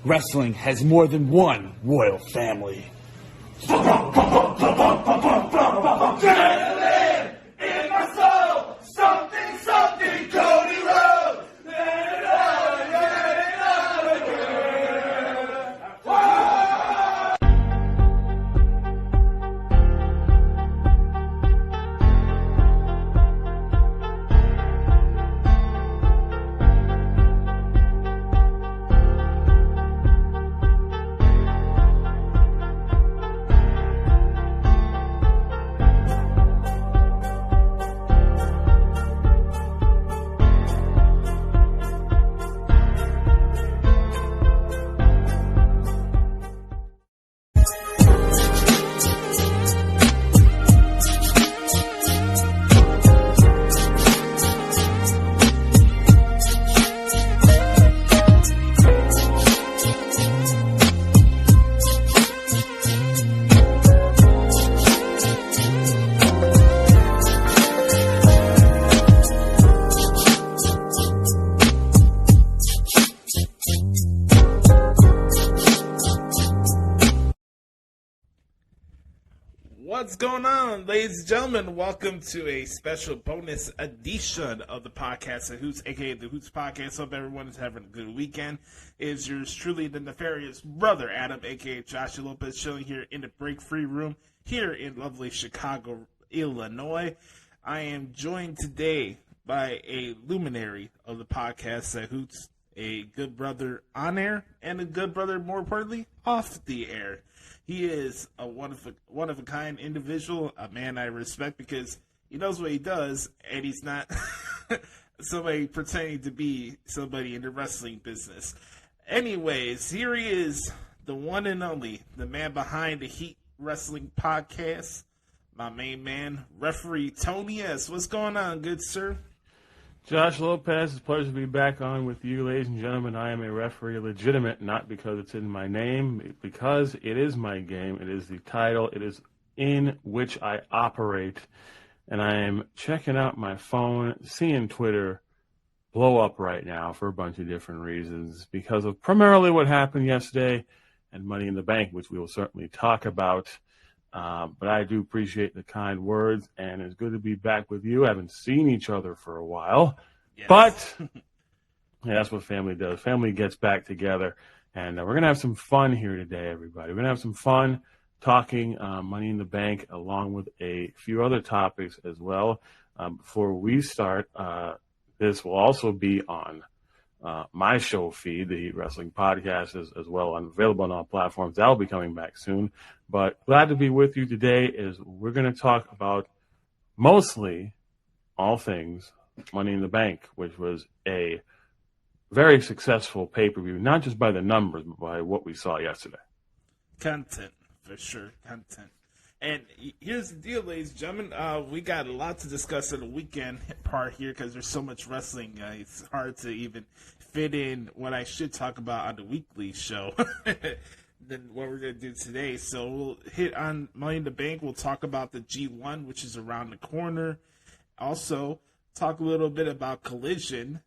Wrestling has more than one royal family. In my soul, something, Cody Rhodes. What's going on, ladies and gentlemen? Welcome to a special bonus edition of the podcast of Hoots, aka the Hoots Podcast. Hope everyone is having a good weekend. It is yours truly, the nefarious brother Adam, aka Joshie Lopez, chilling here in the break-free room here in lovely Chicago, Illinois. I am joined today by a luminary of the podcast at Hoots, a good brother on air, and a good brother, more importantly, off the air. He is a one of a kind individual, a man I respect because he knows what he does, and he's not somebody pretending to be somebody in the wrestling business. Anyways, here he is, the one and only, the man behind the Heat Wrestling Podcast, my main man, referee Tony S. What's going on, good sir? Josh Lopez, it's a pleasure to be back on with you, ladies and gentlemen. I am a referee legitimate, not because it's in my name, because it is my game. It is the title. It is in which I operate. And I am checking out my phone, seeing Twitter blow up right now for a bunch of different reasons because of primarily what happened yesterday and Money in the Bank, which we will certainly talk about. But I do appreciate the kind words, and it's good to be back with you. I haven't seen each other for a while, yes. But yeah, that's what family does. Family gets back together, and we're going to have some fun here today, everybody. We're going to have some fun talking Money in the Bank along with a few other topics as well. Before we start, this will also be on my show feed, the Heat Wrestling Podcast, as well. I'm available on all platforms. That'll be coming back soon. But glad to be with you today. We're going to talk about mostly all things Money in the Bank, which was a very successful pay-per-view, not just by the numbers, but by what we saw yesterday. Content, for sure, content. And here's the deal, ladies and gentlemen. We got a lot to discuss in the weekend part here because there's so much wrestling. It's hard to even fit in what I should talk about on the weekly show than what we're going to do today. So we'll hit on Money in the Bank. We'll talk about the G1, which is around the corner. Also, talk a little bit about Collision.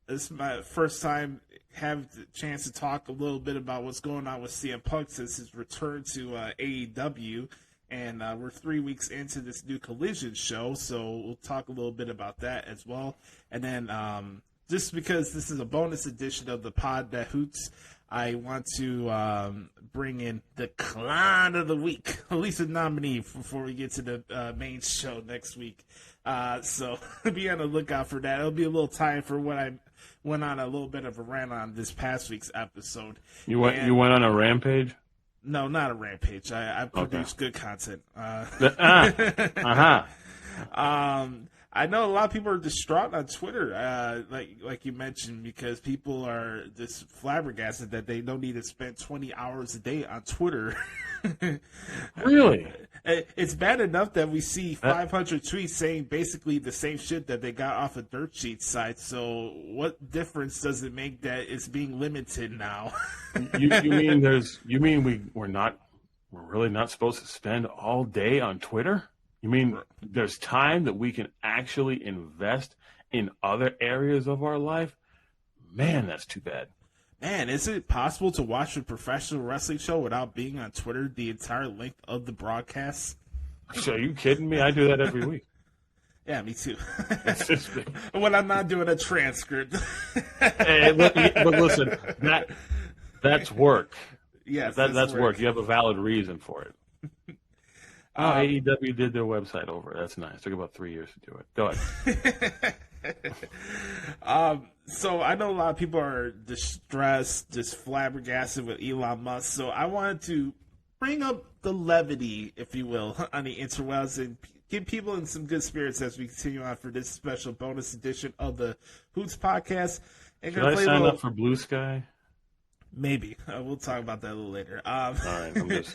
This is my first time have the chance to talk a little bit about what's going on with CM Punk since his return to AEW, and we're 3 weeks into this new Collision show, so we'll talk a little bit about that as well. And then just because this is a bonus edition of the pod that Hoots, I want to bring in the Clown of the Week, at least a nominee before we get to the main show next week. So be on the lookout for that. It'll be a little time for what I went on a little bit of a rant on this past week's episode. You went on a rampage? No, not a rampage. I produce good content. I know a lot of people are distraught on Twitter, like you mentioned, because people are just flabbergasted that they don't need to spend 20 hours a day on Twitter. Really? It's bad enough that we see 500 tweets saying basically the same shit that they got off of Dirt Sheet site. So what difference does it make that it's being limited now? you mean we're really not supposed to spend all day on Twitter? You mean there's time that we can actually invest in other areas of our life? Man, that's too bad. Man, is it possible to watch a professional wrestling show without being on Twitter the entire length of the broadcast? So, are you kidding me? I do that every week. Yeah, me too. It's just, When I'm not doing a transcript. hey, but listen, that's work. Yes, that's work. You have a valid reason for it. AEW did their website over. That's nice. It took about 3 years to do it. Go ahead. So I know a lot of people are distressed, just flabbergasted with Elon Musk. So I wanted to bring up the levity, if you will, on the interwebs and get people in some good spirits as we continue on for this special bonus edition of the Hoots Podcast. And Should I sign up for Blue Sky? Maybe. We'll talk about that a little later. All right.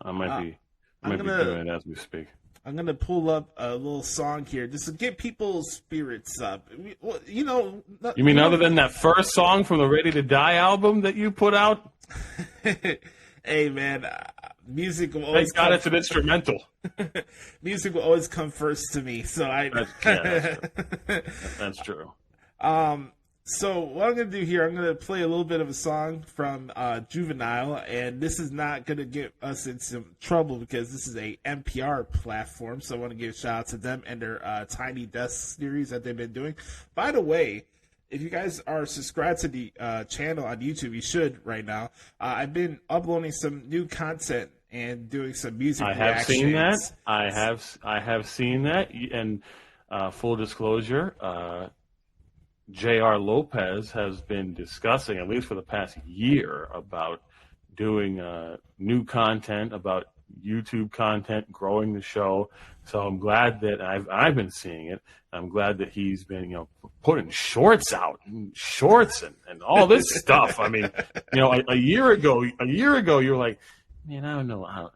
I might be doing it as we speak. I'm going to pull up a little song here just to get people's spirits up. You know. You mean other than that first song from the Ready to Die album that you put out? Hey, man. Music will always it's an instrumental. Music will always come first to me. So that's true. So what I'm going to do here, I'm going to play a little bit of a song from Juvenile, and this is not going to get us in some trouble because this is a NPR platform, so I want to give a shout out to them and their Tiny Desk series that they've been doing. By the way, if you guys are subscribed to the channel on YouTube, you should right now. I've been uploading some new content and doing some music reactions. Seen that. I have seen that, and full disclosure, J.R. Lopez has been discussing, at least for the past year, about doing new content, about YouTube content, growing the show. So I'm glad that I've been seeing it. I'm glad that he's been, putting shorts out, and all this stuff. I mean, a year ago, you were like, man, I don't know how,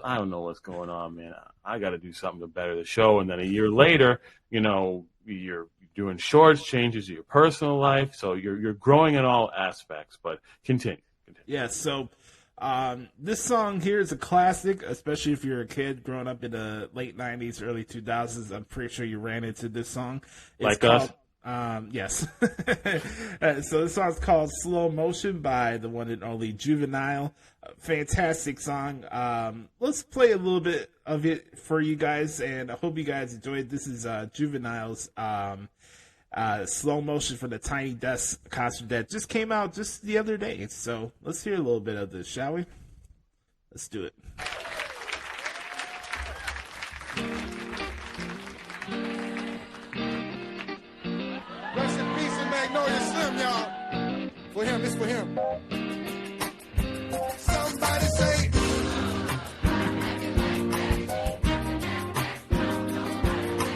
I don't know what's going on, man. I got to do something to better the show. And then a year later, you're doing shorts, changes to your personal life. So you're growing in all aspects, but continue. Yeah. So, this song here is a classic, especially if you're a kid growing up in the late 90s, early 2000s. I'm pretty sure you ran into this song. It's called, us? Yes. So this song's called Slow Motion by the one and only Juvenile. Fantastic song. Let's play a little bit of it for you guys, and I hope you guys enjoyed. This is Juvenile's Slow Motion from the Tiny Desk concert that just came out just the other day. So let's hear a little bit of this, shall we? Let's do it. Rest in peace and Magnolia Slim, y'all. For him, it's for him. Somebody say,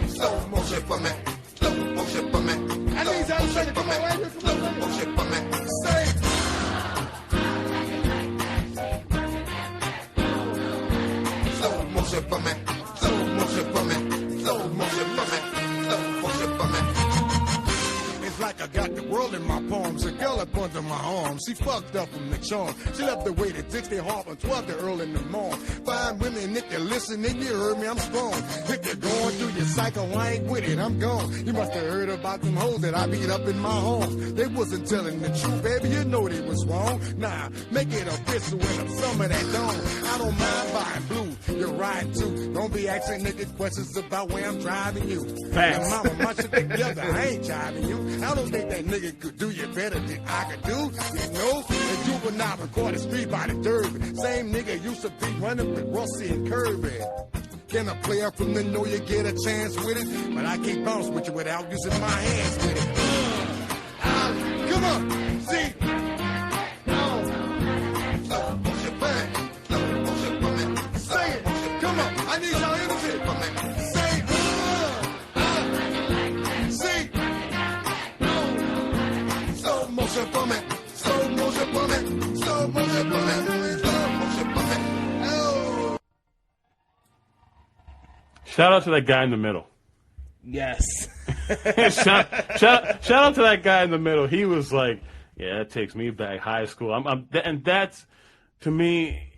slow motion for me. Slow motion for me. I need y'all to say it. Come on, right here. Slow motion for me. Say, slow motion for me. Slow motion for me. Slow motion for me. Slow motion for me. It's like I got the world in my palms. A girl up under my arms. She fucked up from the charm. She left the way to Dix, they hop on 12 to early in the morning. Fine women, if you're listening, you heard me, I'm strong. If you're going through your cycle, I ain't with it, I'm gone. You must have heard about them hoes that I beat up in my home. They wasn't telling the truth, baby, you know they was wrong. Nah, make it official and I'm some of that dawn. I don't mind buying blue, you're riding too. Don't be asking niggas questions about where I'm driving you. Facts. And mama, my shit together, I ain't driving you. I don't think that nigga could do you better than I could do. You know, the Juvenile recorded Street by the Derby. Same nigga used to be running with Rusty and Kirby. Can a player from the know you get a chance with it? But I can't bounce with you without using my hands with it. Come on, see. Slow motion for me. Slow motion for me. Say it. Come on, I need y'all energy for me. Say see. Slow motion for me. Slow motion for me. Slow motion for me. Slow motion for me. Oh. Shout out to that guy in the middle. Yes. shout out to that guy in the middle. He was like, yeah, that takes me back high school. And that's, to me,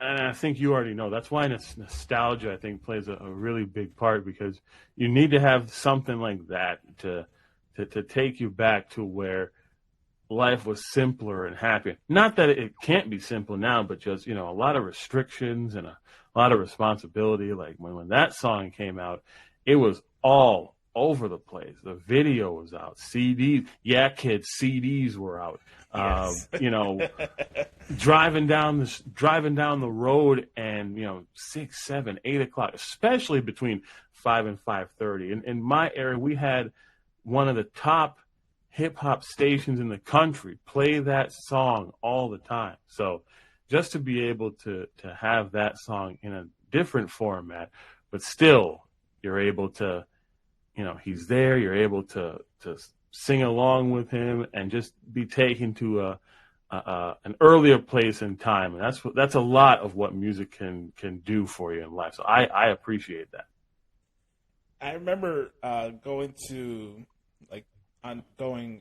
and I think you already know, that's why nostalgia, I think, plays a really big part, because you need to have something like that to take you back to where life was simpler and happier. Not that it can't be simple now, but just, a lot of restrictions and a lot of responsibility. Like when that song came out, it was all over the place. The video was out. CDs. Yeah, kids, CDs were out. Yes. Driving down the road and, 6, 7, 8 o'clock, especially between 5 and 5:30. In my area, we had one of the top hip-hop stations in the country play that song all the time. So just to be able to have that song in a different format, but still you're able to, he's there, you're able to sing along with him and just be taken to an earlier place in time. And that's a lot of what music can do for you in life. So I appreciate that. I remember going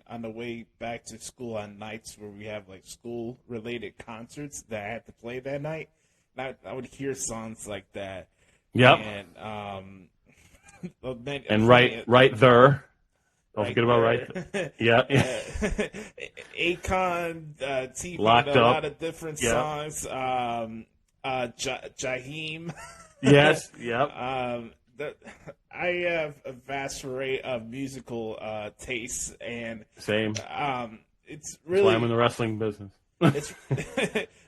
on the way back to school on nights where we have like school related concerts that I had to play that night. And I would hear songs like that. Yep. And right there. Don't Right forget about there. right there. Yeah. Akon, TV, Locked a Up. lot of different Yep. songs. Jaheim. Yes. Yep. I have a vast array of musical tastes, and Same. it's That's why I'm in really the wrestling business.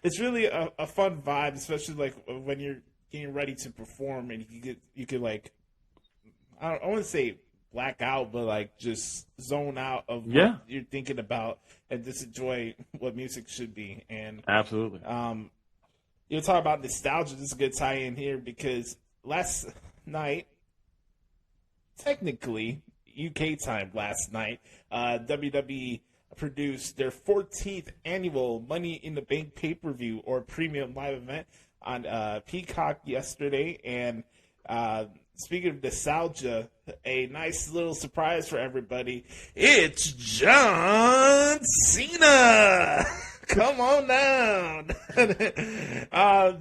it's really a fun vibe, especially like when you're getting ready to perform, and you could like I want to say black out, but like just zone out of what you're thinking about and just enjoy what music should be. And Absolutely. you're talking about nostalgia. This is a good tie-in here because last night, technically UK time last night, WWE produced their 14th annual Money in the Bank pay-per-view or premium live event on Peacock yesterday. And speaking of nostalgia, a nice little surprise for everybody. It's John Cena! Come on down.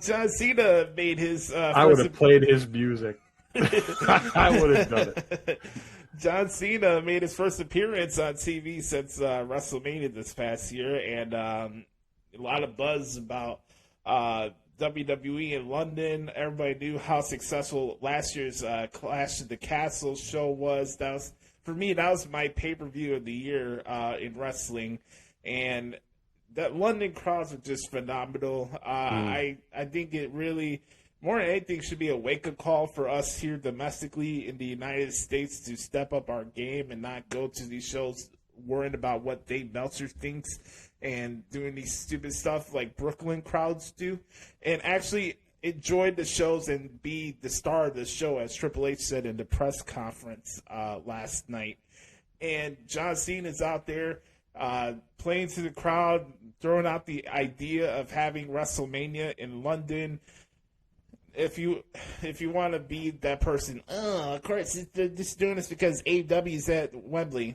John Cena made his I would have played his music. I would have done it. John Cena made his first appearance on TV since WrestleMania this past year, and a lot of buzz about WWE in London. Everybody knew how successful last year's Clash of the Castle show was. For me, that was my pay-per-view of the year in wrestling, and that London crowds are just phenomenal. I think it really, more than anything, should be a wake-up call for us here domestically in the United States to step up our game and not go to these shows worrying about what Dave Meltzer thinks and doing these stupid stuff like Brooklyn crowds do, and actually enjoy the shows and be the star of the show, as Triple H said in the press conference last night. And John Cena's out there playing to the crowd, throwing out the idea of having WrestleMania in London. If you want to be that person, of course, they're just doing this because AEW's at Wembley.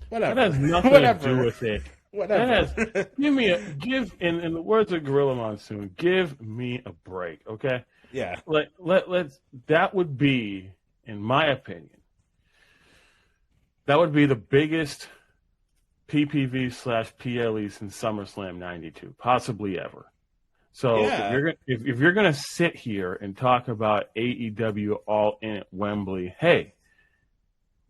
Whatever. That has nothing Whatever. to do with it. Whatever. In the words of Gorilla Monsoon, give me a break, okay? Yeah. Let's that would be, in my opinion, that would be the biggest PPV/PLE since SummerSlam '92, possibly ever. So if you're gonna sit here and talk about AEW All In at Wembley, hey,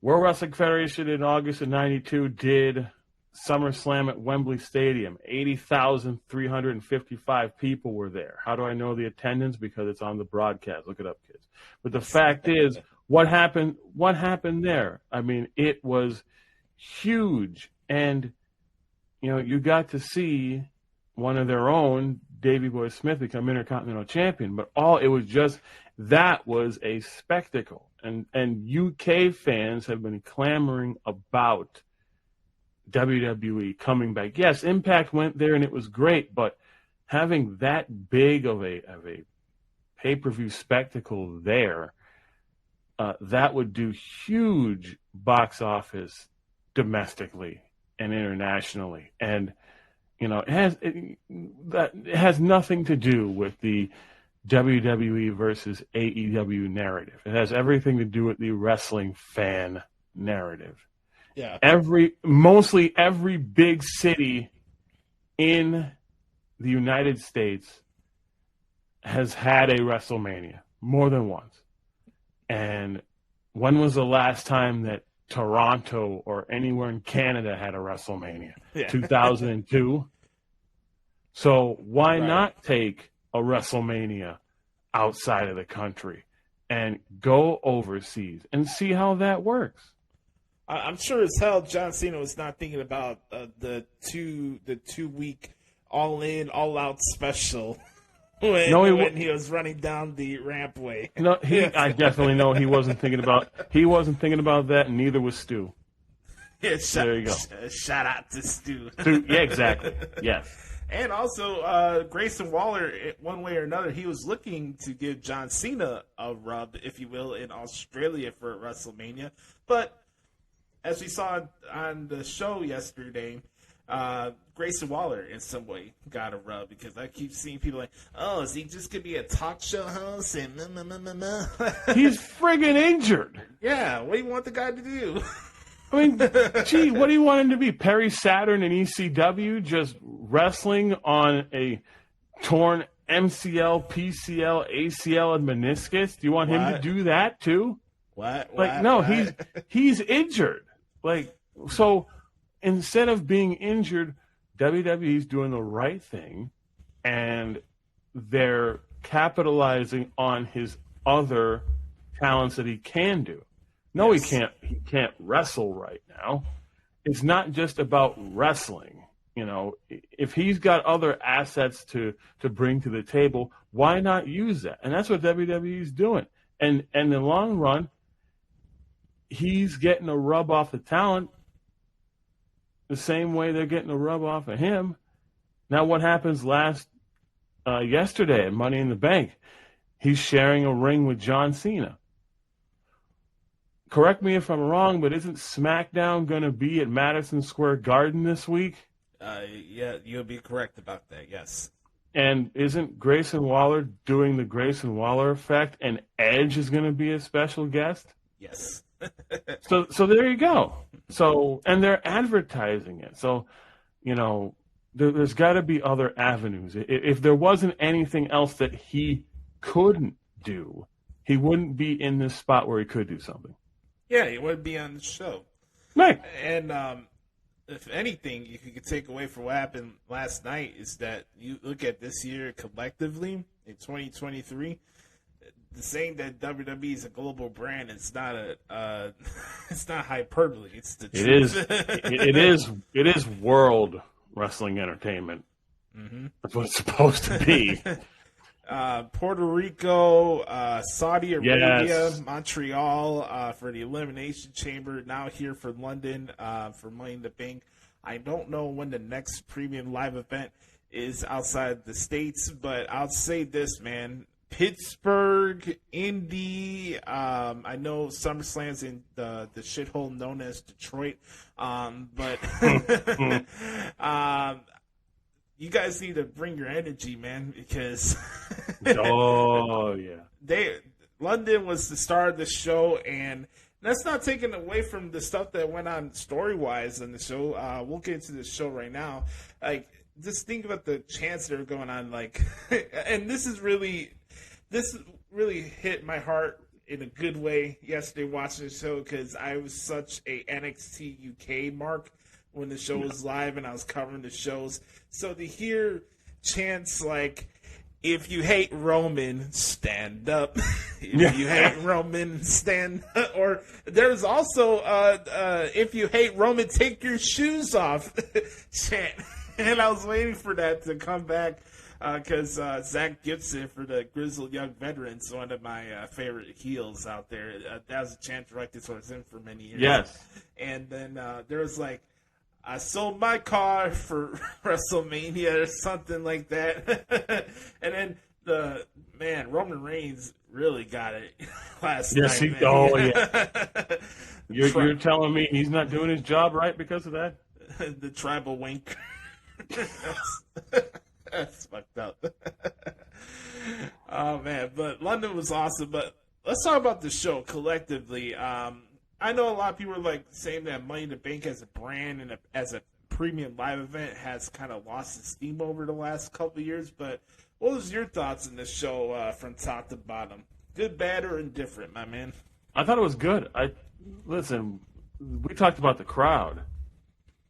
World Wrestling Federation in August of '92 did SummerSlam at Wembley Stadium. 80,355 people were there. How do I know the attendance? Because it's on the broadcast. Look it up, kids. But the fact is, what happened there? I mean, it was huge. And, you got to see one of their own, Davey Boy Smith, become Intercontinental Champion. But that was a spectacle. And UK fans have been clamoring about WWE coming back. Yes, Impact went there and it was great, but having that big of a pay-per-view spectacle there, that would do huge box office domestically and internationally. And it has nothing to do with the WWE versus AEW narrative. It has everything to do with the wrestling fan narrative. Yeah. Mostly every big city in the United States has had a WrestleMania more than once. And when was the last time that Toronto or anywhere in Canada had a WrestleMania? Yeah. 2002. So why not take a WrestleMania outside of the country and go overseas and see how that works? I'm sure as hell John Cena was not thinking about the 2-week all in, all out special when he was running down the rampway. No, I definitely know he wasn't thinking about that, and neither was Stu. Yeah, there you go. Shout out to Stu. Yeah, exactly. Yes. And also, Grayson Waller, one way or another, he was looking to give John Cena a rub, if you will, in Australia for WrestleMania. But as we saw on the show yesterday, Grayson Waller in some way got a rub, because I keep seeing people like, oh, is he just going to be a talk show host? And He's friggin' injured. Yeah, what do you want the guy to do? I mean, gee, what do you want him to be? Perry Saturn in ECW, just wrestling on a torn MCL, PCL, ACL, and meniscus? Do you want him to do that too? He's injured. So instead of being injured, WWE's doing the right thing, and they're capitalizing on his other talents that he can do. No, yes. He can't wrestle right now. It's not just about wrestling. You know, if he's got other assets to bring to the table, why not use that? And that's what WWE's doing. And in the long run, he's getting a rub off the talent the same way they're getting a rub off of him. Now, what happens yesterday at Money in the Bank? He's sharing a ring with John Cena. Correct me if I'm wrong, but isn't SmackDown going to be at Madison Square Garden this week? Yeah, you'll be correct about that, yes. And isn't Grayson Waller doing the Grayson Waller effect, and Edge is going to be a special guest? Yes. So there you go. So, and they're advertising it. So, you know, there's got to be other avenues. If there wasn't anything else that he couldn't do, he wouldn't be in this spot where he could do something. Yeah, he would be on the show. Right. And if anything, you could take away from what happened last night is that you look at this year collectively in 2023, the saying that WWE is a global brand, it's not it's not hyperbole. It's the truth. It is world wrestling entertainment. Mm-hmm. That's what it's supposed to be. Puerto Rico, Saudi Arabia, yes. Montreal for the Elimination Chamber. Now here for London for Money in the Bank. I don't know when the next premium live event is outside the States, but I'll say this, man. Pittsburgh, Indy, I know SummerSlam's in the shithole known as Detroit, but you guys need to bring your energy, man, because London was the star of the show, and that's not taken away from the stuff that went on story-wise in the show. We'll get into the show right now. Like, just think about the chants that are going on, like, and this really hit my heart in a good way yesterday watching the show, because I was such a NXT UK mark when the show was live and I was covering the shows. So to hear chants like, if you hate Roman, stand up. If you hate Roman, stand up. Or there's also, if you hate Roman, take your shoes off chant. And I was waiting for that to come back because Zach Gibson for the Grizzled Young Veterans, one of my favorite heels out there. That was a chant directed towards him for many years. Yes. And then there was like, I sold my car for WrestleMania or something like that. And then, Roman Reigns really got it last night. Yeah. You're telling me he's not doing his job right because of that? The tribal wink. That's fucked up. Oh, man. But London was awesome. But let's talk about the show collectively. I know a lot of people are like saying that Money in the Bank as a brand and as a premium live event has kind of lost its steam over the last couple of years. But what was your thoughts on this show from top to bottom? Good, bad, or indifferent, my man? I thought it was good. Listen, we talked about the crowd.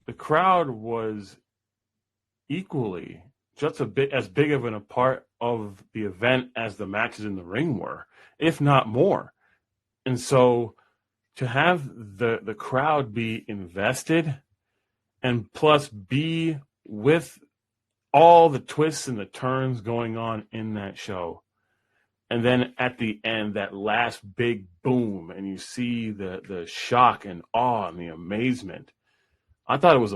The crowd was equally just as big of a part of the event as the matches in the ring were, if not more. And so to have the crowd be invested and plus be with all the twists and the turns going on in that show, and then at the end, that last big boom, and you see the shock and awe and the amazement. I thought it was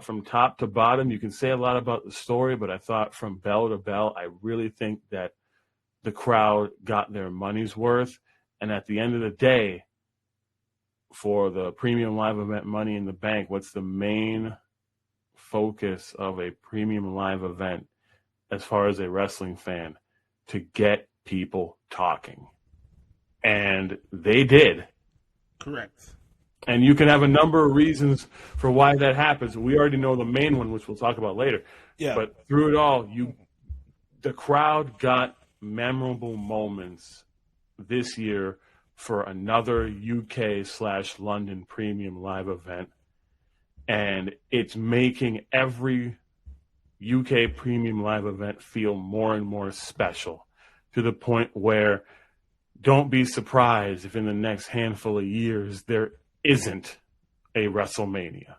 from top to bottom, you can say a lot about the story, but I thought from bell to bell, I really think that the crowd got their money's worth. And at the end of the day, for the premium live event Money in the Bank, what's the main focus of a premium live event as far as a wrestling fan? To get people talking. And they did. Correct. And you can have a number of reasons for why that happens. We already know the main one, which we'll talk about later. Yeah. But through it all, the crowd got memorable moments this year for another UK/London premium live event. And it's making every UK premium live event feel more and more special, to the point where don't be surprised if in the next handful of years there isn't a WrestleMania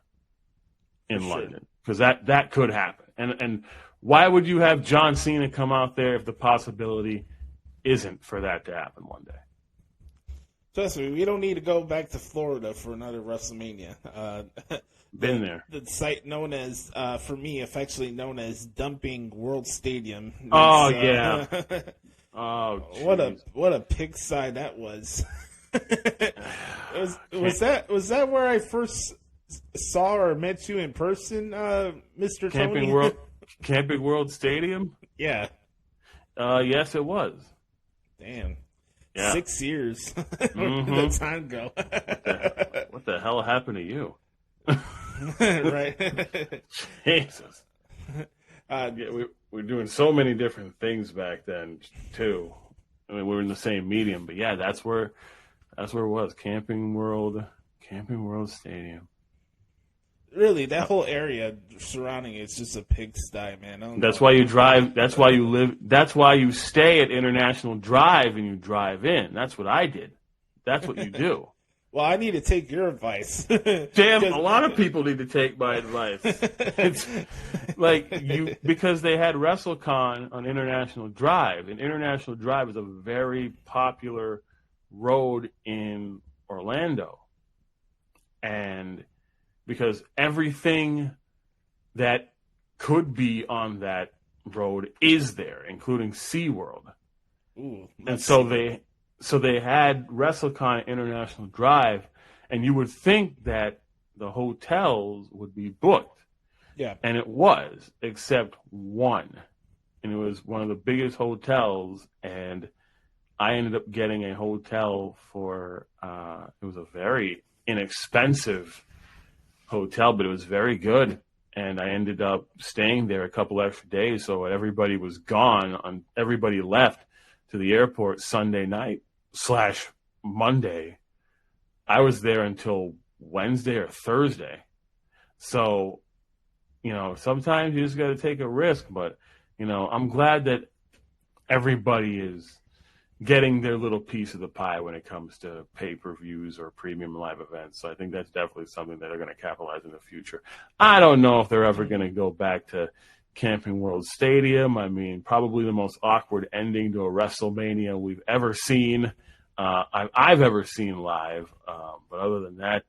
in London, because that could happen. And why would you have John Cena come out there if the possibility isn't for that to happen one day? Trust me, we don't need to go back to Florida for another WrestleMania. Been there. The site known as, for me, affectionately known as Dumping World Stadium. Yeah. Oh, geez. What a pigsty that was. was that where I first saw or met you in person, Mr. Tony? Camping World Stadium? Yeah. Yes, it was. Damn. Yeah. 6 years. Where did the time go? What the hell happened to you? Right. Jesus. We were doing so many different things back then too. I mean, we were in the same medium, but yeah, that's where it was. Camping World Stadium. Really, that whole area surrounding it's just a pigsty, man. That's why you drive. That's why you live. That's why you stay at International Drive and you drive in. That's what I did. That's what you do. Well, I need to take your advice. Damn, a lot of people need to take my advice. It's like because they had WrestleCon on International Drive, and International Drive is a very popular road in Orlando. And because everything that could be on that road is there, including SeaWorld. Ooh, and so they had WrestleCon International Drive, and you would think that the hotels would be booked. Yeah. And it was, except one. And it was one of the biggest hotels, and I ended up getting a hotel for, it was a very inexpensive hotel, but it was very good. And I ended up staying there a couple extra days, so everybody was gone, everybody left to the airport Sunday night / Monday. I was there until Wednesday or Thursday. So, sometimes you just got to take a risk, but, I'm glad that everybody is getting their little piece of the pie when it comes to pay-per-views or premium live events. So I think that's definitely something that they're going to capitalize in the future. I don't know if they're ever going to go back to Camping World Stadium. I mean, probably the most awkward ending to a WrestleMania we've ever seen. I've ever seen live. But other than that,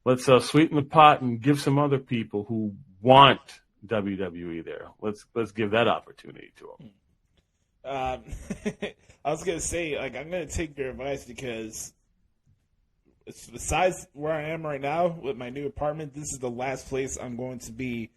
let's sweeten the pot and give some other people who want WWE there. Let's give that opportunity to them. I was going to say, I'm going to take your advice because besides where I am right now with my new apartment, this is the last place I'm going to be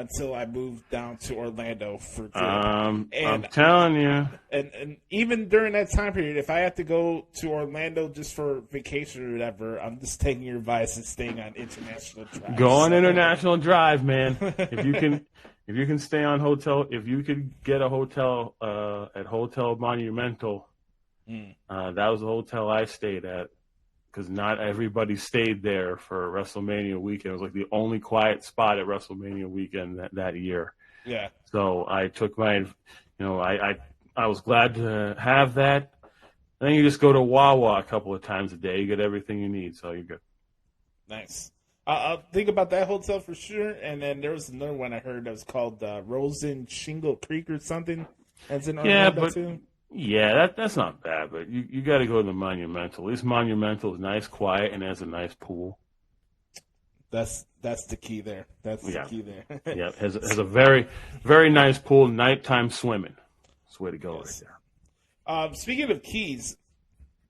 until I moved down to Orlando for good. I'm telling you. And even during that time period, if I have to go to Orlando just for vacation or whatever, I'm just taking your advice and staying on international drive. Go on international drive, man. If you can stay on hotel, if you could get a hotel at Hotel Monumental, that was the hotel I stayed at, because not everybody stayed there for WrestleMania weekend. It was like the only quiet spot at WrestleMania weekend that year. Yeah. So I took I was glad to have that. And then you just go to Wawa a couple of times a day. You get everything you need, so you're good. Nice. I'll think about that hotel for sure. And then there was another one I heard that was called Rosen Shingle Creek or something. That's in Orlando too. Yeah, that's not bad, but you got to go to the Monumental. At least Monumental is nice, quiet, and has a nice pool. That's the key there. That's the key there. Yeah, it has a very, very nice pool, nighttime swimming. That's the way to go right there. Speaking of keys,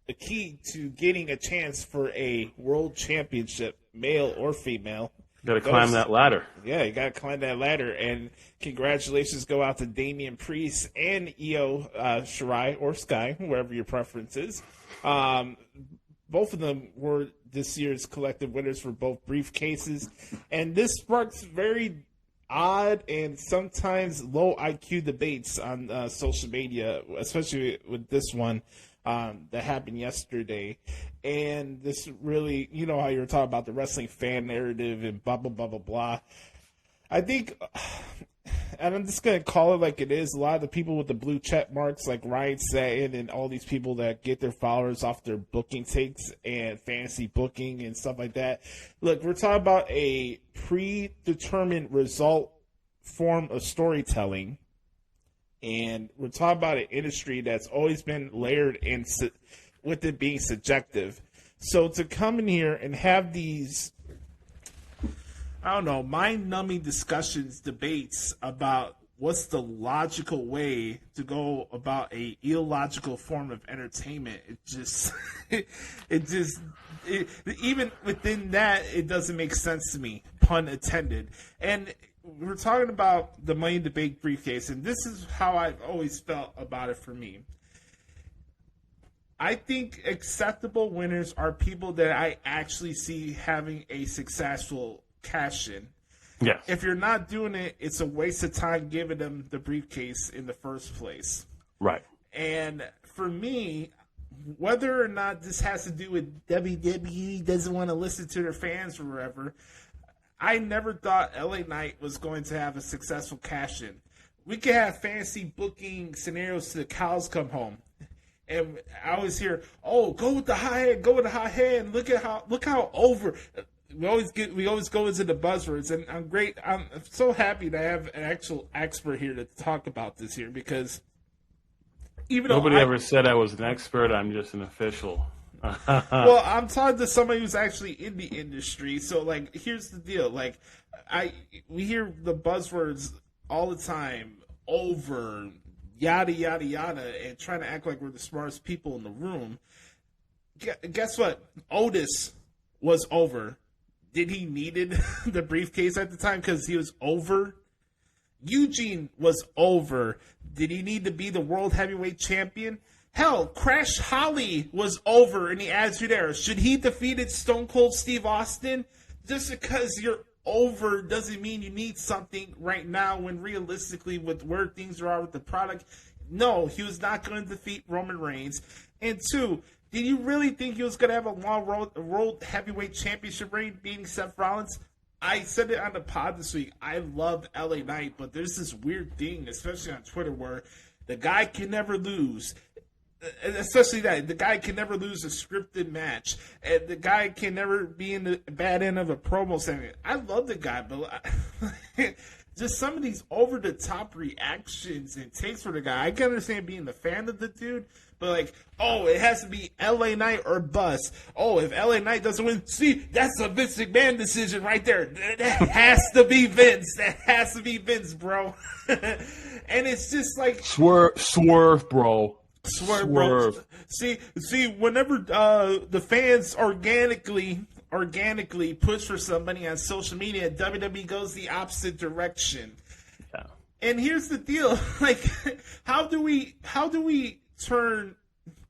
the key to getting a chance for a world championship, male or female. Got to climb that ladder. Yeah, you got to climb that ladder. And congratulations go out to Damian Priest and Io Shirai or Sky, wherever your preference is. Both of them were this year's collective winners for both briefcases. And this sparks very odd and sometimes low IQ debates on social media, especially with this one. That happened yesterday, and this really, you know how you were talking about the wrestling fan narrative and blah, blah, blah, blah, blah. I think, and I'm just going to call it like it is, a lot of the people with the blue check marks, like Ryan Satin and all these people that get their followers off their booking takes and fantasy booking and stuff like that. Look, we're talking about a predetermined result form of storytelling. And we're talking about an industry that's always been layered and with it being subjective. So to come in here and have these, I don't know, mind-numbing discussions, debates about what's the logical way to go about a illogical form of entertainment, even within that, it doesn't make sense to me, pun intended. And we're talking about the Money in the Bank briefcase, and this is how I've always felt about it for me. I think acceptable winners are people that I actually see having a successful cash-in. Yes. If you're not doing it, it's a waste of time giving them the briefcase in the first place. Right. And for me, whether or not this has to do with WWE doesn't want to listen to their fans or whatever, I never thought LA Knight was going to have a successful cash-in. We could have fantasy booking scenarios to the cows come home. And I always hear, "Oh, go with the high hand, go with the high hand. Look how over." We always go into the buzzwords, and I'm so happy to have an actual expert here to talk about this here, because even nobody ever said I was an expert. I'm just an official. Well, I'm talking to somebody who's actually in the industry. So, like, here's the deal. Like, we hear the buzzwords all the time, over, yada, yada, yada, and trying to act like we're the smartest people in the room. Guess what? Otis was over. Did he needed the briefcase at the time because he was over? Eugene was over. Did he need to be the world heavyweight champion? Hell, Crash Holly was over in the Attitude Era. Should he defeated Stone Cold Steve Austin? Just because you're over doesn't mean you need something right now, when realistically with where things are with the product, no, he was not going to defeat Roman Reigns. And two, did you really think he was going to have a long world heavyweight championship reign beating Seth Rollins? I said it on the pod this week. I love LA Knight, but there's this weird thing, especially on Twitter, where the guy can never lose. Especially that the guy can never lose a scripted match, and the guy can never be in the bad end of a promo segment. I love the guy, but just some of these over the top reactions and takes for the guy. I can understand being the fan of the dude, but like, oh, it has to be LA Knight or bust. Oh, if LA Knight doesn't win, see, that's a Vince McMahon decision right there. That has to be Vince. That has to be Vince, bro. And it's just like swerve, bro. Swerve. See, whenever the fans organically organically push for somebody on social media, WWE goes the opposite direction. Yeah. And here's the deal: like, how do we turn?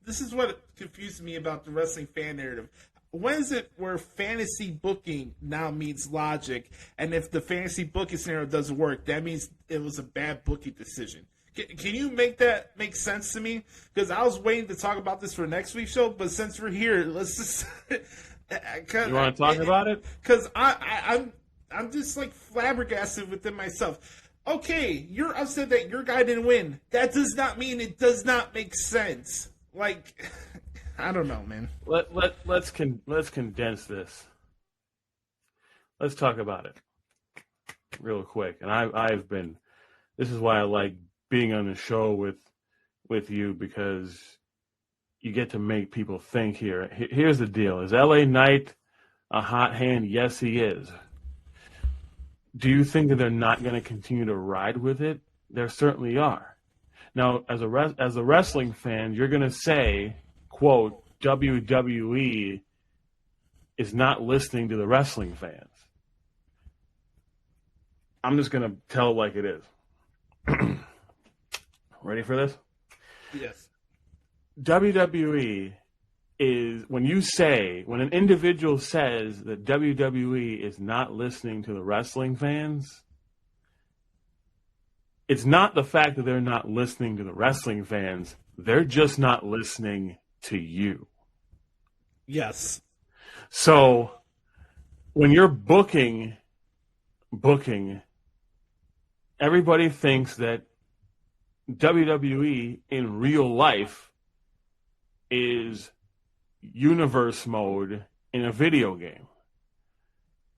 This is what confused me about the wrestling fan narrative. When is it where fantasy booking now means logic, and if the fantasy booking scenario doesn't work, that means it was a bad booking decision? Can you make that make sense to me? Because I was waiting to talk about this for next week's show, but since we're here, let's just. You want to talk about it? Because I'm just like flabbergasted within myself. Okay, you're upset that your guy didn't win. That does not mean it does not make sense. Like, I don't know, man. Let's condense this. Let's talk about it real quick. And I've been. This is why I like being on the show with you, because you get to make people think here. Here's the deal. Is LA Knight a hot hand? Yes, he is. Do you think that they're not going to continue to ride with it? There certainly are. Now, as a wrestling fan, you're going to say, quote, WWE is not listening to the wrestling fans. I'm just going to tell it like it is. Ready for this? Yes. WWE is, when an individual says that WWE is not listening to the wrestling fans, it's not the fact that they're not listening to the wrestling fans. They're just not listening to you. Yes. So when you're booking, everybody thinks that WWE in real life is universe mode in a video game.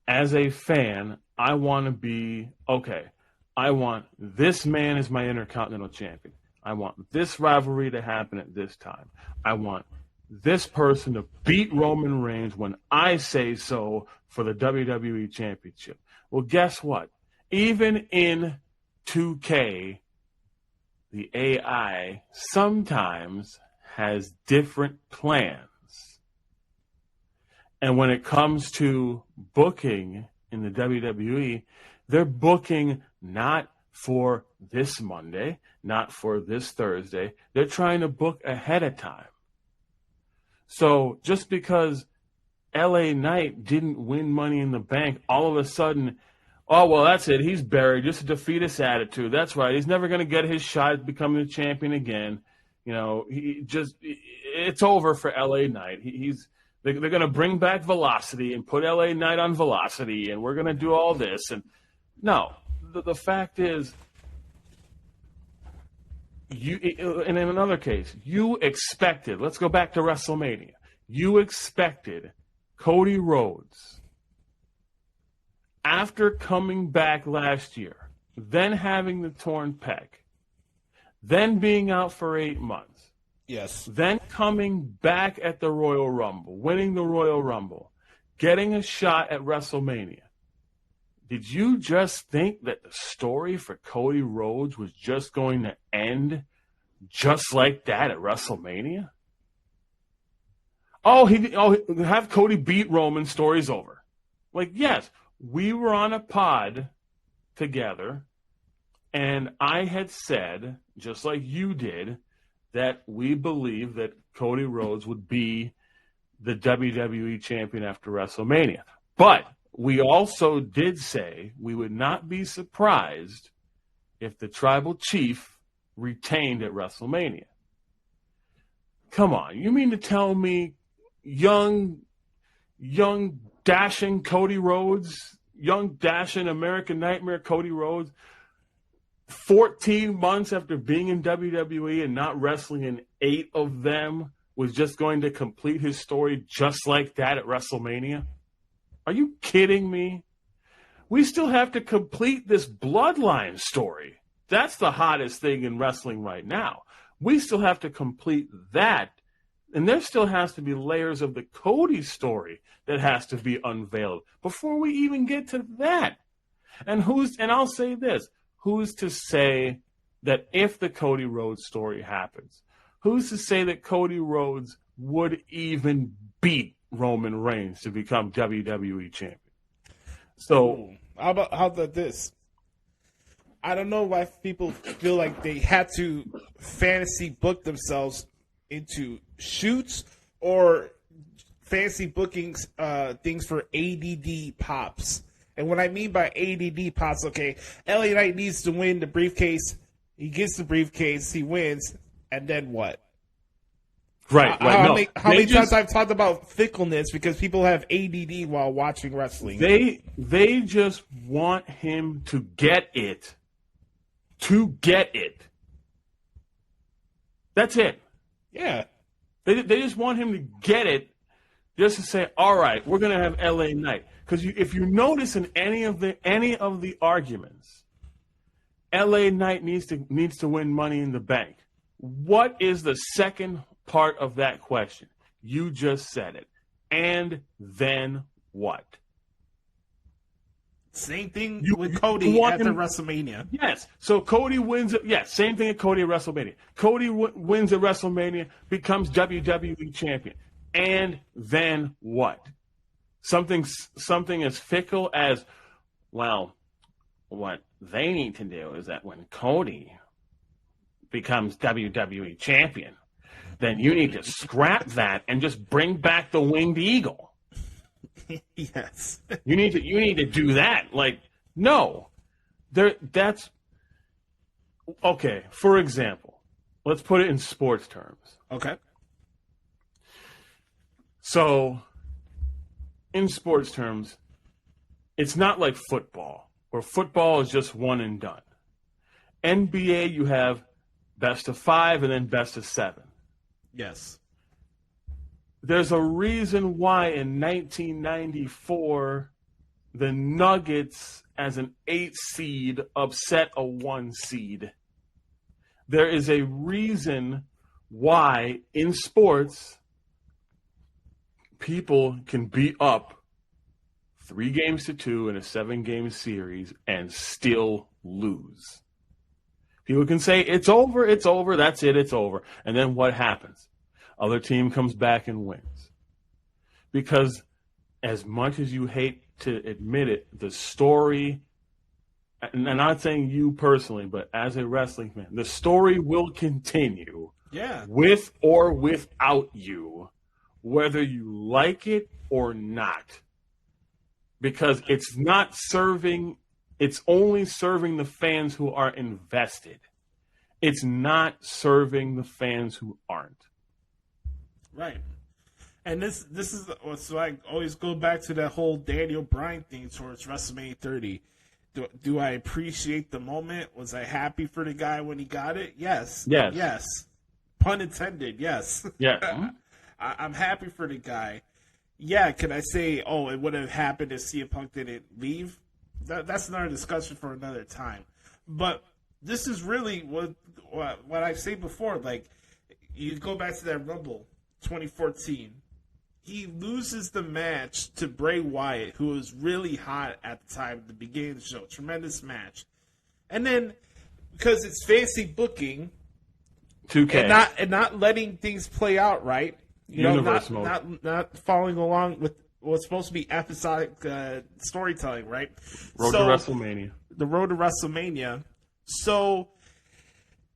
As a fan, I want to be, okay, I want this man as my Intercontinental Champion. I want this rivalry to happen at this time. I want this person to beat Roman Reigns when I say so for the WWE Championship. Well, guess what? Even in 2K, the AI sometimes has different plans. And when it comes to booking in the WWE, they're booking not for this Monday, not for this Thursday. They're trying to book ahead of time. So just because LA Knight didn't win Money in the Bank, all of a sudden, oh, well, that's it. He's buried. Just a defeatist attitude. That's right. He's never going to get his shot at becoming the champion again. You know, it's over for LA Knight. They're going to bring back Velocity and put LA Knight on Velocity, and we're going to do all this. And no, the fact is, and in another case, you expected, let's go back to WrestleMania. You expected Cody Rhodes, after coming back last year, then having the torn pec, then being out for 8 months, Yes. then coming back at the Royal Rumble, winning the Royal Rumble, getting a shot at WrestleMania. Did you just think that the story for Cody Rhodes was just going to end just like that at WrestleMania? Have Cody beat Roman, story's over. Like, yes, we were on a pod together, and I had said, just like you did, that we believe that Cody Rhodes would be the WWE champion after WrestleMania. But we also did say we would not be surprised if the tribal chief retained at WrestleMania. Come on, you mean to tell me young dashing Cody Rhodes, young dashing American Nightmare Cody Rhodes, 14 months after being in WWE and not wrestling in 8 of them, was just going to complete his story just like that at WrestleMania? Are you kidding me? We still have to complete this Bloodline story. That's the hottest thing in wrestling right now. We still have to complete that. And there still has to be layers of the Cody story that has to be unveiled before we even get to that. And I'll say this, who's to say that if the Cody Rhodes story happens, who's to say that Cody Rhodes would even beat Roman Reigns to become WWE champion. So how about this? I don't know why people feel like they had to fantasy book themselves into shoots or fantasy bookings, things for ADD pops. And what I mean by ADD pops, okay, LA Knight needs to win the briefcase. He gets the briefcase, he wins, and then what? Right. How many times I've talked about fickleness because people have ADD while watching wrestling. They just want him to get it. To get it. That's it. Yeah. They just want him to get it just to say, all right, we're going to have LA Knight. Because if you notice in any of the arguments, LA Knight needs to win Money in the Bank. What is the second part of that question? You just said it. And then what? Same thing with Cody at the WrestleMania. Yes. So Cody wins. Yes, same thing at Cody at WrestleMania. Cody wins at WrestleMania, becomes WWE champion. And then what? Something as fickle as, well, what they need to do is that when Cody becomes WWE champion, then you need to scrap that and just bring back the winged eagle. Yes. You need to do that. Like, no. That's okay. For example, let's put it in sports terms. Okay. So, in sports terms, it's not like football, where football is just one and done. NBA, you have best of 5 and then best of 7. Yes. There's a reason why in 1994, the Nuggets, as an 8 seed, upset a 1 seed. There is a reason why in sports, people can be up 3-2 in a 7-game series and still lose. People can say, it's over, that's it, it's over. And then what happens? Other team comes back and wins. Because as much as you hate to admit it, the story, and I'm not saying you personally, but as a wrestling fan, the story will continue. Yeah. With or without you, whether you like it or not. Because it's only serving the fans who are invested. It's not serving the fans who aren't. Right. And this is so I always go back to that whole Daniel Bryan thing towards WrestleMania 30. Do I appreciate the moment? Was I happy for the guy when he got it? Yes. Yes. Yes. Pun intended. Yes. Yeah. I'm happy for the guy. Yeah. Can I say, oh, it would have happened if CM Punk didn't leave? That's another discussion for another time. But this is really what I say before. Like, you go back to that Rumble 2014. He loses the match to Bray Wyatt, who was really hot at the time, at the beginning of the show. Tremendous match. And then, because it's fancy booking, 2K. and not letting things play out right, not following along with what's supposed to be episodic storytelling, right? Road to WrestleMania. The road to WrestleMania. So,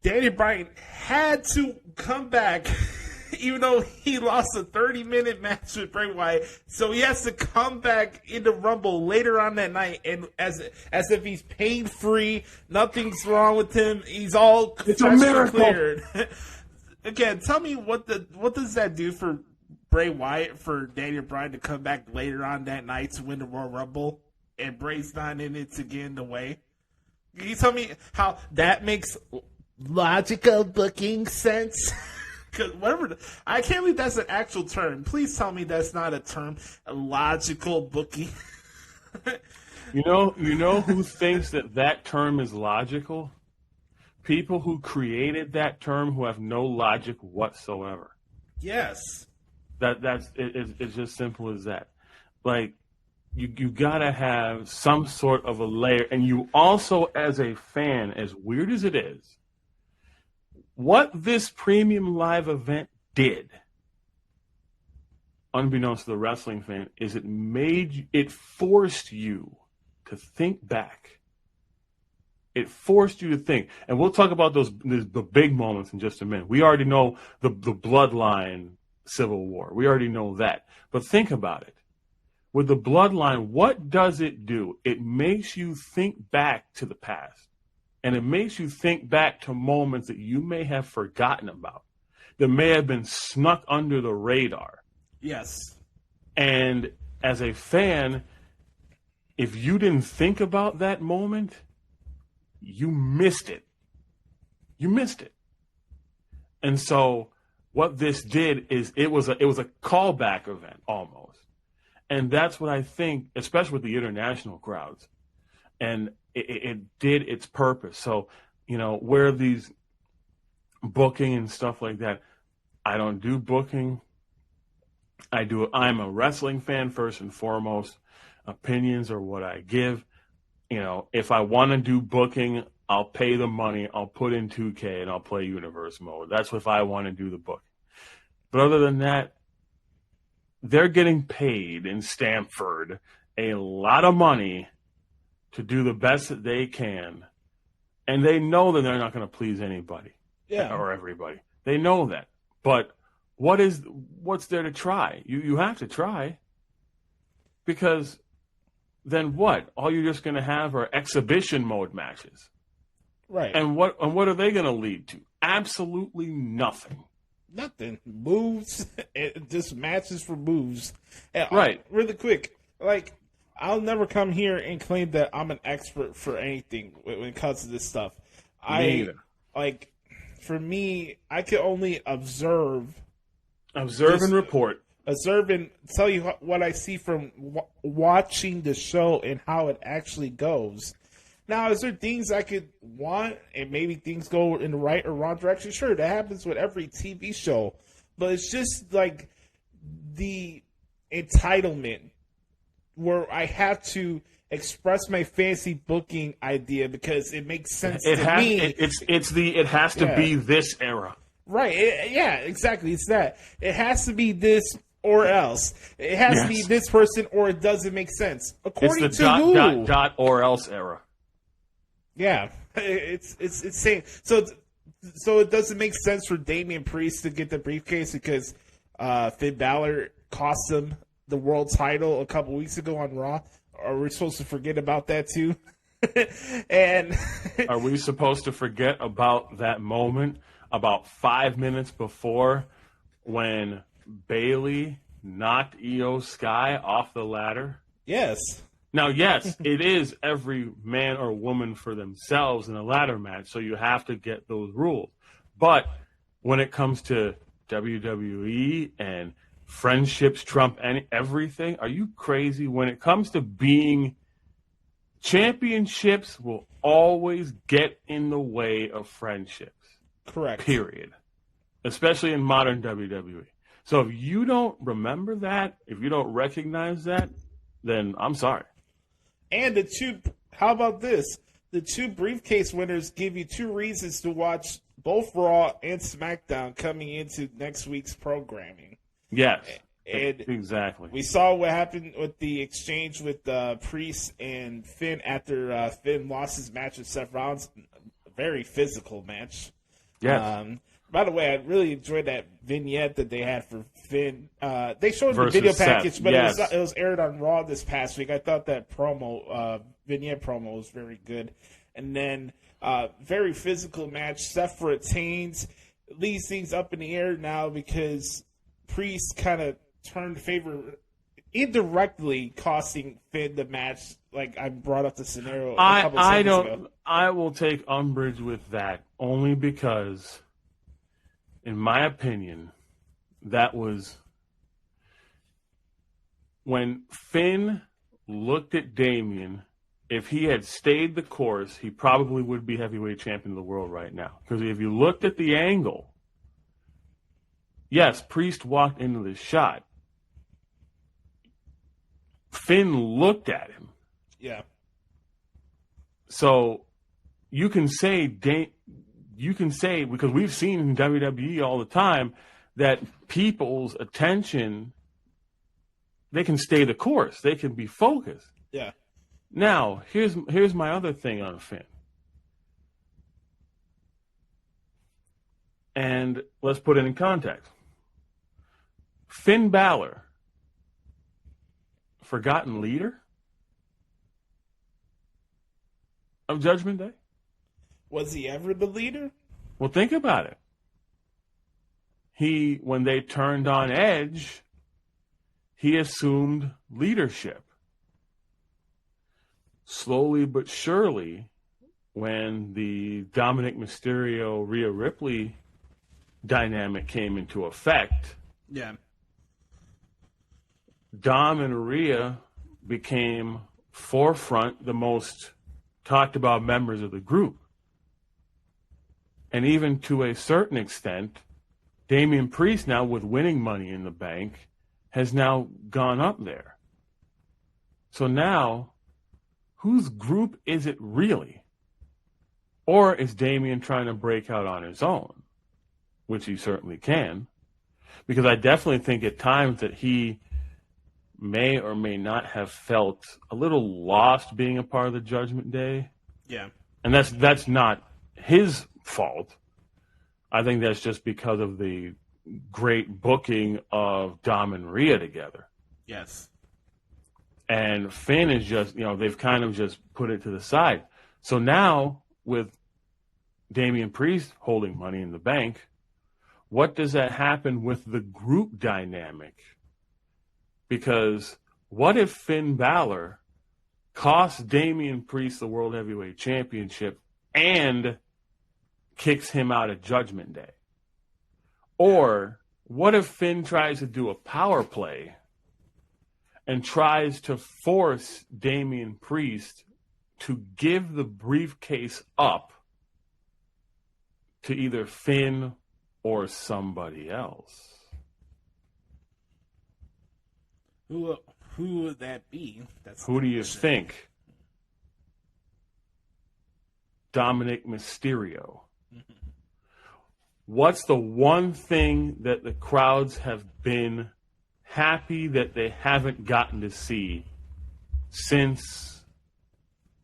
Daniel Bryan had to come back, even though he lost a 30-minute match with Bray Wyatt. So he has to come back into Rumble later on that night, and as if he's pain-free, nothing's wrong with him. He's all it's a miracle. Cleared. Again, tell me what does that do for Bray Wyatt, for Daniel Bryan to come back later on that night to win the Royal Rumble, and Bray's not in it to get in the way? Can you tell me how that makes logical booking sense? Because I can't believe that's an actual term. Please tell me that's not a term. Logical booking. You know who thinks that term is logical? People who created that term who have no logic whatsoever. Yes. It's just simple as that. Like, you gotta have some sort of a layer, and you also, as a fan, as weird as it is, what this premium live event did unbeknownst to the wrestling fan, is it forced you to think back. It forced you to think. And we'll talk about the big moments in just a minute. We already know the Bloodline Civil War. We already know that. But think about it. With the Bloodline, what does it do? It makes you think back to the past. And it makes you think back to moments that you may have forgotten about, that may have been snuck under the radar. Yes. And as a fan, if you didn't think about that moment, you missed it. You missed it. And so what this did is it was a callback event almost. And that's what I think, especially with the international crowds. And it did its purpose. So, where these booking and stuff like that, I don't do booking. I'm a wrestling fan first and foremost. Opinions are what I give. If I want to do booking, I'll pay the money, I'll put in 2K, and I'll play universe mode. That's if I want to do the booking. But other than that, they're getting paid in Stamford a lot of money to do the best that they can. And they know that they're not going to please anybody or everybody. They know that. But what's there to try? You have to try. Because then what? All you're just going to have are exhibition mode matches. Right. And what are they going to lead to? Absolutely nothing. Nothing. Moves. Just matches for moves. And right. Really quick. I'll never come here and claim that I'm an expert for anything when it comes to this stuff. Me either. For me, I can only observe. Observe and report. Observe and tell you what I see from watching the show and how it actually goes. Now, is there things I could want and maybe things go in the right or wrong direction? Sure, that happens with every TV show. But it's just like the entitlement where I have to express my fancy booking idea because it makes sense to me. It has to be this era. Right. Exactly. It's that. It has to be this or else. It has to be this person or it doesn't make sense. According it's the to who? dot or else era. Yeah. It's saying so it doesn't make sense for Damian Priest to get the briefcase because Finn Balor cost him the world title a couple weeks ago on Raw. Are we supposed to forget about that too? And are we supposed to forget about that moment about 5 minutes before when Bayley knocked Io Sky off the ladder? Yes. Now, yes, it is every man or woman for themselves in a ladder match, so you have to get those rules. But when it comes to WWE and friendships trump everything, are you crazy? When it comes to being, championships will always get in the way of friendships. Correct. Period. Especially in modern WWE. So if you don't remember that, if you don't recognize that, then I'm sorry. And how about this? The two briefcase winners give you two reasons to watch both Raw and SmackDown coming into next week's programming. Yes, and exactly. We saw what happened with the exchange with Priest and Finn after Finn lost his match with Seth Rollins. A very physical match. Yes. By the way, I really enjoyed that vignette that they had for Finn. They showed the video package, Seth. but Yes. it was aired on Raw this past week. I thought that vignette promo was very good. And then very physical match. Seth retains, leaves things up in the air now because Priest kind of turned favor, indirectly costing Finn the match. Like I brought up the scenario a couple seconds ago. I will take umbrage with that only because, in my opinion, that was when Finn looked at Damian. If he had stayed the course, he probably would be heavyweight champion of the world right now. Because if you looked at the angle, yes, Priest walked into the shot. Finn looked at him. Yeah. So you can say, because we've seen in WWE all the time that people's attention they can stay the course. They can be focused. Yeah. Now, here's my other thing on Finn. And let's put it in context. Finn Balor, forgotten leader of Judgment Day? Was he ever the leader? Well, think about it. When they turned on Edge, he assumed leadership. Slowly but surely, when the Dominic Mysterio, Rhea Ripley dynamic came into effect, Yeah. Dom and Rhea became forefront, the most talked about members of the group. And even to a certain extent, Damian Priest, now with winning Money in the Bank, has now gone up there. So now, whose group is it really? Or is Damian trying to break out on his own? Which he certainly can. Because I definitely think at times that he may or may not have felt a little lost being a part of the Judgment Day. Yeah. And that's not his fault. I think that's just because of the great booking of Dom and Rhea together. Yes. And Finn is just, they've kind of just put it to the side. So now, with Damian Priest holding Money in the Bank, what does that happen with the group dynamic? Because what if Finn Balor costs Damian Priest the World Heavyweight Championship and kicks him out at Judgment Day? Or what if Finn tries to do a power play and tries to force Damian Priest to give the briefcase up to either Finn or somebody else? Who would that be? Who do you think? Dominic Mysterio. What's the one thing that the crowds have been happy that they haven't gotten to see since,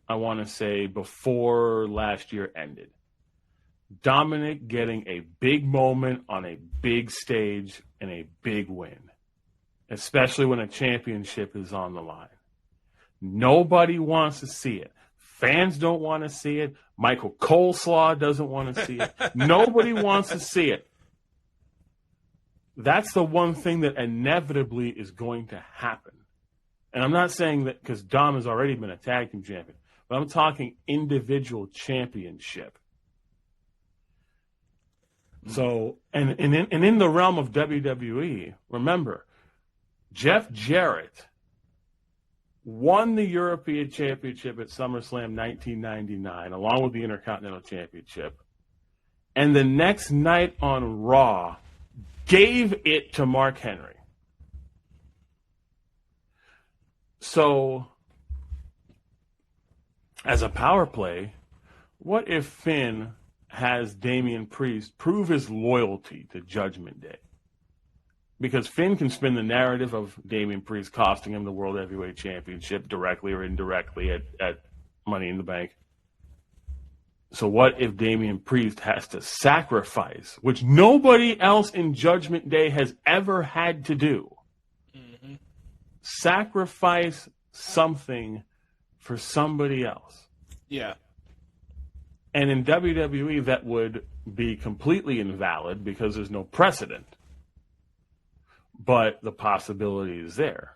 I want to say, before last year ended? Dominic getting a big moment on a big stage and a big win, especially when a championship is on the line. Nobody wants to see it. Fans don't want to see it. Michael Coleslaw doesn't want to see it. Nobody wants to see it. That's the one thing that inevitably is going to happen. And I'm not saying that because Dom has already been a tag team champion, but I'm talking individual championship. So, and in the realm of WWE, remember, Jeff Jarrett won the European Championship at SummerSlam 1999, along with the Intercontinental Championship. And the next night on Raw, gave it to Mark Henry. So, as a power play, what if Finn has Damian Priest prove his loyalty to Judgment Day? Because Finn can spin the narrative of Damian Priest costing him the World Heavyweight Championship directly or indirectly at Money in the Bank. So what if Damian Priest has to sacrifice, which nobody else in Judgment Day has ever had to do? Mm-hmm. Sacrifice something for somebody else. Yeah. And in WWE, that would be completely invalid because there's no precedent. But the possibility is there.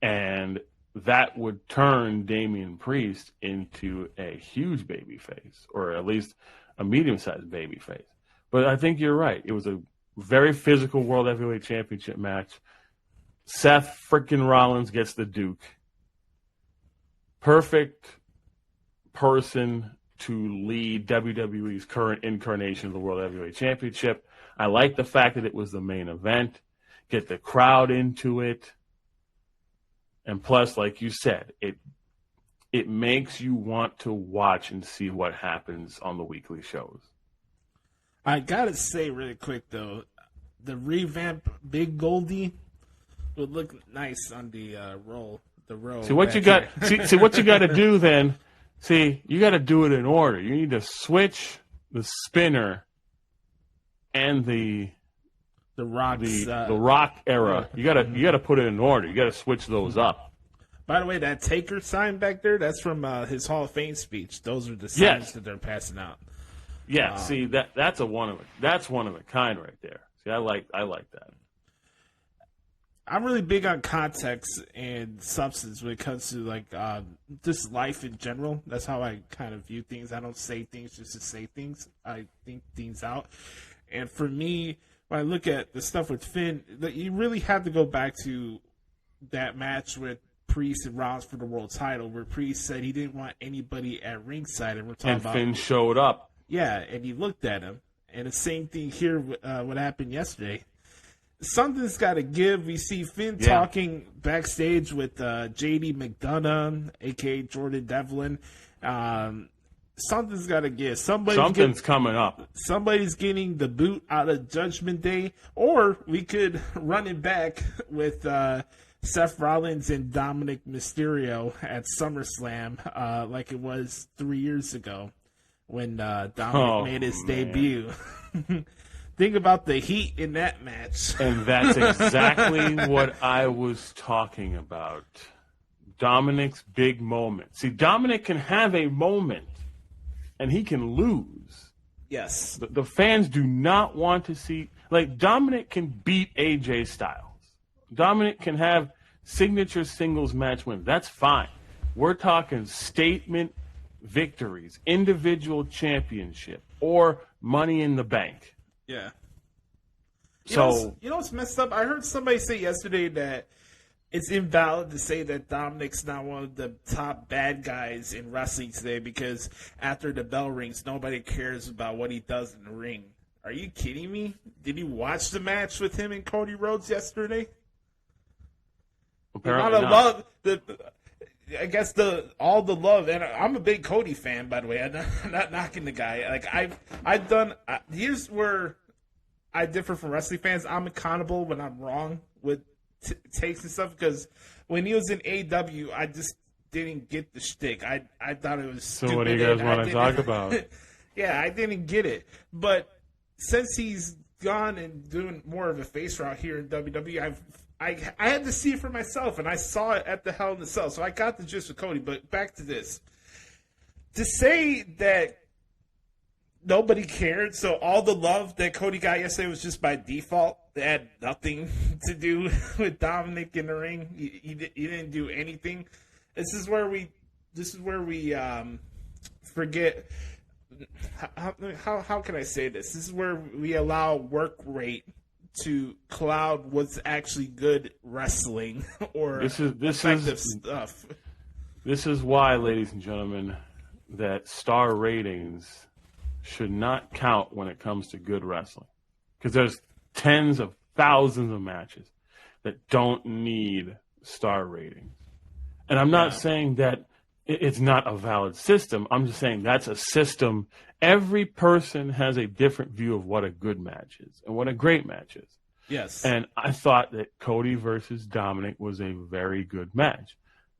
And that would turn Damian Priest into a huge babyface, or at least a medium-sized babyface. But I think you're right. It was a very physical World Heavyweight Championship match. Seth frickin' Rollins gets the Duke. Perfect person to lead WWE's current incarnation of the World Heavyweight Championship. I like the fact that it was the main event. Get the crowd into it. And plus, like you said, it makes you want to watch and see what happens on the weekly shows. I gotta say really quick though, the revamp Big Goldie would look nice on the roll. The roll. See what you got. See what you got to do then. See, you got to do it in order. You need to switch the spinner and the Rock era. You gotta put it in order. You got to switch those up. By the way, that Taker sign back there, that's from his Hall of Fame speech. Those are the signs that they're passing out. Yeah, see that's one of a kind right there. See, I like that. I'm really big on context and substance when it comes to like just life in general. That's how I kind of view things. I don't say things just to say things. I think things out. And for me, when I look at the stuff with Finn, you really have to go back to that match with Priest and Rollins for the world title, where Priest said he didn't want anybody at ringside, and we're talking about Finn showed up. Yeah, and he looked at him, and the same thing here. What happened yesterday? Something's got to give. We see Finn talking backstage with JD McDonough, aka Jordan Devlin. Something's got to give. Something's coming up. Somebody's getting the boot out of Judgment Day, or we could run it back with Seth Rollins and Dominic Mysterio at SummerSlam, like it was 3 years ago when Dominic made his debut. Think about the heat in that match. And that's exactly what I was talking about. Dominic's big moment. See, Dominic can have a moment, and he can lose. Yes. The fans do not want to see... Like, Dominic can beat AJ Styles. Dominic can have signature singles match wins. That's fine. We're talking statement victories, individual championship, or Money in the Bank. Yeah. You know what's messed up? I heard somebody say yesterday that it's invalid to say that Dominic's not one of the top bad guys in wrestling today because after the bell rings, nobody cares about what he does in the ring. Are you kidding me? Did you watch the match with him and Cody Rhodes yesterday? Apparently not. I guess all the love, and I'm a big Cody fan, by the way. I'm not knocking the guy. Like here's where I differ from wrestling fans. I'm accountable when I'm wrong with takes and stuff because when he was in AEW, I just didn't get the shtick. I thought it was stupid. So what do you guys want to talk about? Yeah, I didn't get it. But since he's gone and doing more of a face route here in WWE, I had to see it for myself, and I saw it at the Hell in the Cell. So I got the gist with Cody. But back to this. To say that nobody cared, so all the love that Cody got yesterday was just by default. It had nothing to do with Dominic in the ring. He didn't do anything. This is where we forget. How can I say this? This is where we allow work rate to cloud what's actually good wrestling or effective stuff. This is why, ladies and gentlemen, that star ratings should not count when it comes to good wrestling. Because there's tens of thousands of matches that don't need star ratings. And I'm not saying that it's not a valid system. I'm just saying that's a system. Every person has a different view of what a good match is and what a great match is. Yes. And I thought that Cody versus Dominic was a very good match.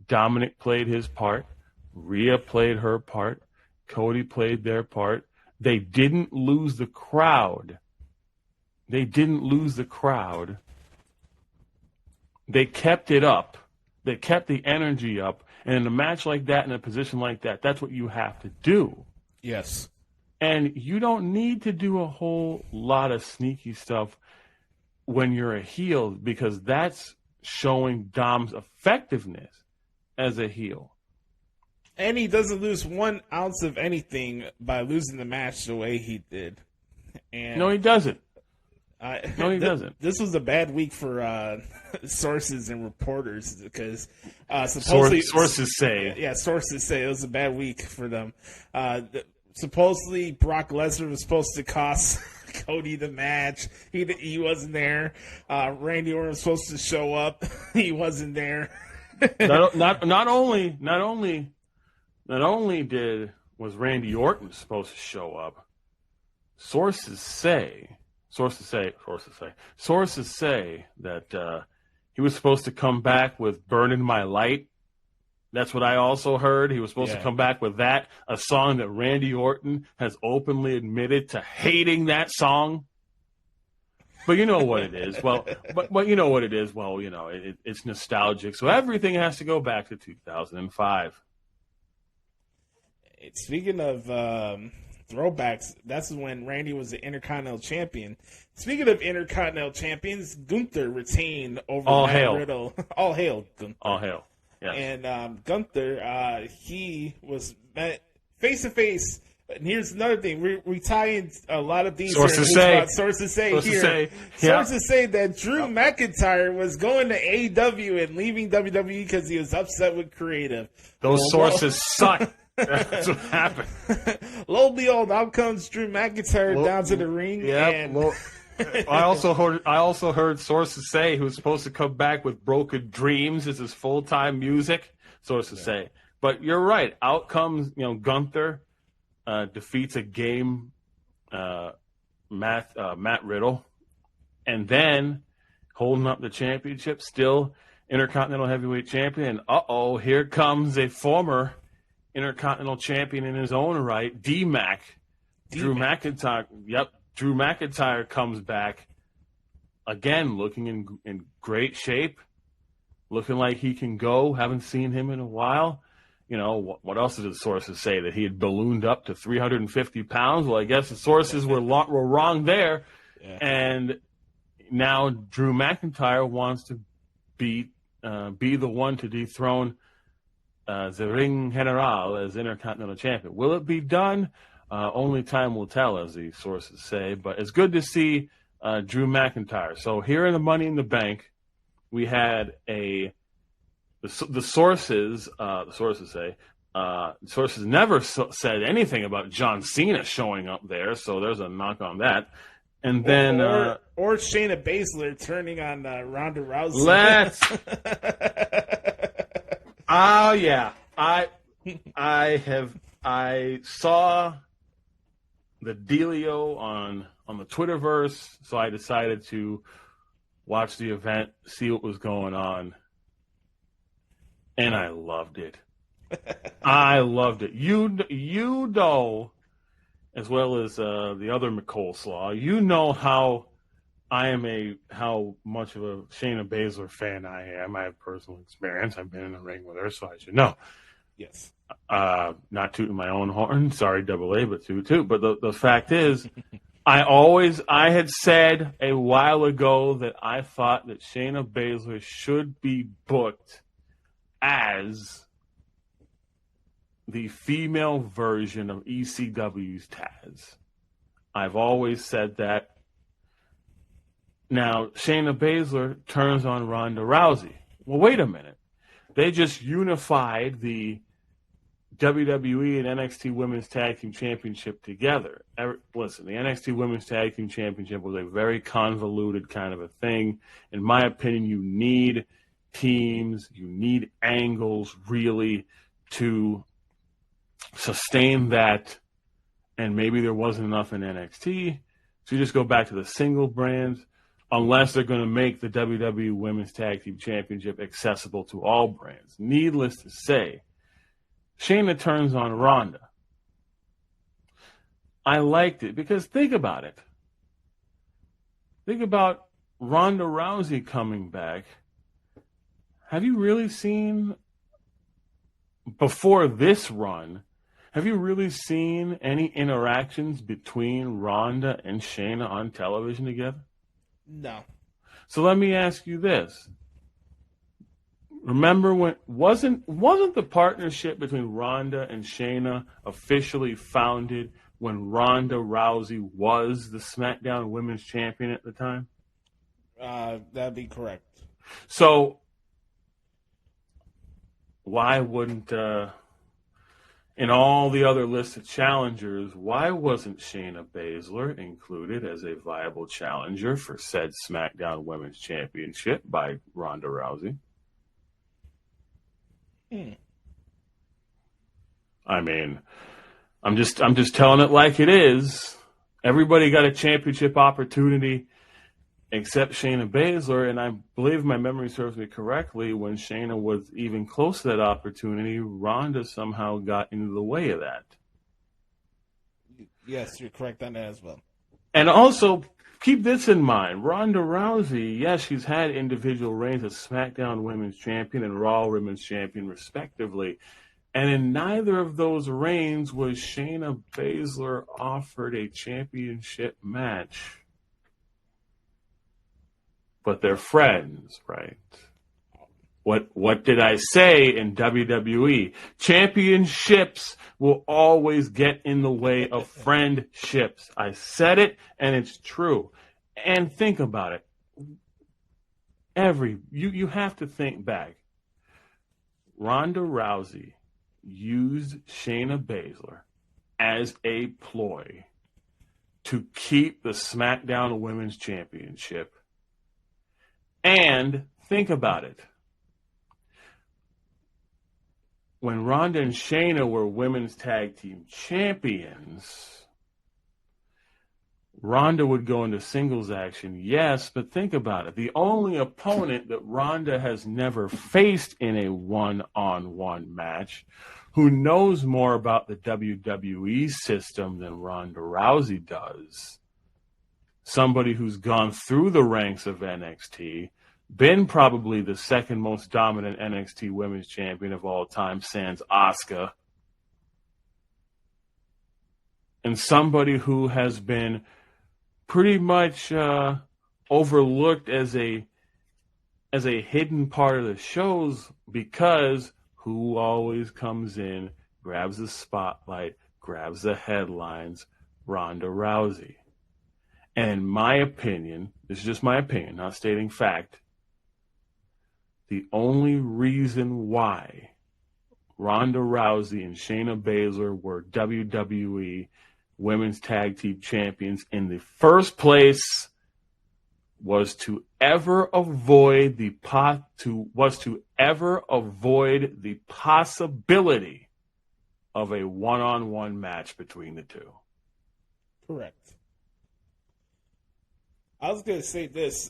Dominic played his part. Rhea played her part. Cody played their part. They didn't lose the crowd. They kept it up. They kept the energy up. And in a match like that, in a position like that, that's what you have to do. Yes. And you don't need to do a whole lot of sneaky stuff when you're a heel because that's showing Dom's effectiveness as a heel. And he doesn't lose 1 ounce of anything by losing the match the way he did. And no, he doesn't. No, he doesn't. This was a bad week for sources and reporters because supposedly sources say it was a bad week for them. Supposedly Brock Lesnar was supposed to cost Cody the match. He wasn't there. Randy Orton was supposed to show up. He wasn't there. not only was Randy Orton supposed to show up. Sources say that He was supposed to come back with Burning My Light. That's what I also heard. He was supposed to come back with that, a song that Randy Orton has openly admitted to hating that song. But you know what it is. Well, but you know what it is. Well, you know, it's nostalgic. So everything has to go back to 2005. Speaking of throwbacks, that's when Randy was the Intercontinental Champion. Speaking of Intercontinental Champions, Gunther retained over Matt Riddle. All hail, Gunther. All hail. Yes. And Gunther, he was met face-to-face. And here's another thing. We tie in a lot of these sources say that Drew McIntyre was going to AEW and leaving WWE because he was upset with creative. Those sources suck. That's what happened. Lo and behold, out comes Drew McIntyre down to the ring. Yep. I also heard sources say he was supposed to come back with Broken Dreams as his full-time music. Sources say, but you're right. Out comes Gunther. Defeats a game Matt Riddle, and then holding up the championship, still Intercontinental Heavyweight Champion. And here comes a former Intercontinental Champion in his own right, D-Mac. Drew McIntyre. Yep, Drew McIntyre comes back again, looking in great shape, looking like he can go. Haven't seen him in a while. You know, what else did the sources say? That he had ballooned up to 350 pounds? Well, I guess the sources were wrong there. Yeah. And now Drew McIntyre wants to be the one to dethrone the Ring General as Intercontinental Champion. Will it be done? Only time will tell, as the sources say. But it's good to see Drew McIntyre. So here in the Money in the Bank, we had the sources say sources never said anything about John Cena showing up there, so there's a knock on that. And then or Shayna Baszler turning on Ronda Rousey. Let's. Oh yeah, I saw the dealio on the Twitterverse, so I decided to watch the event, see what was going on. And I loved it. I loved it. You know, as well as the other McColeslaw, you know how much of a Shayna Baszler fan I am. I have personal experience. I've been in the ring with her, so I should know. Yes. Not tooting my own horn. Sorry, Double A, but toot. But the fact is, I had said a while ago that I thought that Shayna Baszler should be booked as the female version of ECW's Taz. I've always said that. Now, Shayna Baszler turns on Ronda Rousey. Well, wait a minute. They just unified the WWE and NXT Women's Tag Team Championship together. Listen, the NXT Women's Tag Team Championship was a very convoluted kind of a thing. In my opinion, you need teams, you need angles really to sustain that, and maybe there wasn't enough in NXT, so you just go back to the single brands, unless they're going to make the WWE Women's Tag Team Championship accessible to all brands. Needless to say, Shayna turns on Ronda. I liked it because think about it. Think about Ronda Rousey coming back. Have you really seen, before this run, have you really seen any interactions between Ronda and Shayna on television together? No. So let me ask you this. Remember when wasn't the partnership between Ronda and Shayna officially founded when Ronda Rousey was the SmackDown Women's Champion at the time? That'd be correct. So why wouldn't, in all the other lists of challengers, why wasn't Shayna Baszler included as a viable challenger for said SmackDown Women's Championship by Ronda Rousey? I mean, I'm just telling it like it is. Everybody got a championship opportunity except Shayna Baszler, and I believe my memory serves me correctly, when Shayna was even close to that opportunity, Ronda somehow got into the way of that. Yes, you're correct on that as well. And also, keep this in mind. Ronda Rousey, yes, she's had individual reigns as SmackDown Women's Champion and Raw Women's Champion, respectively. And in neither of those reigns was Shayna Baszler offered a championship match. But they're friends, right? What did I say in WWE? Championships will always get in the way of friendships. I said it, and it's true. And think about it. You have to think back. Ronda Rousey used Shayna Baszler as a ploy to keep the SmackDown Women's Championship. And think about it. When Ronda and Shayna were women's tag team champions, Ronda would go into singles action, yes, but think about it. The only opponent that Ronda has never faced in a one-on-one match, who knows more about the WWE system than Ronda Rousey does, somebody who's gone through the ranks of NXT, been probably the second most dominant NXT Women's Champion of all time, sans Asuka, and somebody who has been pretty much overlooked as a hidden part of the shows, because who always comes in, grabs the spotlight, grabs the headlines? Ronda Rousey. And in my opinion, this is just my opinion, not stating fact, the only reason why Ronda Rousey and Shayna Baszler were WWE Women's Tag Team Champions in the first place was to ever avoid the possibility of a one-on-one match between the two. Correct. I was going to say this.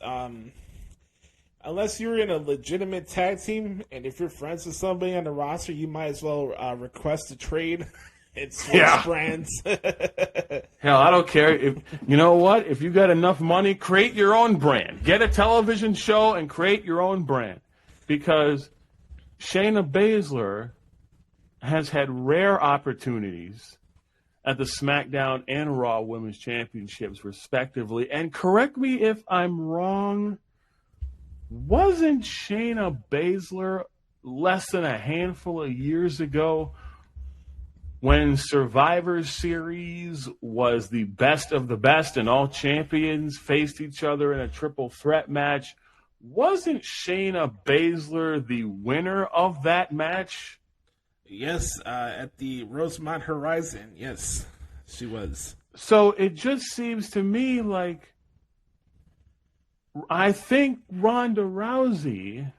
Unless you're in a legitimate tag team, and if you're friends with somebody on the roster, you might as well request a trade and switch brands. Hell, I don't care. If you know what? If you got enough money, create your own brand. Get a television show and create your own brand. Because Shayna Baszler has had rare opportunities at the SmackDown and Raw Women's Championships, respectively. And correct me if I'm wrong, wasn't Shayna Baszler less than a handful of years ago, when Survivor Series was the best of the best and all champions faced each other in a triple threat match, wasn't Shayna Baszler the winner of that match? Yes, at the Rosemont Horizon. Yes, she was. So it just seems to me like I think Ronda Rousey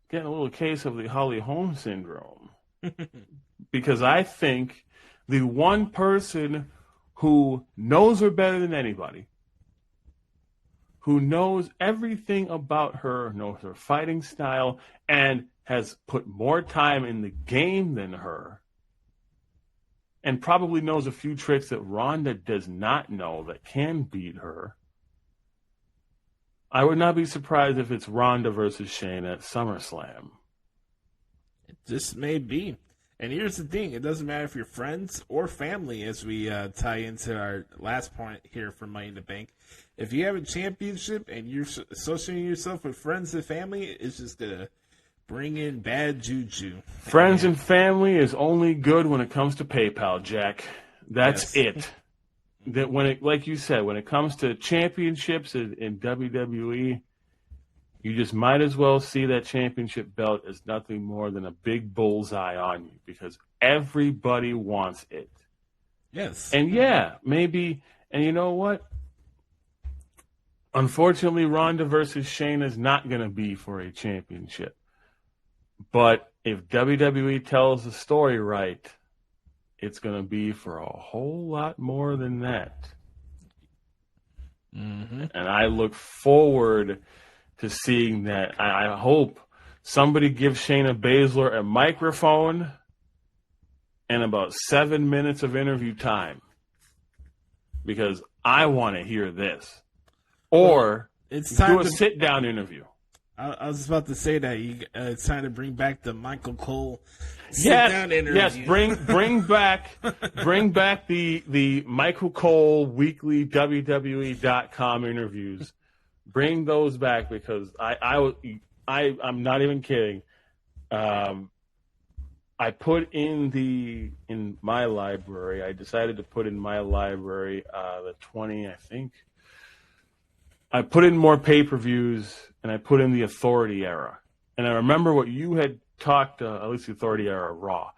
getting a little case of the Holly Holm syndrome. Because I think the one person who knows her better than anybody, who knows everything about her, knows her fighting style, and has put more time in the game than her, and probably knows a few tricks that Ronda does not know that can beat her, I would not be surprised if it's Ronda versus Shayna at SummerSlam. It just may be. And here's the thing. It doesn't matter if you're friends or family, as we tie into our last point here for Money in the Bank. If you have a championship and you're associating yourself with friends and family, it's just going to bring in bad juju. Friends and family is only good when it comes to PayPal, Jack. That's it. That when it, like you said, when it comes to championships in WWE, you just might as well see that championship belt as nothing more than a big bullseye on you, because everybody wants it. Yes. And yeah, maybe, and you know what? Unfortunately, Ronda versus Shayna is not going to be for a championship. But if WWE tells the story right, it's going to be for a whole lot more than that. And I look forward to seeing that. I hope somebody gives Shayna Baszler a microphone and about 7 minutes of interview time, because I want to hear this. Or it's time do a to sit-down interview. I was about to say that it's time to bring back the Michael Cole sit-down interview. Yes, bring back the Michael Cole weekly WWE.com interviews. Bring those back, because I'm not even kidding. I put in my library. I decided to put in my library the 20, I think. I put in more pay-per-views, and I put in the Authority era. And I remember what you had talked, at least the Authority era, Raw.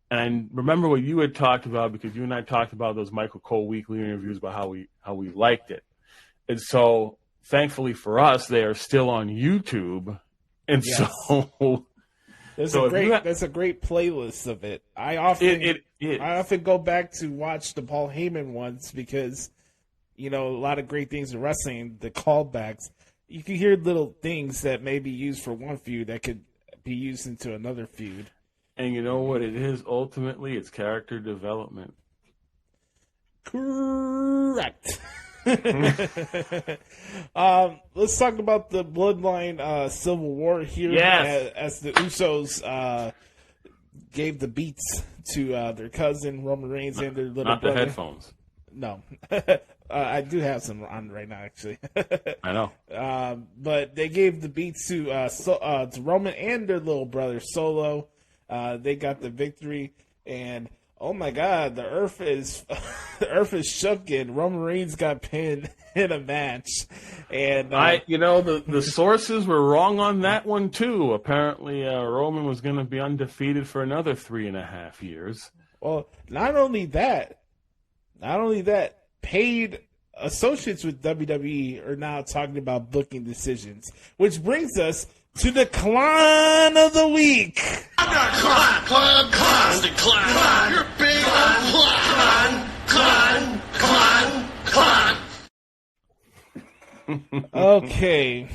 And I remember what you had talked about, because you and I talked about those Michael Cole weekly interviews about how we liked it. And so, thankfully for us, they are still on YouTube. And Yes. so There's a great playlist of it. I often go back to watch the Paul Heyman ones, because a lot of great things in wrestling, the callbacks. You can hear little things that may be used for one feud that could be used into another feud. And you know what it is? Ultimately, it's character development. Correct. Let's talk about the Bloodline Civil War here. Yes. As the Usos gave the beats to their cousin Roman Reigns and their little Not the brother. headphones. No. I do have some on right now, actually. I know. But they gave the beats to Roman and their little brother Solo. They got the victory, and oh my God, the earth is shook, and Roman Reigns got pinned in a match. And the sources were wrong on that one too. Apparently, Roman was going to be undefeated for another 3.5 years. Well, not only that, paid associates with WWE are now talking about booking decisions, which brings us to the Clown of the Week. Clown. You're big clown. Okay.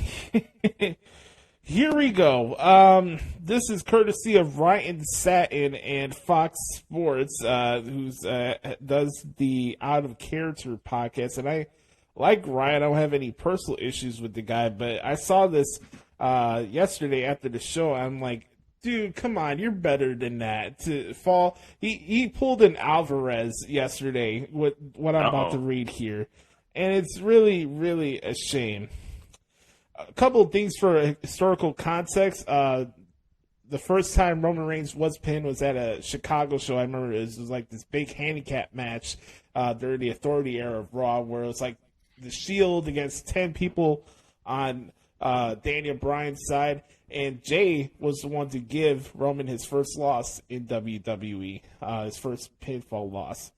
Here we go. This is courtesy of Ryan Satin and Fox Sports, who does the Out of Character podcast. And I like Ryan. I don't have any personal issues with the guy, but I saw this yesterday after the show. I'm like, dude, come on, you're better than that. To fall, he pulled an Alvarez yesterday with what I'm about to read here, and it's really, really a shame. A couple of things for historical context. The first time Roman Reigns was pinned was at a Chicago show. I remember it was like this big handicap match during the Authority era of Raw, where it was like the Shield against 10 people on Daniel Bryan's side, and Jay was the one to give Roman his first loss in WWE, his first pinfall loss.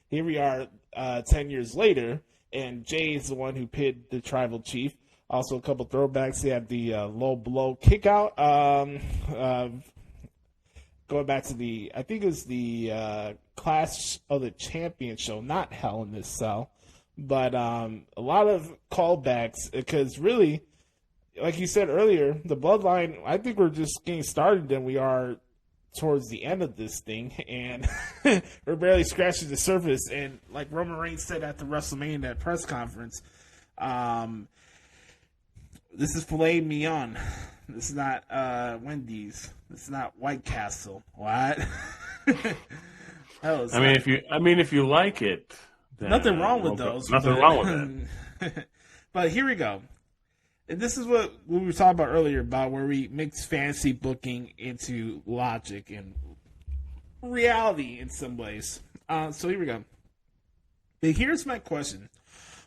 Here we are 10 years later, and Jay is the one who pinned the Tribal Chief. Also, a couple throwbacks. They had the low blow kick out. Going back to I think it was the Clash of the Champions show, not Hell in this Cell. But a lot of callbacks, because really, like you said earlier, the Bloodline, I think we're just getting started than we are towards the end of this thing, and we're barely scratching the surface. And like Roman Reigns said at the WrestleMania that press conference, this is filet mignon. This is not Wendy's. This is not White Castle. What? If you like it, then, nothing wrong with those. Nothing wrong with it. But here we go. And this is what we were talking about earlier, about where we mix fantasy booking into logic and reality in some ways. So here we go. But here's my question.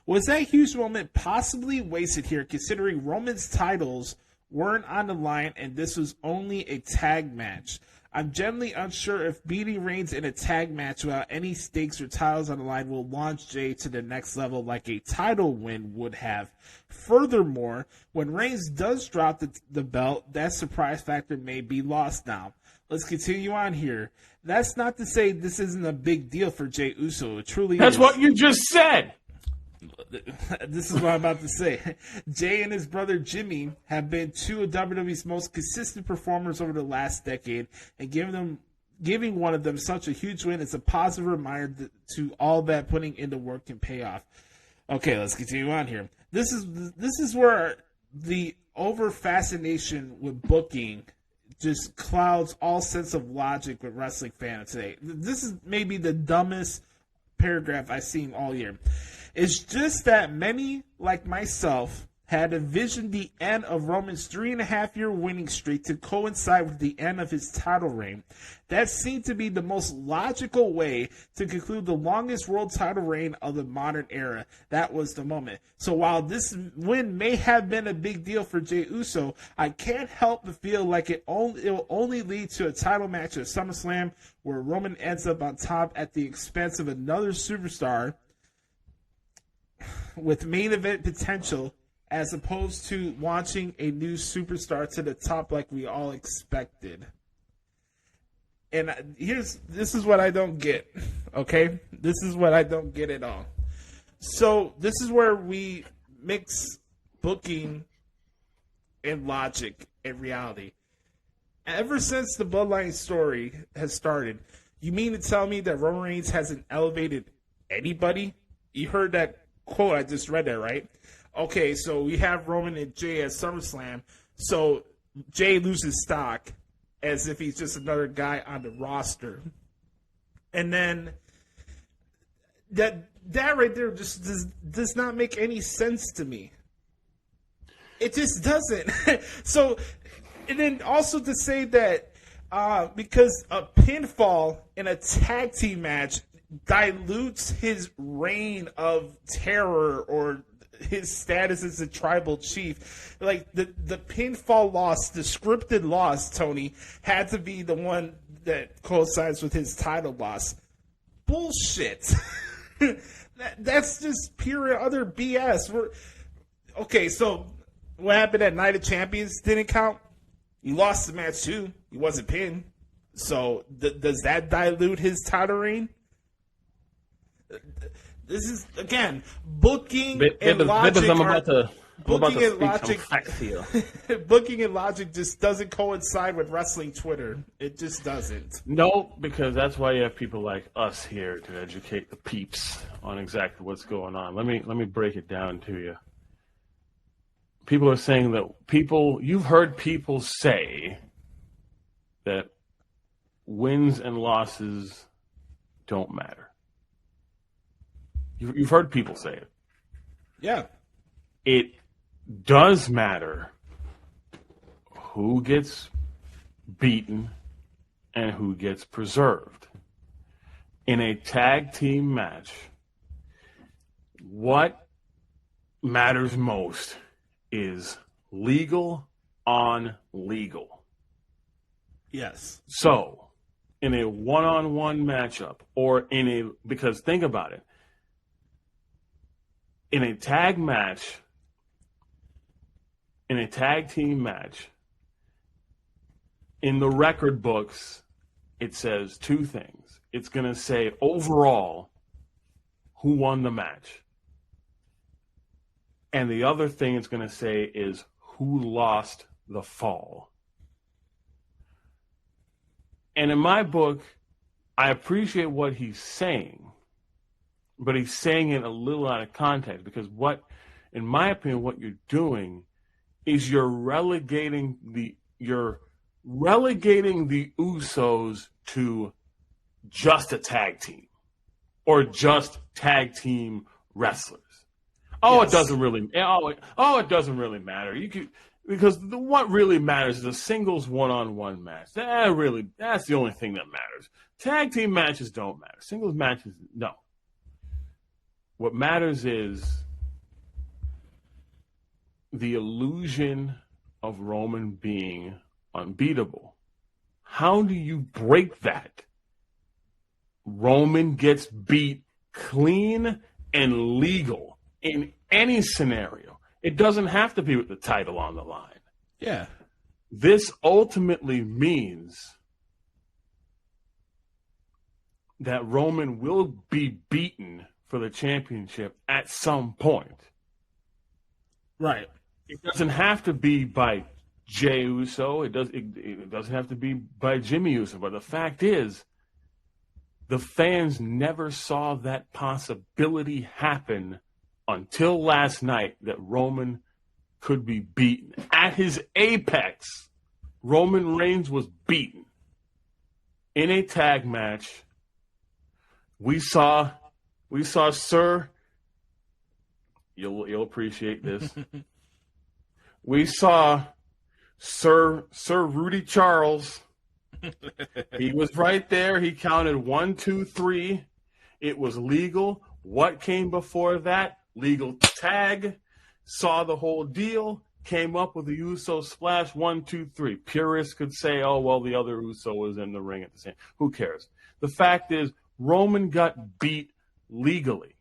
Was that huge moment possibly wasted here, considering Roman's titles weren't on the line and this was only a tag match? I'm generally unsure if beating Reigns in a tag match without any stakes or titles on the line will launch Jay to the next level like a title win would have. Furthermore, when Reigns does drop the belt, that surprise factor may be lost now. Let's continue on here. That's not to say this isn't a big deal for Jey Uso. It truly is. That's what you just said. this is what I'm about to say. Jay and his brother Jimmy have been two of WWE's most consistent performers over the last decade, and giving one of them such a huge win is a positive reminder to all that putting in the work can pay off. Okay, let's continue on here. This is where the over fascination with booking just clouds all sense of logic with wrestling fans today. This is maybe the dumbest paragraph I've seen all year. It's just that many, like myself, had envisioned the end of Roman's 3.5-year winning streak to coincide with the end of his title reign. That seemed to be the most logical way to conclude the longest world title reign of the modern era. That was the moment. So while this win may have been a big deal for Jey Uso, I can't help but feel like it will only lead to a title match at SummerSlam where Roman ends up on top at the expense of another superstar with main event potential, as opposed to launching a new superstar to the top like we all expected. And this is what I don't get, okay? This is what I don't get at all. So this is where we mix booking and logic and reality. Ever since the Bloodline story has started, you mean to tell me that Roman Reigns hasn't elevated anybody? You heard that quote, I just read that, right? Okay, so we have Roman and Jay at SummerSlam, so Jay loses stock as if he's just another guy on the roster. And then that right there just does not make any sense to me. It just doesn't. So, and then also to say that because a pinfall in a tag team match dilutes his reign of terror or his status as a tribal chief. Like, the pinfall loss, the scripted loss, Tony, had to be the one that coincides with his title loss. Bullshit. That's just pure other BS. Okay, so what happened at Night of Champions didn't count? He lost the match too. He wasn't pinned. So does that dilute his title reign? This is, again, booking and logic. Booking and logic just doesn't coincide with wrestling Twitter. It just doesn't. No, because that's why you have people like us here to educate the peeps on exactly what's going on. Let me break it down to you. People are saying that you've heard people say that wins and losses don't matter. You've heard people say it. Yeah. It does matter who gets beaten and who gets preserved. In a tag team match, what matters most is legal on legal. Yes. So, in a one-on-one matchup, or because think about it, in a tag team match, in the record books, it says two things. It's going to say overall who won the match. And the other thing it's going to say is who lost the fall. And in my book, I appreciate what he's saying, but he's saying it a little out of context, because in my opinion, what you're doing is you're relegating the Usos to just a tag team or just tag team wrestlers. Oh, yes. It doesn't really. It doesn't really matter. Because what really matters is a singles one-on-one match. That's the only thing that matters. Tag team matches don't matter. Singles matches, no. What matters is the illusion of Roman being unbeatable. How do you break that? Roman gets beat clean and legal in any scenario. It doesn't have to be with the title on the line. Yeah. This ultimately means that Roman will be beaten for the championship at some point. Right. It doesn't have to be by Jey Uso. It doesn't have to be by Jimmy Uso. But the fact is, the fans never saw that possibility happen until last night, that Roman could be beaten. At his apex, Roman Reigns was beaten in a tag match. We saw Sir, you'll appreciate this. We saw Sir Rudy Charles. He was right there. He counted 1, 2, 3. It was legal. What came before that? Legal tag. Saw the whole deal. Came up with the Uso splash. 1, 2, 3. Purists could say, "Oh well, the other Uso was in the ring at the same." Who cares? The fact is, Roman got beat legally.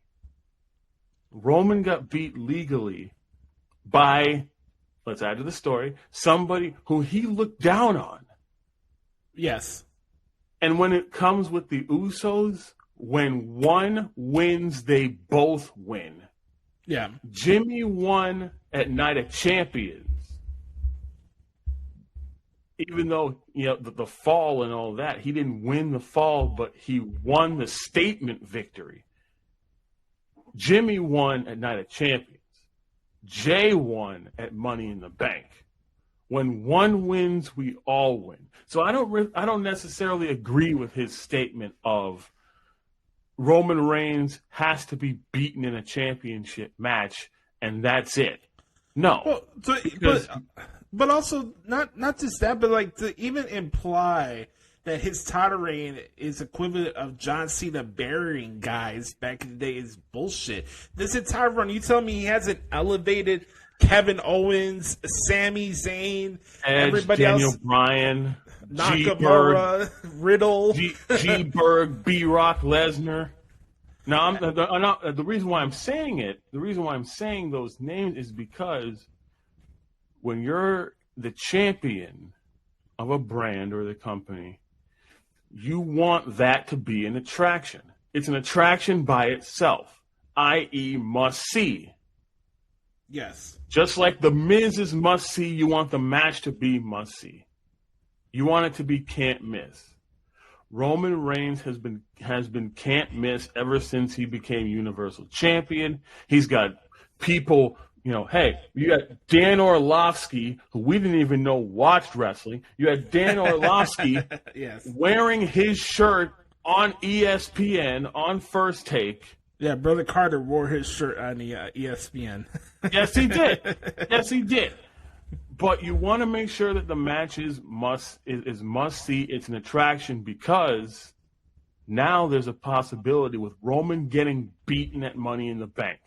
Roman got beat legally by, let's add to the story, somebody who he looked down on. Yes. And when it comes with the Usos, when one wins, they both win. Yeah. Jimmy won at Night of Champions. Even though, the fall and all that, he didn't win the fall, but he won the statement victory. Jimmy won at Night of Champions. Jay won at Money in the Bank. When one wins, we all win. So I don't necessarily agree with his statement of Roman Reigns has to be beaten in a championship match, and that's it. No. Well, but also not just that, but like to even imply that his title reign is equivalent of John Cena burying guys back in the day is bullshit. This entire run, you tell me he hasn't elevated Kevin Owens, Sami Zayn, Edge, everybody Daniel else, Bryan, Nakamura, Riddle, G. Berg, B. Rock, Lesnar. Now, the reason why I'm saying it, the reason why I'm saying those names is because when you're the champion of a brand or the company, you want that to be an attraction. It's an attraction by itself, i.e. must-see. Yes. Just like The Miz is must-see, you want the match to be must-see. You want it to be can't-miss. Roman Reigns has been can't-miss ever since he became Universal Champion. He's got people, hey, you got Dan Orlovsky, who we didn't even know watched wrestling. You had Dan Orlovsky Yes. wearing his shirt on ESPN on First Take. Yeah, Brother Carter wore his shirt on the ESPN. Yes, he did. Yes, he did. But you want to make sure that the match is must see. It's an attraction because now there's a possibility with Roman getting beaten at Money in the Bank.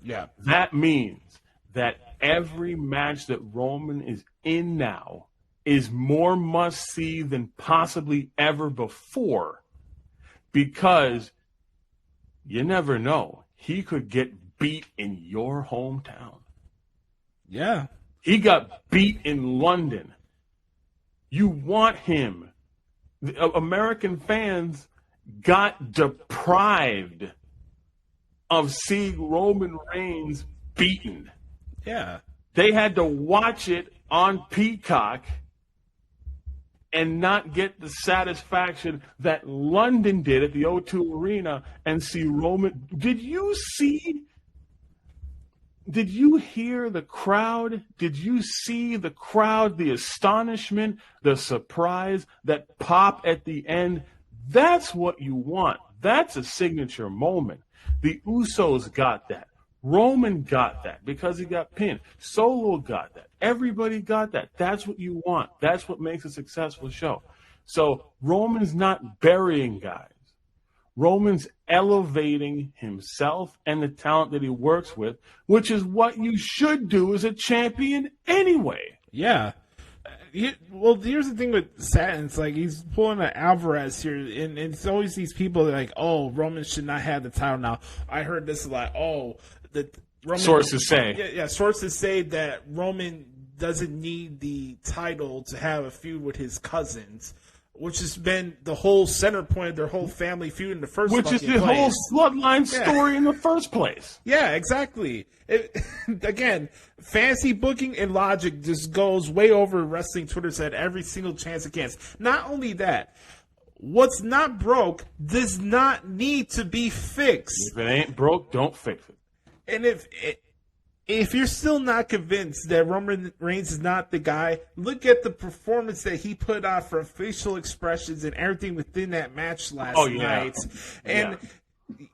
Yeah. That means that every match that Roman is in now is more must see than possibly ever before, because you never know. He could get beat in your hometown. Yeah. He got beat in London. You want him. American fans got deprived of seeing Roman Reigns beaten. Yeah. They had to watch it on Peacock and not get the satisfaction that London did at the O2 Arena and see Roman. Did you hear the crowd? Did you see the crowd, the astonishment, the surprise, that pop at the end? That's what you want. That's a signature moment. The Usos got that. Roman got that because he got pinned. Solo got that. Everybody got that. That's what you want. That's what makes a successful show. So Roman's not burying guys. Roman's elevating himself and the talent that he works with, which is what you should do as a champion anyway. Yeah. Well, here's the thing with Satin. It's like he's pulling an Alvarez here, and it's always these people that are like, oh, Roman should not have the title now. I heard this a lot. Oh, Roman, sources say. Yeah, sources say that Roman doesn't need the title to have a feud with his cousins. which has been the whole center point of their whole family feud in the first Which is the place. whole Bloodline story in the first place. Yeah, exactly. Again, fantasy booking and logic just goes way over wrestling Twitter said every single chance it can. Not only that, what's not broke does not need to be fixed. If it ain't broke, don't fix it. And if you're still not convinced that Roman Reigns is not the guy, look at the performance that he put on for facial expressions and everything within that match last night. And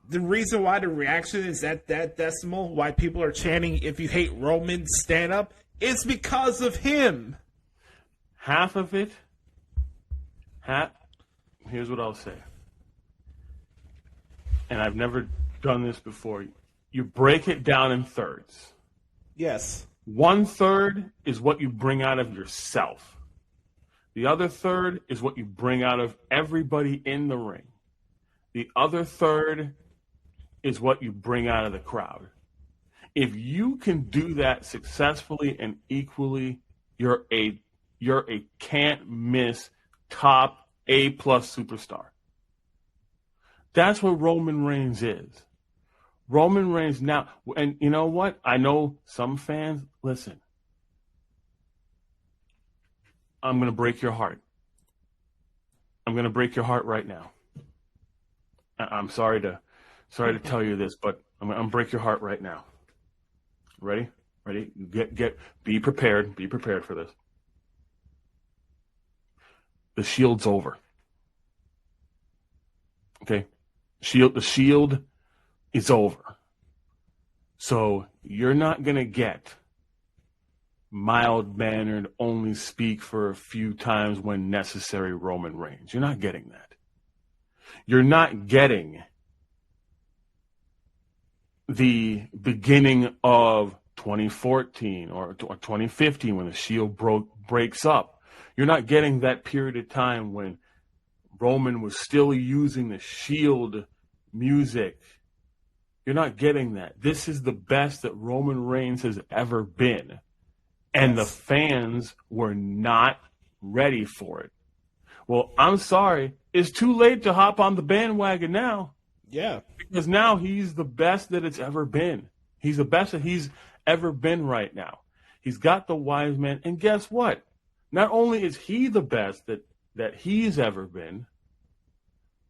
the reason why the reaction is at that decimal, why people are chanting, if you hate Roman, stand up, is because of him. Half of it, here's what I'll say. And I've never done this before. You break it down in thirds. Yes. 1/3 is what you bring out of yourself. The other third is what you bring out of everybody in the ring. The other third is what you bring out of the crowd. If you can do that successfully and equally, you're a can't miss top A+ superstar. That's what Roman Reigns is. Roman Reigns now, and you know what? I know some fans, listen, I'm going to break your heart. I'm going to break your heart right now. I'm sorry to tell you this, but I'm going to break your heart right now. Ready? Be prepared. Be prepared for this. The Shield's over. Okay? The Shield is over. So you're not going to get mild-mannered, only speak for a few times when necessary Roman Reigns. You're not getting that. You're not getting the beginning of 2014 or 2015 when the Shield breaks up. You're not getting that period of time when Roman was still using the Shield music. You're not getting that. This is the best that Roman Reigns has ever been. And the fans were not ready for it. Well, I'm sorry. It's too late to hop on the bandwagon now. Yeah. Because now he's the best that it's ever been. He's the best that he's ever been right now. He's got the wise man. And guess what? Not only is he the best that he's ever been,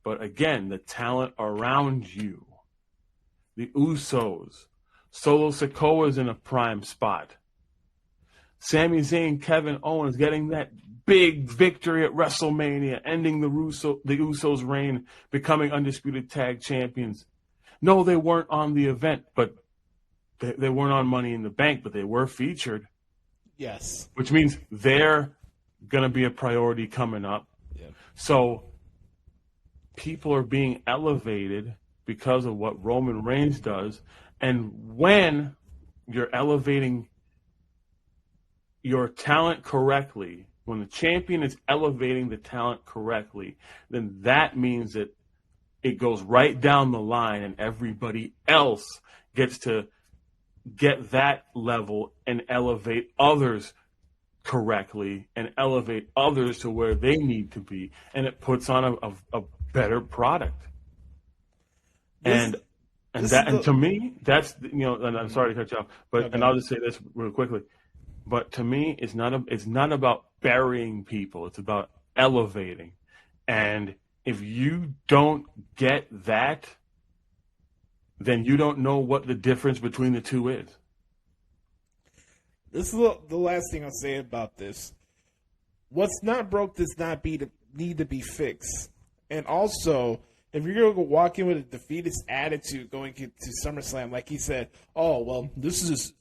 but again, the talent around you. The Usos. Solo Sikoa's in a prime spot. Sami Zayn, Kevin Owens getting that big victory at WrestleMania, ending the Usos' reign, becoming undisputed tag champions. No, they weren't on the event, but they weren't on Money in the Bank, but they were featured. Yes. Which means they're going to be a priority coming up. Yeah. So people are being elevated because of what Roman Reigns does. And when you're elevating your talent correctly, when the champion is elevating the talent correctly, then that means that it goes right down the line and everybody else gets to get that level and elevate others correctly and elevate others to where they need to be. And it puts on a better product. And to me, that's, and I'm sorry to cut you off, but Okay. And I'll just say this real quickly. But to me, it's not about burying people. It's about elevating. And if you don't get that, then you don't know what the difference between the two is. This is the last thing I'll say about this. What's not broke does not need to be fixed. And also, if you're going to walk in with a defeatist attitude going into SummerSlam, like he said, oh, well, this is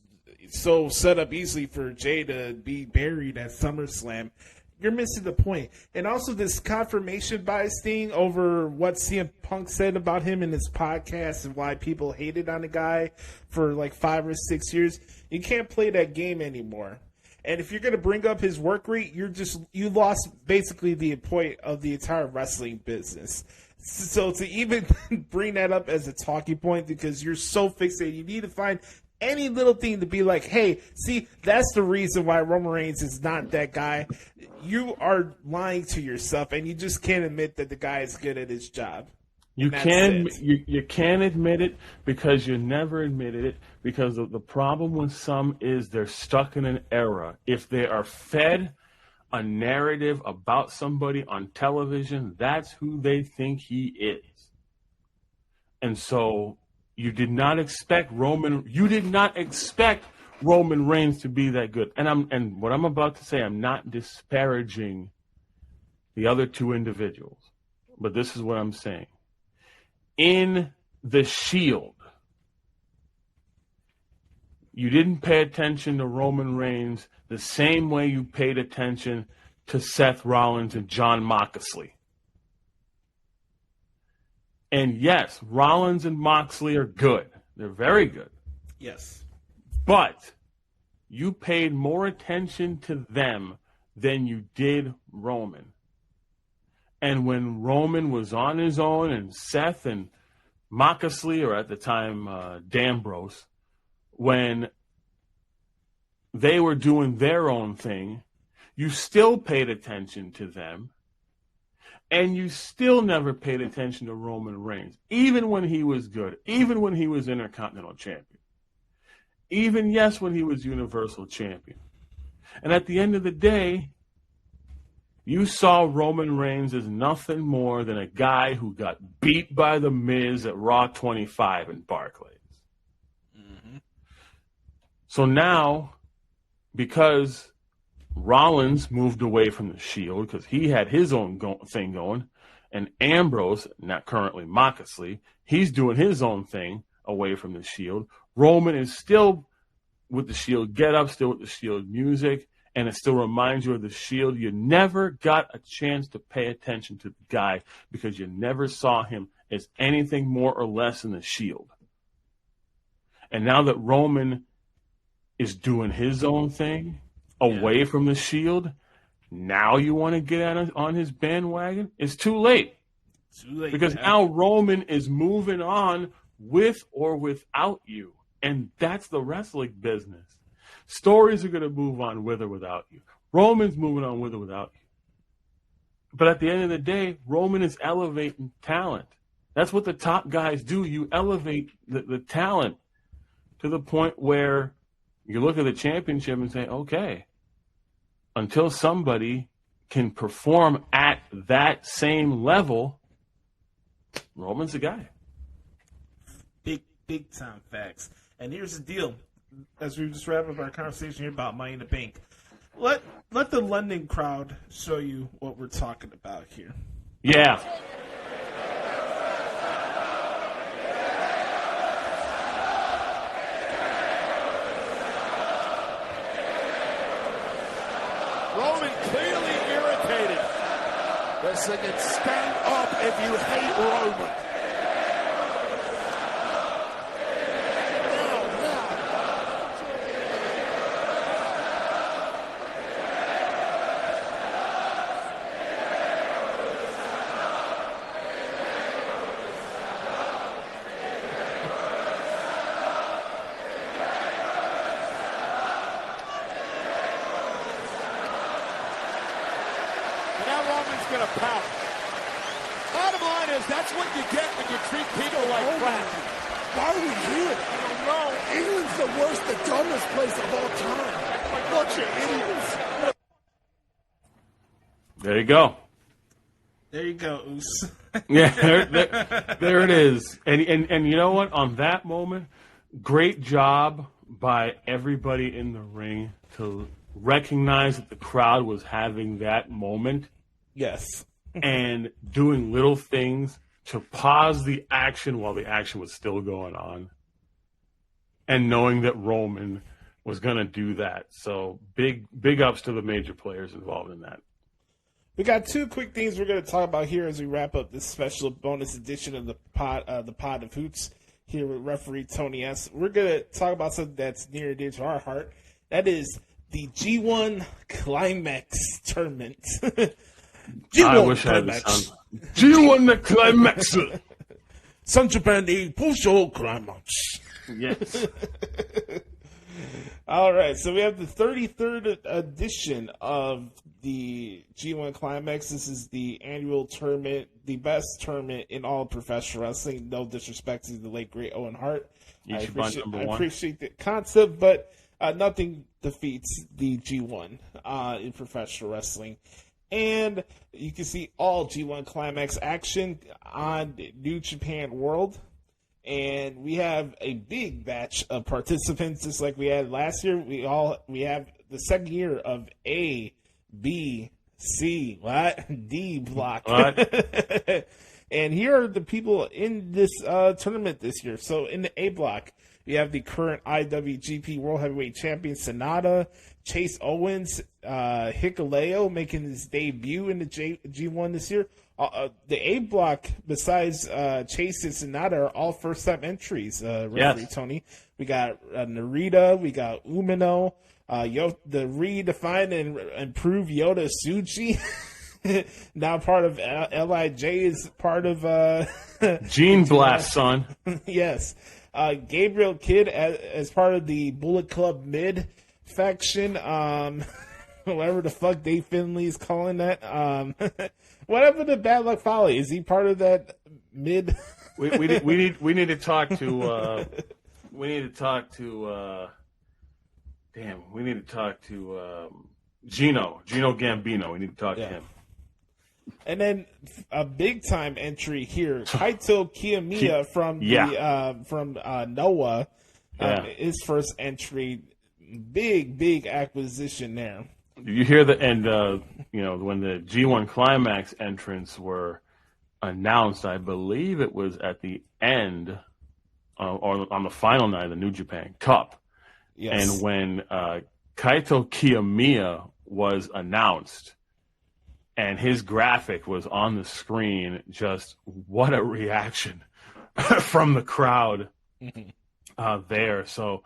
so set up easily for Jay to be buried at SummerSlam, you're missing the point. And also this confirmation bias thing over what CM Punk said about him in his podcast and why people hated on the guy for like 5 or 6 years. You can't play that game anymore. And if you're going to bring up his work rate, you lost basically the point of the entire wrestling business. So to even bring that up as a talking point because you're so fixated, you need to find any little thing to be like, hey, see, that's the reason why Roman Reigns is not that guy. You are lying to yourself, and you just can't admit that the guy is good at his job. You can't admit it because you never admitted it, because the problem with some is they're stuck in an era. If they are fed a narrative about somebody on television, that's who they think he is. And so you did not expect Roman Reigns to be that good. And what I'm about to say, I'm not disparaging the other two individuals, but this is what I'm saying. In the Shield, you didn't pay attention to Roman Reigns the same way you paid attention to Seth Rollins and Jon Moxley. And yes, Rollins and Moxley are good. They're very good. Yes. But you paid more attention to them than you did Roman. And when Roman was on his own and Seth and Moxley, or at the time D'Ambrose, when they were doing their own thing, you still paid attention to them. And you still never paid attention to Roman Reigns, even when he was good, even when he was Intercontinental Champion, even, yes, when he was Universal Champion. And at the end of the day, you saw Roman Reigns as nothing more than a guy who got beat by The Miz at Raw 25 in Barclays. Mm-hmm. So now, because Rollins moved away from the Shield because he had his own thing going, and Ambrose, not currently Moxley, he's doing his own thing away from the Shield. Roman is still with the Shield get-up, still with the Shield music, and it still reminds you of the Shield. You never got a chance to pay attention to the guy because you never saw him as anything more or less than the Shield. And now that Roman is doing his own thing away from the Shield, now you want to get on his bandwagon? It's too late. Because now Roman is moving on with or without you. And that's the wrestling business. Stories are going to move on with or without you. Roman's moving on with or without you. But at the end of the day, Roman is elevating talent. That's what the top guys do. You elevate the talent to the point where you look at the championship and say, okay, until somebody can perform at that same level, Roman's the guy. Big time facts. And here's the deal. As we just wrap up our conversation here about Money in the Bank, let the London crowd show you what we're talking about here. Yeah. Roman clearly irritated. They're singing, stand up if you hate Roman. Going to pout. Bottom line is, that's what you get when you treat people like crap. Why are we here? I don't know. England's the worst, the dumbest place of all time. A bunch of idiots. There you go. There you go, Oos. Yeah, there it is. And you know what? On that moment, great job by everybody in the ring to recognize that the crowd was having that moment. Yes. And doing little things to pause the action while the action was still going on. And knowing that Roman was going to do that. So big ups to the major players involved in that. We got two quick things we're going to talk about here as we wrap up this special bonus edition of the pod of Hoots here with referee Tony S. We're going to talk about something that's near and dear to our heart. That is the G1 Climax Tournament. I wish I had the sound. G1 the Climax. San Japan, push your climax. Yes. All right, so we have the 33rd edition of the G1 Climax. This is the annual tournament, the best tournament in all of professional wrestling. No disrespect to the late, great Owen Hart. I appreciate the concept, but nothing defeats the G1 in professional wrestling. And you can see all G1 Climax action on New Japan World. And we have a big batch of participants, just like we had last year. We have the second year of A, B, C, D block. What? And here are the people in this tournament this year. So in the A block, we have the current IWGP World Heavyweight Champion Sonata, Chase Owens, Hikuleo making his debut in the G1 this year. The A block, besides Chase and Sonata, are all first-time entries, referee Tony. We got Narita, we got Umino, the redefined and improved Yota Tsuji, now part of LIJ, is part of Gene Blast, son. Yes. Gabriel Kidd as part of the Bullet Club Mid faction, whatever the fuck Dave Finley is calling that. Whatever the Bad Luck Fale, is he part of that mid? we need to talk to Gino Gambino. We need to talk to him. And then a big time entry here, Kaito Kiyomiya from Noah, his first entry, big acquisition there. You hear when the G1 Climax entrants were announced, I believe it was at the end or on the final night of the New Japan Cup. Yes. And when Kaito Kiyomiya was announced and his graphic was on the screen, just what a reaction from the crowd there. So,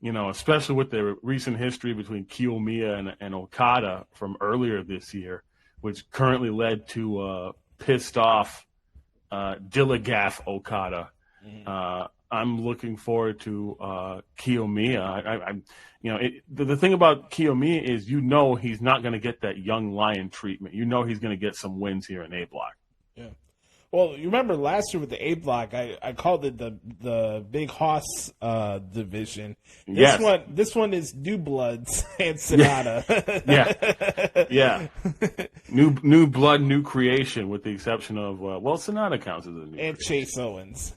especially with the recent history between Kiyomiya and Okada from earlier this year, which currently led to pissed off Dilligaff Okada. I'm looking forward to Kiyomiya. The thing about Kiyomiya is, he's not going to get that young lion treatment. He's going to get some wins here in A block. Yeah. Well, you remember last year with the A block, I called it the Big Hoss division. This one is New Bloods and Sonata. Yeah. New blood, new creation, with the exception of Sonata counts as a new and creation.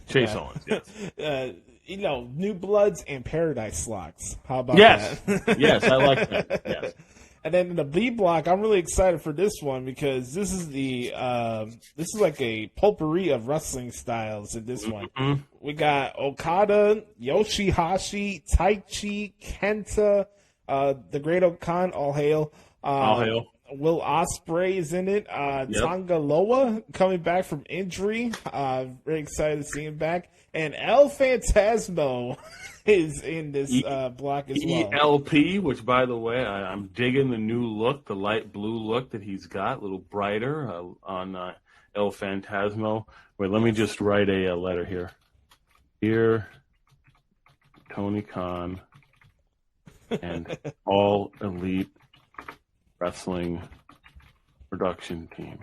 Chase Owens. Yes. New Bloods and Paradise Locks. How about that? Yes, I like that. Yes. And then in the B block, I'm really excited for this one because this is like a potpourri of wrestling styles in this one. Mm-hmm. We got Okada, Yoshihashi, Taichi, Kenta, the Great Okan, all hail. All hail. Will Ospreay is in it. Tonga Loa coming back from injury. Very excited to see him back. And El Phantasmo is in this block as well. ELP, which, by the way, I'm digging the new look, the light blue look that he's got, a little brighter on El Phantasmo. Wait, let me just write a letter here. Dear Tony Khan and All Elite Wrestling production team,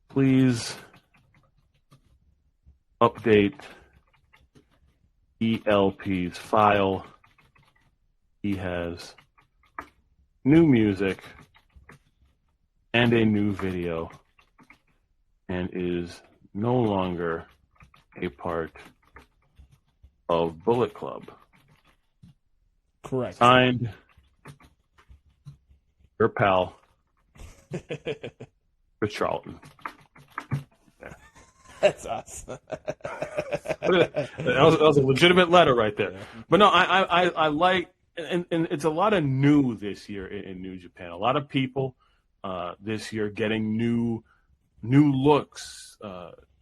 please update ELP's file. He has new music and a new video and is no longer a part of Bullet Club. Correct. Signed, your pal, Chris Charlton. That's us. that was a legitimate letter right there. But no, I like, and it's a lot of new this year in New Japan. A lot of people this year getting new looks,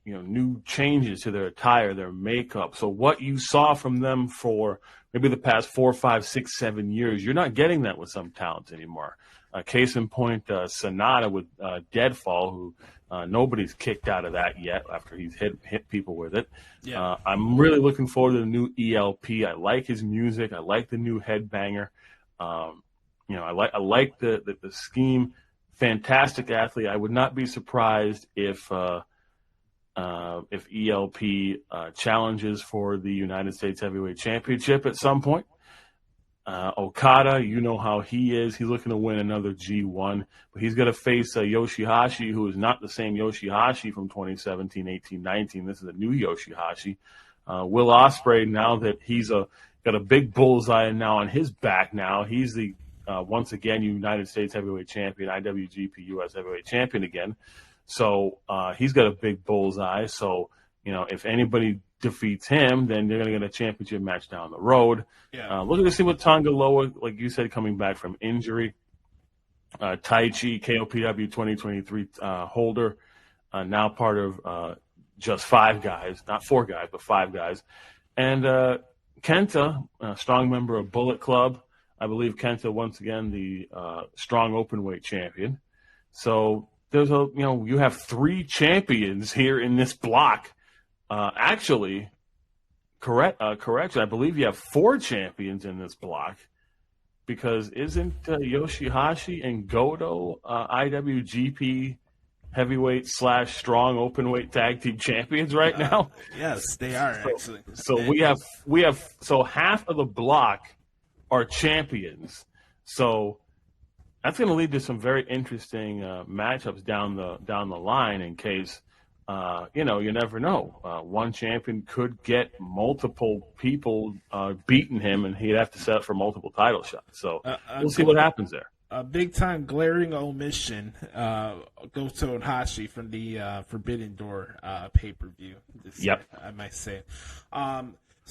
new changes to their attire, their makeup. So what you saw from them for maybe the past 4, 5, 6, 7 years, you're not getting that with some talents anymore. Case in point, Sonata with Deadfall, who Nobody's kicked out of that yet after he's hit people with it. Yeah. I'm really looking forward to the new ELP. I like his music. I like the new headbanger. I like the scheme. Fantastic athlete. I would not be surprised if ELP challenges for the United States Heavyweight Championship at some point. Okada, you know how he is. He's looking to win another G1, but he's going to face Yoshihashi, who is not the same Yoshihashi from 2017, 18, 19. This is a new Yoshihashi. Will Ospreay, now that he's got a big bullseye now on his back now, he's the once again United States Heavyweight Champion, IWGP US Heavyweight Champion again. So he's got a big bullseye. So, if anybody defeats him, then they're going to get a championship match down the road. Yeah. Looking to see what Tonga Loa, like you said, coming back from injury. Taichi, KOPW 2023 holder, now part of just 5 guys, not 4 guys, but 5 guys. And Kenta, a strong member of Bullet Club. I believe Kenta, once again, the strong openweight champion. So there's you have 3 champions here in this block. Actually, correction, I believe you have 4 champions in this block, because isn't Yoshihashi and Goto – IWGP heavyweight / strong openweight tag team champions right now? Yes, they are, actually. So we have half of the block are champions. So that's going to lead to some very interesting matchups down the line, in case you never know. One champion could get multiple people beating him, and he'd have to set up for multiple title shots. So we'll see what happens there. A big-time glaring omission goes to Hashi from the Forbidden Door pay-per-view. Yep. I might say.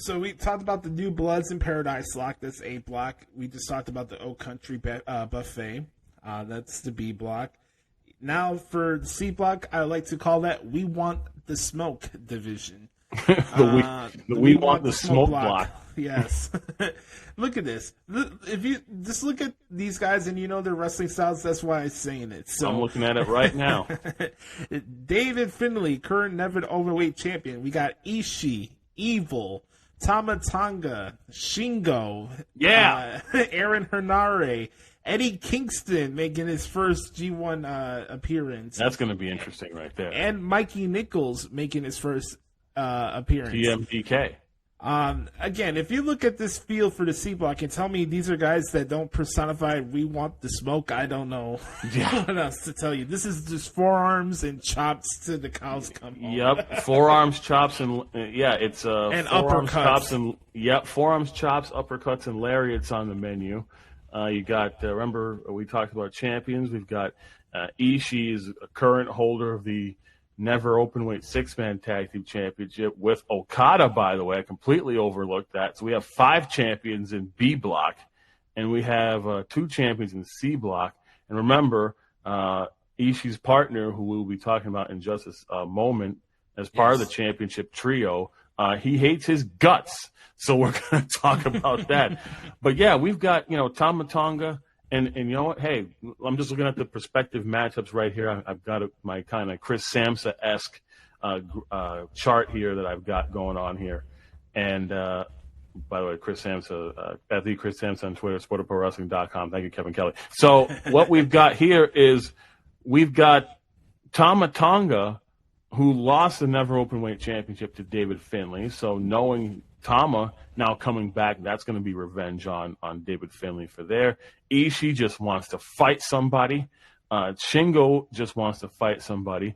So we talked about the new Bloods in Paradise block. That's A block. We just talked about the O Country buffet. That's the B block. Now for the C block, I like to call that We Want the Smoke division. We want the smoke block. Yes. Look at this. If you just look at these guys and their wrestling styles, that's why I'm saying it. So I'm looking at it right now. David Finlay, current Never Overweight champion. We got Ishii, Evil, Tama Tonga, Shingo, Aaron Henare, Eddie Kingston making his first G1 appearance. That's going to be interesting right there. And Mikey Nichols making his first appearance. TMDK. Again, if you look at this field for the C block and tell me these are guys that don't personify We Want the Smoke, I don't know what else to tell you. This is just forearms and chops to the cows come home. Yep, forearms, chops, and it's and forearms, uppercuts. chops, and forearms, chops, uppercuts, and lariats on the menu. You got remember we talked about champions. We've got Ishii is a current holder of the Never Openweight 6-man tag team championship with Okada, by the way. I completely overlooked that. So we have 5 champions in B block, and we have 2 champions in C block. And remember, Ishii's partner, who we'll be talking about in just a moment, as part of the championship trio, he hates his guts. So we're going to talk about that. But yeah, we've got, Tama Tonga. And you know what? Hey, I'm just looking at the prospective matchups right here. I've got my kind of Chris Samsa-esque chart here that I've got going on here. And by the way, Chris Samsa, at the Chris Samsa on Twitter, sportofprowrestling.com. Thank you, Kevin Kelly. So what we've got here is we've got Tama Tonga, who lost the Never Openweight Championship to David Finlay. So knowing Tama now coming back, that's going to be revenge on David Finlay for there. Ishii just wants to fight somebody. Shingo just wants to fight somebody.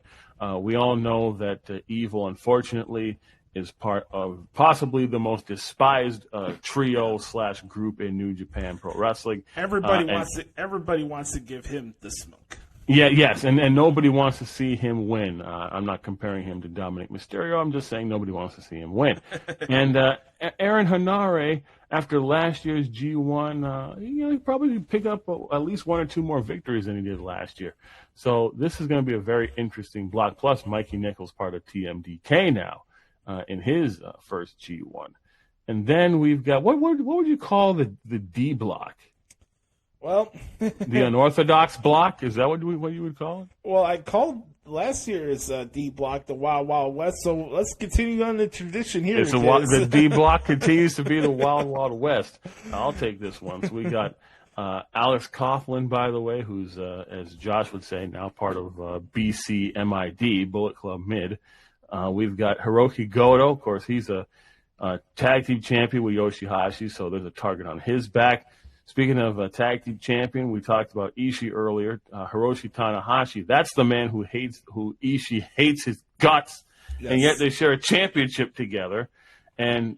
We all know that Evil, unfortunately, is part of possibly the most despised trio / group in New Japan Pro Wrestling. Everybody wants to give him the smoke. Yes, and nobody wants to see him win. I'm not comparing him to Dominic Mysterio. I'm just saying nobody wants to see him win. And Aaron Henare, after last year's G1, he probably pick up at least 1 or 2 more victories than he did last year. So this is going to be a very interesting block. Plus, Mikey Nichols, part of TMDK now, in his first G1. And then we've got, what would you call the D block? Well, the unorthodox block, is that what you would call it? Well, I called last year's D block, the Wild Wild West. So let's continue on the tradition here. The D block continues to be the Wild Wild West. I'll take this one. So we got Alex Coughlin, by the way, who's, as Josh would say, now part of BCMID, Bullet Club Mid. We've got Hiroki Goto. Of course, he's a tag team champion with Yoshihashi, so there's a target on his back. Speaking of a tag team champion, we talked about Ishii earlier. Hiroshi Tanahashi, that's the man who Ishii hates his guts, and yet they share a championship together. And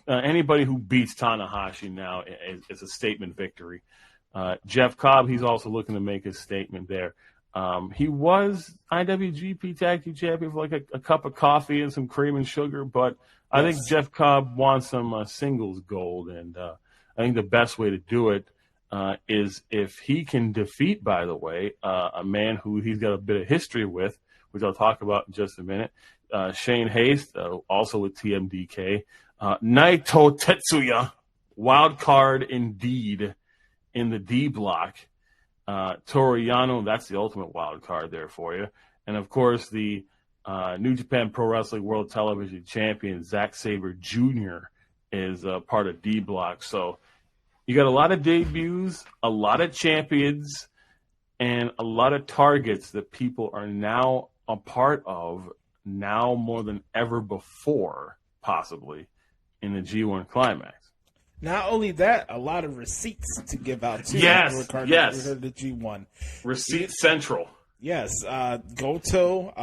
anybody who beats Tanahashi now is a statement victory. Jeff Cobb, he's also looking to make his statement there. He was IWGP Tag Team Champion for like a cup of coffee and some cream and sugar, but I think Jeff Cobb wants some singles gold, and I think the best way to do it is if he can defeat, by the way, a man who he's got a bit of history with, which I'll talk about in just a minute, Shane Haste, also with TMDK, Naito Tetsuya, wild card indeed in the D block. Toru Yano, that's the ultimate wild card there for you. And, of course, the New Japan Pro Wrestling World Television Champion, Zack Sabre Jr., is part of D block. So you got a lot of debuts, a lot of champions, and a lot of targets that people are now a part of, now more than ever before, possibly, in the G1 Climax. Not only that, a lot of receipts to give out too. Yes. Regarding the G1. Receipt Central. Yes. Goto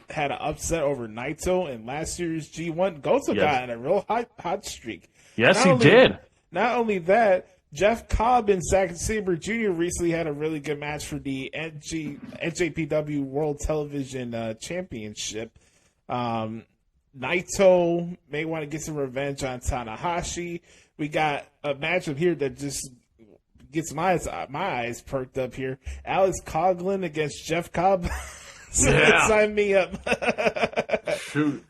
had an upset over Naito in last year's G1. Goto got in a real hot streak. Yes, he did. Not only that, Jeff Cobb and Zack Sabre Jr. recently had a really good match for the NJPW World Television Championship. Naito may want to get some revenge on Tanahashi. We got a matchup here that just gets my eyes perked up here. Alex Coughlin against Jeff Cobb. Sign me up. Shoot,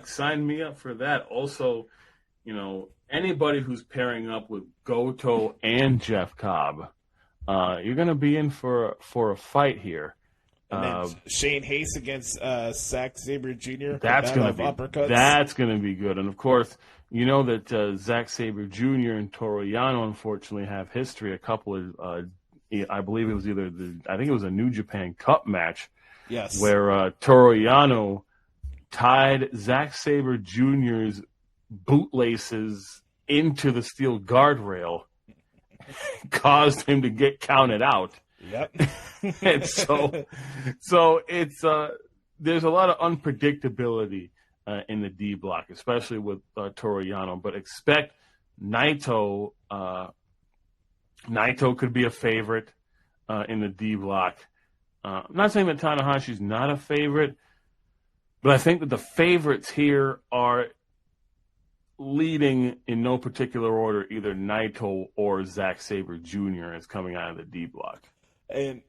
sign me up for that. Also, anybody who's pairing up with Goto and Jeff Cobb, you're going to be in for a fight here. And then Shane Haste against Zack Sabre Jr. That's going to be good. And, of course, you know that Zack Sabre Jr. and Toru Yano, unfortunately, have history. A couple of, I believe it was I think it was a New Japan Cup match. Yes. Where Toru Yano tied Zack Sabre Jr.'s bootlaces into the steel guardrail, caused him to get counted out. Yep. And so it's there's a lot of unpredictability in the D block, especially with Toru Yano. But expect Naito. Naito could be a favorite in the D block. I'm not saying that Tanahashi's not a favorite, but I think that the favorites here are leading in no particular order, either Naito or Zack Sabre Jr. is coming out of the D block. And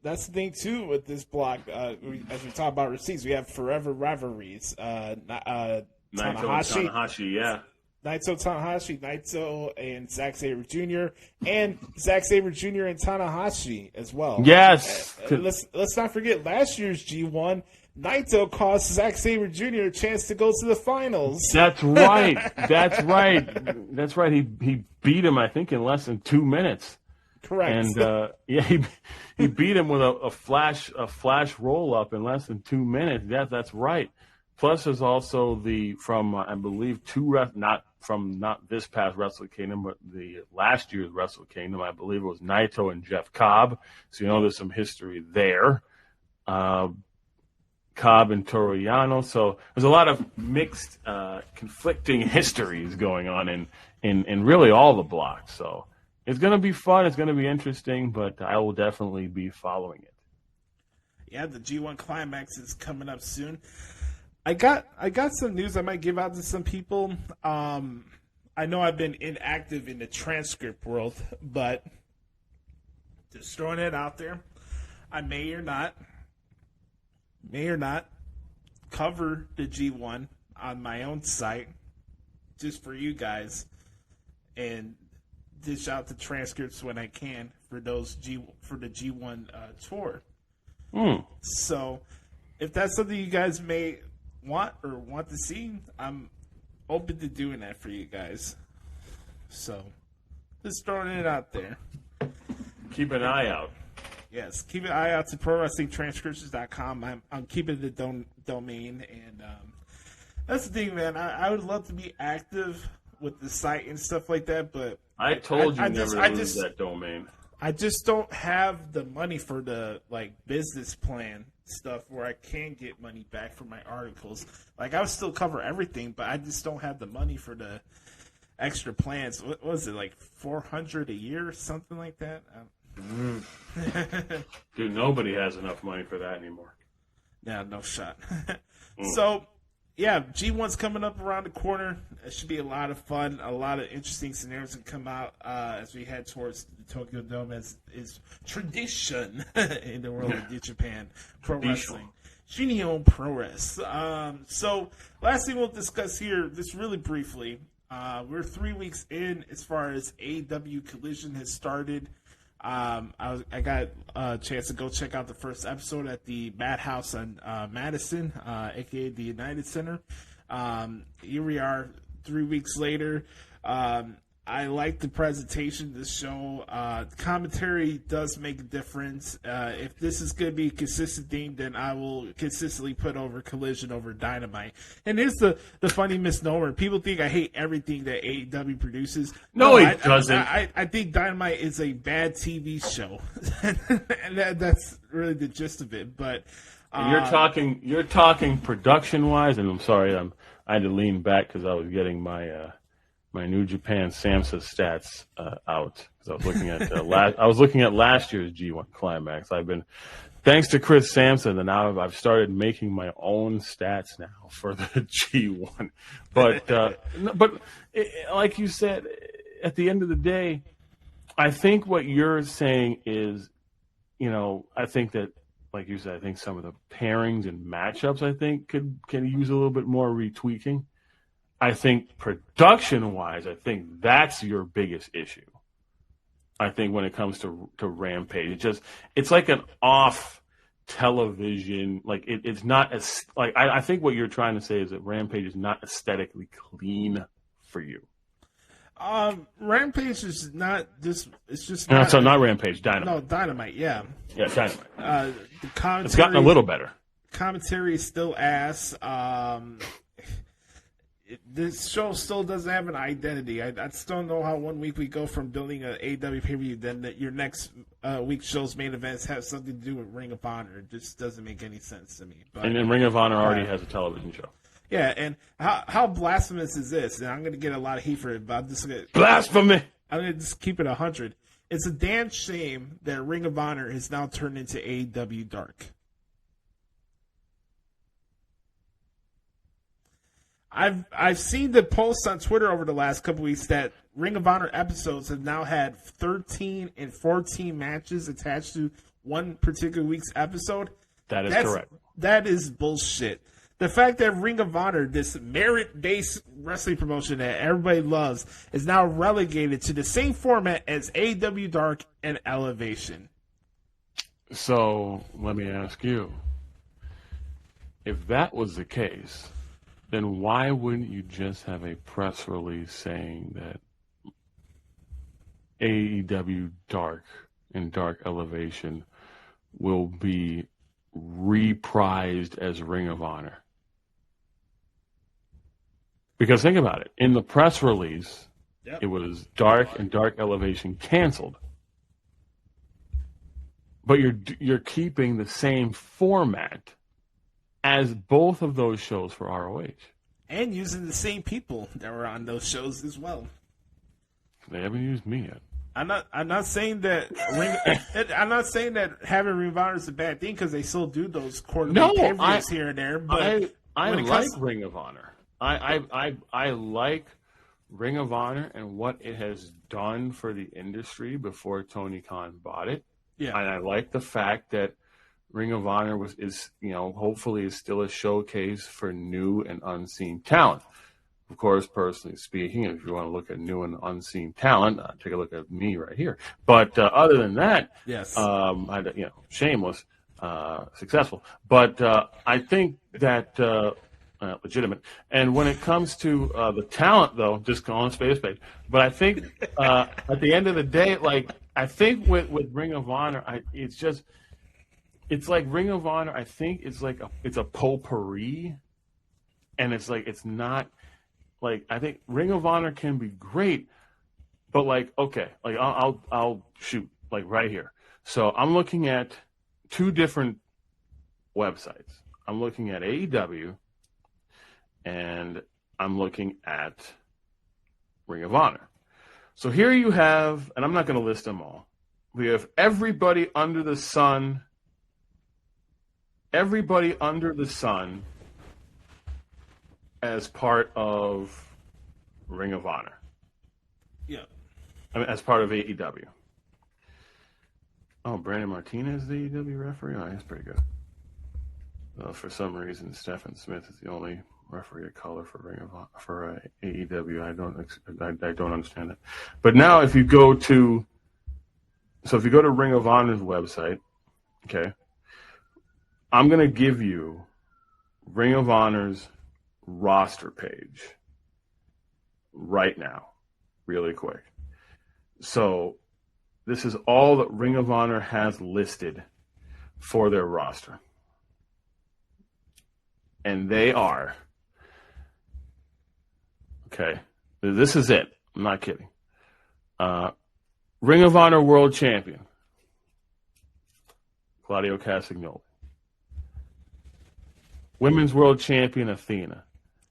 that's the thing, too, with this block. As we talk about receipts, we have forever rivalries. Naito Tanahashi, yeah. Naito Tanahashi, Naito and Zack Sabre Jr., and Zack Sabre Jr. and Tanahashi as well. Yes. Let's not forget last year's G1, Naito cost Zack Sabre Jr. a chance to go to the finals. That's right. That's right. He beat him, I think, in less than 2 minutes. Correct. And he beat him with a flash roll up in less than 2 minutes. Yeah, that's right. Plus, there's also I believe not this past Wrestle Kingdom, but the last year's Wrestle Kingdom. I believe it was Naito and Jeff Cobb. So there's some history there. Cobb and Toru Yano. So there's a lot of mixed, conflicting histories going on in really all the blocks. So it's going to be fun. It's going to be interesting, but I will definitely be following it. Yeah, the G1 Climax is coming up soon. I got some news I might give out to some people. I know I've been inactive in the transcript world, but just throwing it out there. I may or not cover the G1 on my own site just for you guys and dish out the transcripts when I can for the G1 tour. So if that's something you guys may want to see, I'm open to doing that for you guys. So just throwing it out there. Keep an eye out. Yes, keep an eye out to ProWrestlingTranscriptions.com. I'm keeping the domain, and that's the thing, man. I would love to be active with the site and stuff like that, but I told you never lose that domain. I just don't have the money for the business plan stuff where I can get money back for my articles. Like, I would still cover everything, but I just don't have the money for the extra plans. What was it, like $400 a year or something like that? Dude, nobody has enough money for that anymore. Yeah, no shot. So, yeah, G1's coming up around the corner. It should be a lot of fun. A lot of interesting scenarios can come out as we head towards the Tokyo Dome, as is tradition in the world of New Japan Pro Wrestling. Shinyon Pro Wrest. So, last thing we'll discuss here, just really briefly, we're 3 weeks in as far as AEW Collision has started. I got a chance to go check out the first episode at the Madhouse on Madison, aka the United Center. Here we are 3 weeks later. I like the presentation of this show. Commentary does make a difference. If this is going to be a consistent theme, then I will consistently put over Collision over Dynamite. And here's the funny misnomer. People think I hate everything that AEW produces. No, it doesn't. I think Dynamite is a bad TV show. And that's really the gist of it. But you're talking production-wise, and I'm sorry, I had to lean back because I was getting my New Japan SAMHSA stats out, because I was looking at last year's G1 Climax. Thanks to Chris Sampson, and now I've started making my own stats now for the G1. But like you said, at the end of the day, I think what you're saying is, I think that, like you said, I think some of the pairings and matchups can use a little bit more retweaking. I think production-wise, I think that's your biggest issue. I think when it comes to Rampage, it's like an off television. Like it's not as like I think what you're trying to say is that Rampage is not aesthetically clean for you. Rampage is not just. It's just not. No, so not Rampage. Dynamite. No, Dynamite. Yeah. Yeah, Dynamite. The commentary. It's gotten a little better. Commentary is still ass. This show still doesn't have an identity. I still don't know how 1 week we go from building an AEW pay-per-view, then your next week's show's main events have something to do with Ring of Honor. It just doesn't make any sense to me. But, and Ring of Honor already has a television show. Yeah, and how blasphemous is this? And I'm going to get a lot of heat for it, but I'm just going to... Blasphemy! I'm going to just keep it 100. It's a damn shame that Ring of Honor has now turned into AEW Dark. I've seen the posts on Twitter over the last couple weeks that Ring of Honor episodes have now had 13 and 14 matches attached to one particular week's episode. That's correct. That is bullshit. The fact that Ring of Honor, this merit-based wrestling promotion that everybody loves, is now relegated to the same format as AEW Dark and Elevation. So let me ask you, if that was the case, then why wouldn't you just have a press release saying that AEW Dark and Dark Elevation will be reprised as Ring of Honor? Because think about it. In the press release, It was Dark and Dark Elevation canceled. But you're keeping the same format as both of those shows for ROH. And using the same people that were on those shows as well. They haven't used me yet. I'm not saying that having Ring of Honor is a bad thing, because they still do those quarterly pay-per-views here and there. But I like Ring of Honor. I like Ring of Honor and what it has done for the industry before Tony Khan bought it. Yeah. And I like the fact that Ring of Honor is hopefully is still a showcase for new and unseen talent. Of course, personally speaking, if you want to look at new and unseen talent, take a look at me right here. But other than that, yes, shameless. successful. But I think that legitimate. And when it comes to the talent, though, just go on space. But I think at the end of the day, like I think with Ring of Honor, it's like Ring of Honor. I think it's like it's a potpourri, and it's like it's not like I think Ring of Honor can be great, but like okay, like I'll shoot like right here. So I'm looking at two different websites. I'm looking at AEW, and I'm looking at Ring of Honor. So here you have, and I'm not going to list them all. We have everybody under the sun. Everybody under the sun as part of Ring of Honor. Yeah. I mean, as part of AEW. Oh, Brandon Martinez, the AEW referee? Oh, that's pretty good. For some reason, Stephen Smith is the only referee of color for AEW. I don't understand it. But now, if you go to Ring of Honor's website, okay, I'm gonna give you Ring of Honor's roster page right now, really quick. So this is all that Ring of Honor has listed for their roster. And they are, okay, this is it. I'm not kidding. Ring of Honor World Champion, Claudio Castagnoli. Women's World Champion, Athena.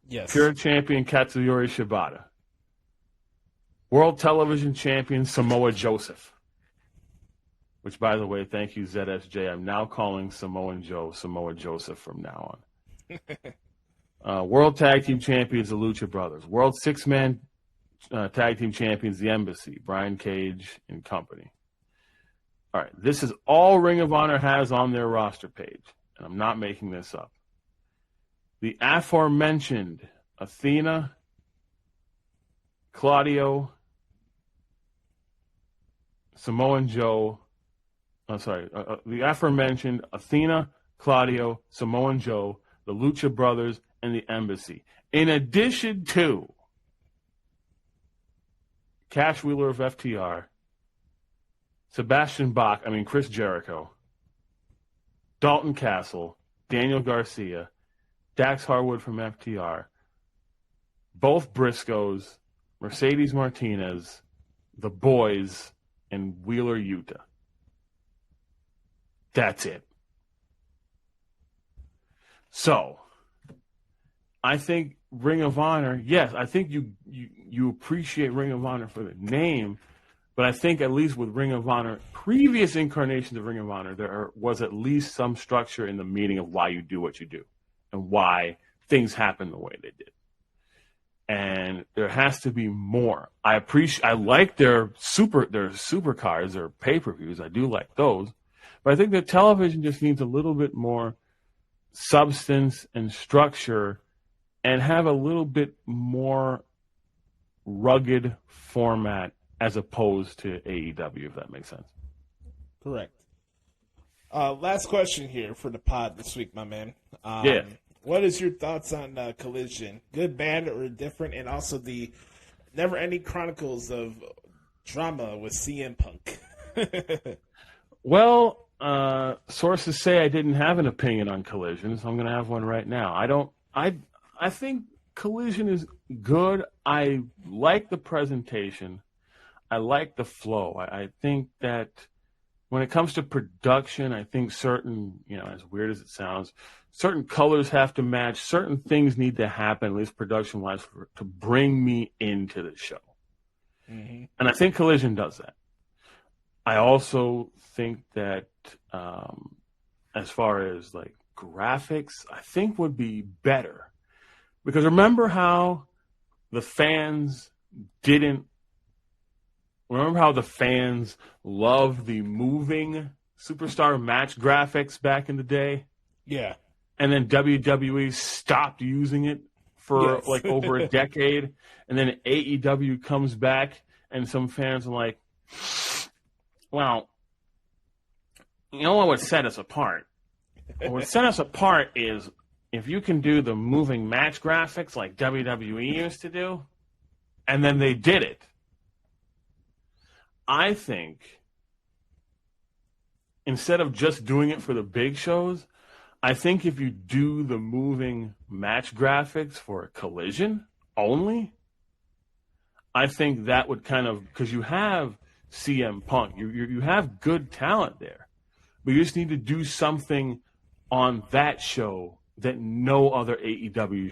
Yes. Pure Champion, Katsuyori Shibata. World Television Champion, Samoa Joseph. Which, by the way, thank you, ZSJ. I'm now calling Samoa Joseph from now on. World Tag Team Champions, the Lucha Brothers. World Six-Man Tag Team Champions, the Embassy, Brian Cage and company. All right, this is all Ring of Honor has on their roster page, and I'm not making this up. The aforementioned Athena, Claudio, Samoan Joe, the aforementioned Athena, Claudio, Samoan Joe, the Lucha Brothers, and the Embassy. In addition to Cash Wheeler of FTR, Sebastian Bach, Chris Jericho, Dalton Castle, Daniel Garcia, Dax Harwood from FTR, both Briscoes, Mercedes Martinez, The Boys, and Wheeler Yuta. That's it. So, I think Ring of Honor, yes, I think you appreciate Ring of Honor for the name, but I think at least with Ring of Honor, previous incarnations of Ring of Honor, there was at least some structure in the meaning of why you do what you do and why things happen the way they did. And there has to be more. I like their super cards, their pay-per-views. I do like those. But I think the television just needs a little bit more substance and structure and have a little bit more rugged format as opposed to AEW, if that makes sense. Correct. Last question here for the pod this week, my man. Yeah. What is your thoughts on Collision? Good, bad, or different? And also the never-ending chronicles of drama with CM Punk. Well, sources say I didn't have an opinion on Collision, so I'm going to have one right now. I think Collision is good. I like the presentation. I like the flow. I think that when it comes to production, I think certain, as weird as it sounds, certain colors have to match. Certain things need to happen, at least production-wise, to bring me into the show. Mm-hmm. And I think Collision does that. I also think that as far as like graphics, I think would be better. Because remember how the fans loved the moving superstar match graphics back in the day? Yeah. And then WWE stopped using it for like over a decade. And then AEW comes back and some fans are like, well, you know what would set us apart? What set us apart is if you can do the moving match graphics like WWE used to do, and then they did it. I think instead of just doing it for the big shows, I think if you do the moving match graphics for a Collision only, I think that would kind of, because you have CM Punk, you have good talent there, but you just need to do something on that show that no other AEW.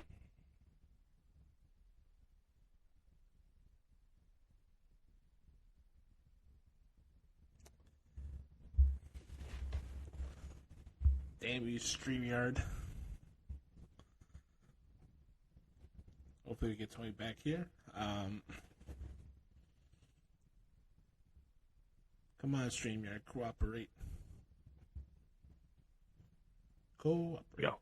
Damn you, StreamYard. Hopefully we get Tony back here. Come on, StreamYard, cooperate. Cooperate. Go.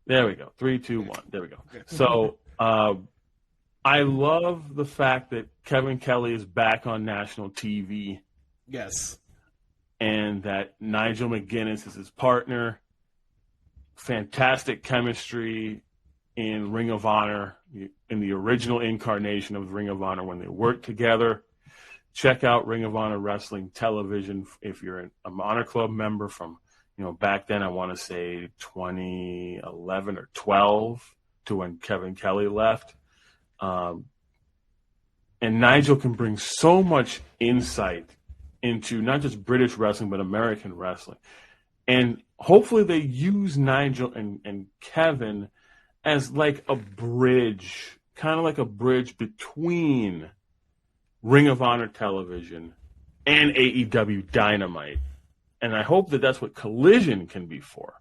There we go. 3, 2, 1. There we go. So I love the fact that Kevin Kelly is back on national TV. Yes. And that Nigel McGuinness is his partner. Fantastic chemistry in Ring of Honor, in the original incarnation of Ring of Honor when they worked together. Check out Ring of Honor Wrestling Television if you're an Honor Club member from, back then, I want to say 2011 or 12 to when Kevin Kelly left. And Nigel can bring so much insight into not just British wrestling, but American wrestling. And hopefully they use Nigel and Kevin as like a bridge, kind of like a bridge between Ring of Honor Television and AEW Dynamite. And I hope that that's what Collision can be for.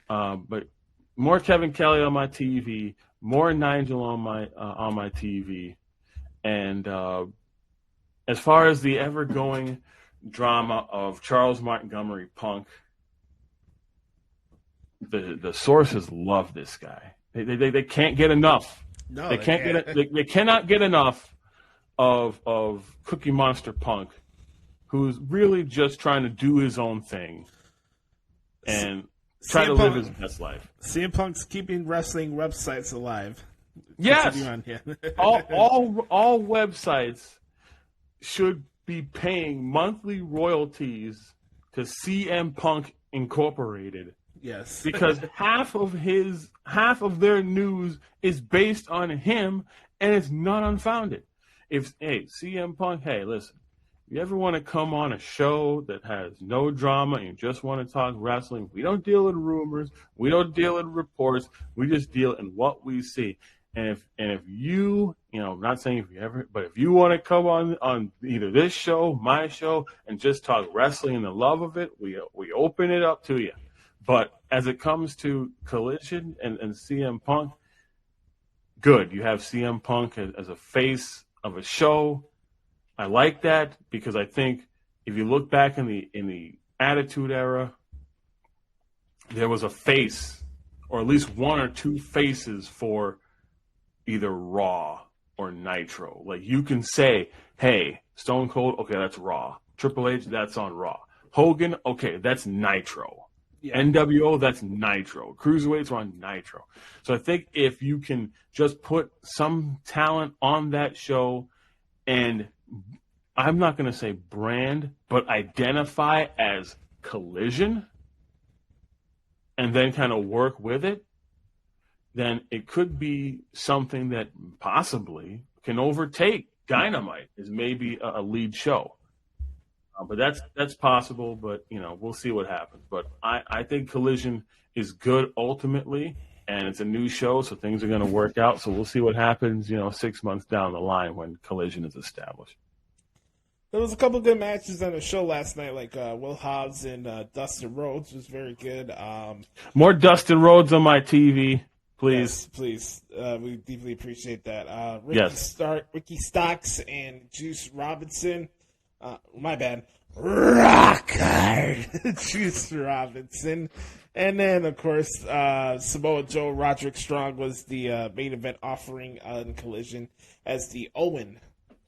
But more Kevin Kelly on my TV, more Nigel on my TV. And as far as the ever-going drama of Charles Montgomery Punk, the sources love this guy. They can't get enough. No, they can't get. They cannot get enough of Cookie Monster Punk, who's really just trying to do his own thing and try to live his best life. CM Punk's keeping wrestling websites alive. Yes, all websites should be paying monthly royalties to CM Punk Incorporated. Yes. Because half of their news is based on him and it's not unfounded. CM Punk, listen, if you ever want to come on a show that has no drama and you just want to talk wrestling, we don't deal in rumors, we don't deal in reports, we just deal in what we see. And if you, I'm not saying if you ever, but if you want to come on either this show, my show, and just talk wrestling and the love of it, we open it up to you. But as it comes to Collision and CM Punk, good. You have CM Punk as a face of a show. I like that because I think if you look back in the Attitude Era, there was a face, or at least one or two faces for either Raw or Nitro. Like you can say, hey, Stone Cold, okay, that's Raw. Triple H, that's on Raw. Hogan, okay, that's Nitro. Yeah. NWO, that's Nitro. Cruiserweights are on Nitro. So I think if you can just put some talent on that show and I'm not going to say brand, but identify as Collision and then kind of work with it, then it could be something that possibly can overtake Dynamite as maybe a lead show. But that's possible, but, we'll see what happens. But I think Collision is good ultimately, and it's a new show, so things are going to work out. So we'll see what happens, 6 months down the line when Collision is established. There was a couple good matches on the show last night, like Will Hobbs and Dustin Rhodes was very good. More Dustin Rhodes on my TV, please. Yes, please. We deeply appreciate that. Ricky Stocks and Juice Robinson. My bad. Rock hard. Juice Robinson. And then, of course, Samoa Joe, Roderick Strong was the main event offering on Collision as the Owen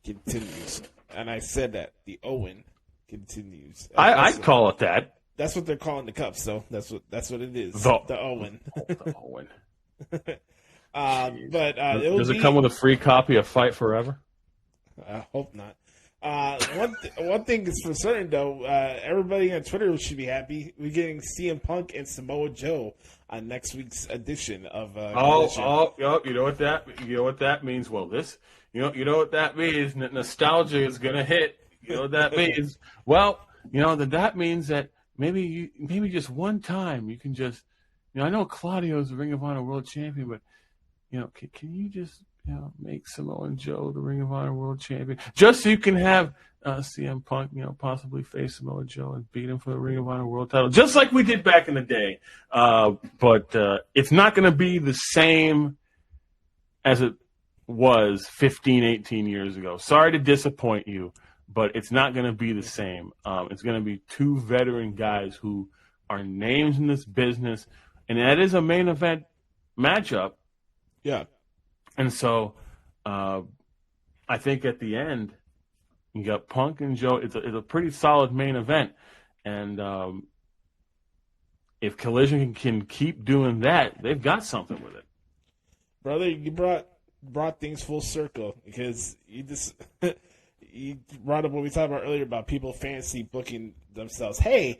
continues. And I said that. The Owen continues. I'd call it that. That's what they're calling the cup. So that's what it is. The Owen. The Owen. Does it come with a free copy of Fight Forever? I hope not. One thing is for certain though, everybody on Twitter should be happy. We're getting CM Punk and Samoa Joe on next week's edition of. You know what that means? Well, you know what that means. Nostalgia is gonna hit. You know what that means? Well, that means that maybe just one time you can just. I know Claudio's the Ring of Honor World Champion, but can you just make Samoa Joe the Ring of Honor World Champion just so you can have CM Punk, possibly face Samoa Joe and beat him for the Ring of Honor World title, just like we did back in the day. But it's not going to be the same as it was 15, 18 years ago. Sorry to disappoint you, but it's not going to be the same. It's going to be two veteran guys who are names in this business, and that is a main event matchup. Yeah. And so I think at the end, you got Punk and Joe. It's a pretty solid main event. And if Collision can keep doing that, they've got something with it. Brother, you brought things full circle because you just you brought up what we talked about earlier about people fantasy booking themselves. Hey,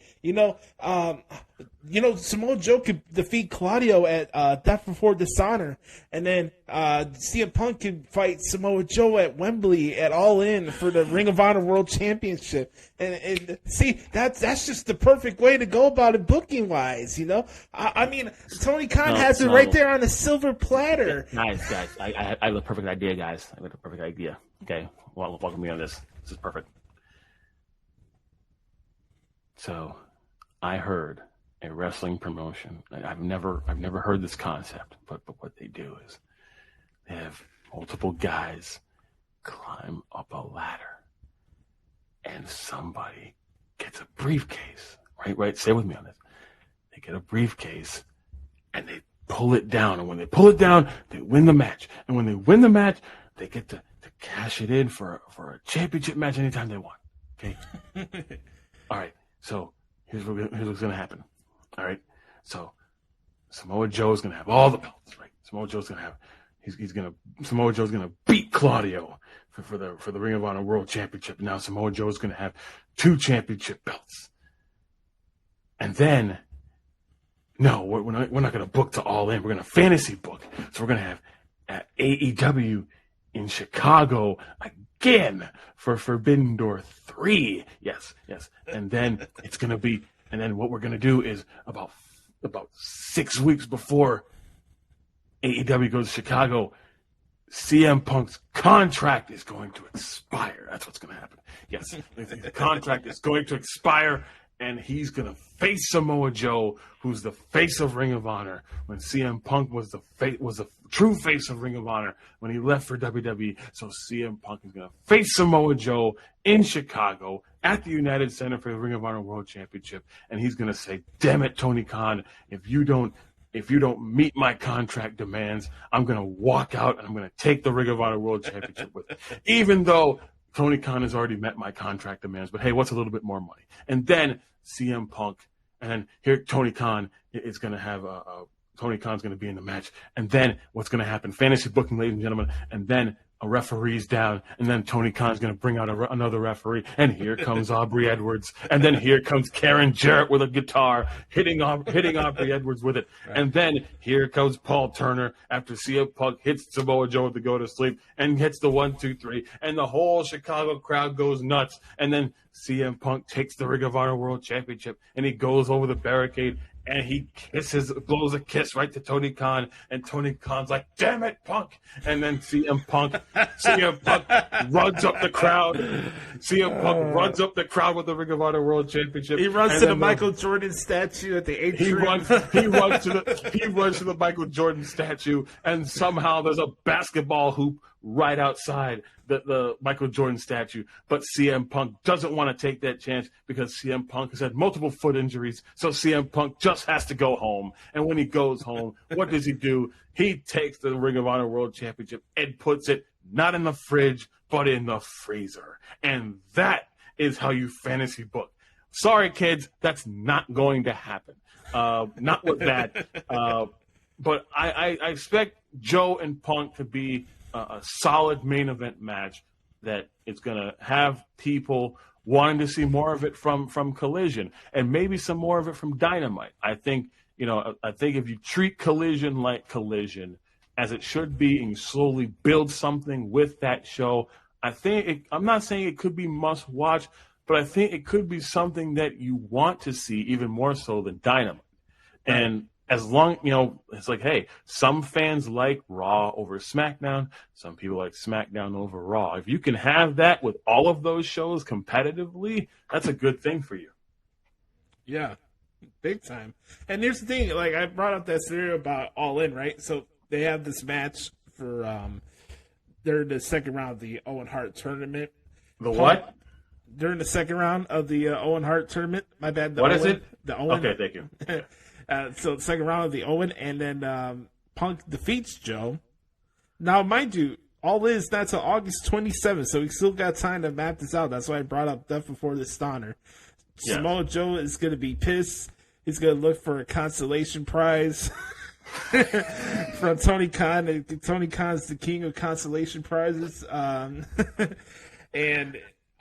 Samoa Joe could defeat Claudio at Death Before Dishonor, and then CM Punk could fight Samoa Joe at Wembley at All In for the Ring of Honor World Championship. And see, that's just the perfect way to go about it booking wise. I mean, Tony Khan has it right there on a silver platter. Nice, guys. I have the perfect idea, guys. I have the perfect idea. Okay, welcome me on this. This is perfect. So, I heard a wrestling promotion. I've never heard this concept, but what they do is they have multiple guys climb up a ladder, and somebody gets a briefcase. Right. Stay with me on this. They get a briefcase, and they pull it down. And when they pull it down, they win the match. And when they win the match, they get to cash it in for a championship match anytime they want. Okay. All right. So here's what's going to happen. All right. So Samoa Joe's going to have all the belts, right? Samoa Joe's going to have Samoa Joe's going to beat Claudio for the Ring of Honor World Championship. Now Samoa Joe's going to have 2 championship belts. And then no, we're not going to book to All In. We're going to fantasy book. So we're going to have AEW in Chicago again for Forbidden Door 3. Yes. And then it's going to be, and then what we're going to do is about 6 weeks before AEW goes to Chicago, CM Punk's contract is going to expire. That's what's going to happen. Yes, the contract is going to expire, and he's going to face Samoa Joe, who's the face of Ring of Honor, when CM Punk was the true face of Ring of Honor when he left for WWE. So CM Punk is going to face Samoa Joe in Chicago at the United Center for the Ring of Honor World Championship, and he's going to say, "Damn it, Tony Khan, if you don't meet my contract demands, I'm going to walk out and I'm going to take the Ring of Honor World Championship with me." Even though Tony Khan has already met my contract demands, but hey, what's a little bit more money? And then CM Punk, and then here Tony Khan is going to have Tony Khan's going to be in the match. And then what's going to happen? Fantasy booking, ladies and gentlemen. And then a referee's down, and then Tony Khan's going to bring out another referee, and here comes Aubrey Edwards, and then here comes Karen Jarrett with a guitar, hitting Aubrey Edwards with it, and then here comes Paul Turner after CM Punk hits Samoa Joe to go to sleep, and hits the 1, 2, 3, and the whole Chicago crowd goes nuts, and then CM Punk takes the Ring of Honor World Championship, and he goes over the barricade, and he blows a kiss right to Tony Khan, and Tony Khan's like, "Damn it, Punk!" And then CM Punk runs up the crowd. CM Punk runs up the crowd with the Ring of Honor World Championship. He runs to the Michael Jordan statue at the atrium. He runs to the Michael Jordan statue, and somehow there's a basketball hoop right outside the Michael Jordan statue. But CM Punk doesn't want to take that chance because CM Punk has had multiple foot injuries. So CM Punk just has to go home. And when he goes home, what does he do? He takes the Ring of Honor World Championship and puts it not in the fridge, but in the freezer. And that is how you fantasy book. Sorry, kids, that's not going to happen. Not with that. But I expect Joe and Punk to be a solid main event match that it's going to have people wanting to see more of it from Collision and maybe some more of it from Dynamite. I think if you treat Collision like Collision, as it should be, and you slowly build something with that show, I'm not saying it could be must watch, but I think it could be something that you want to see even more so than Dynamite. Right. And as long, it's like, hey, some fans like Raw over SmackDown. Some people like SmackDown over Raw. If you can have that with all of those shows competitively, that's a good thing for you. Yeah, big time. And here's the thing, like I brought up that scenario about All In, right? So they have this match for they're in the second round of the Owen Hart tournament. The what? During the second round of the Owen Hart tournament. My bad. What is it? The Owen. Okay, thank you. So the second round of the Owen, and then Punk defeats Joe. Now, mind you, All In is not till August 27th, so we still got time to map this out. That's why I brought up Death Before the Stunner. Yeah. Samoa Joe is going to be pissed. He's going to look for a consolation prize from Tony Khan. Tony Khan's the king of consolation prizes. And...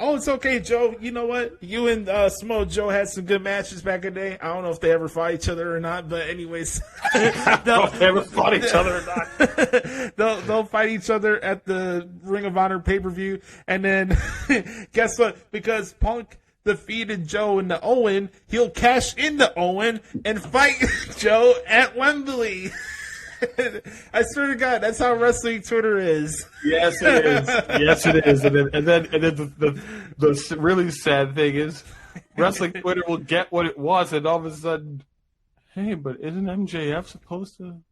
oh, it's okay, Joe. You know what? You and Samoa Joe had some good matches back in the day. I don't know if they ever fought each other or not, but anyways. They'll fight each other at the Ring of Honor pay-per-view. And then, guess what? Because Punk defeated Joe in the Owen, he'll cash in the Owen and fight Joe at Wembley. I swear to God, that's how wrestling Twitter is. Yes, it is. Yes, it is. And then the really sad thing is, wrestling Twitter will get what it wants, and all of a sudden, hey, but isn't MJF supposed to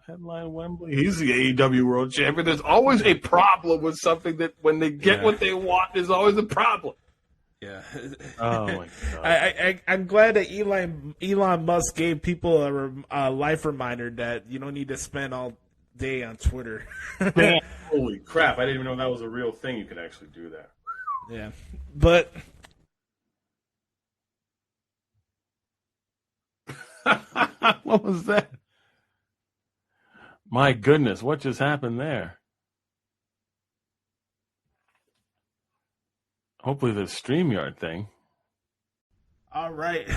headline Wembley? He's the AEW World Champion. There's always a problem with something that when they get what they want, there's always a problem. Yeah. Oh my God. I'm glad that Elon Musk gave people a life reminder that you don't need to spend all day on Twitter. Man, holy crap! I didn't even know that was a real thing. You could actually do that. Yeah, but what was that? My goodness, what just happened there? Hopefully the StreamYard thing. All right.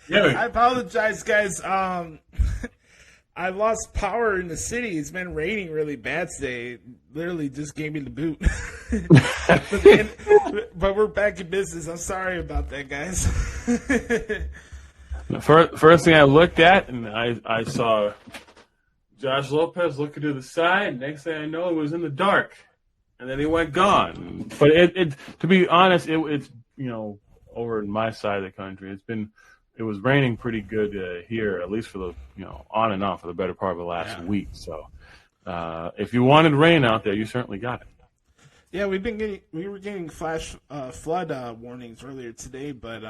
Yeah. I apologize, guys. I lost power in the city. It's been raining really bad today. It literally just gave me the boot. but we're back in business. I'm sorry about that, guys. First thing I looked at, and I saw Josh Lopez looking to the side. Next thing I know, it was in the dark. And then he went gone. But it to be honest, it's over in my side of the country, it was raining pretty good here, at least for the on and off for the better part of the last week. So if you wanted rain out there, you certainly got it. Yeah, we were getting flash flood warnings earlier today, but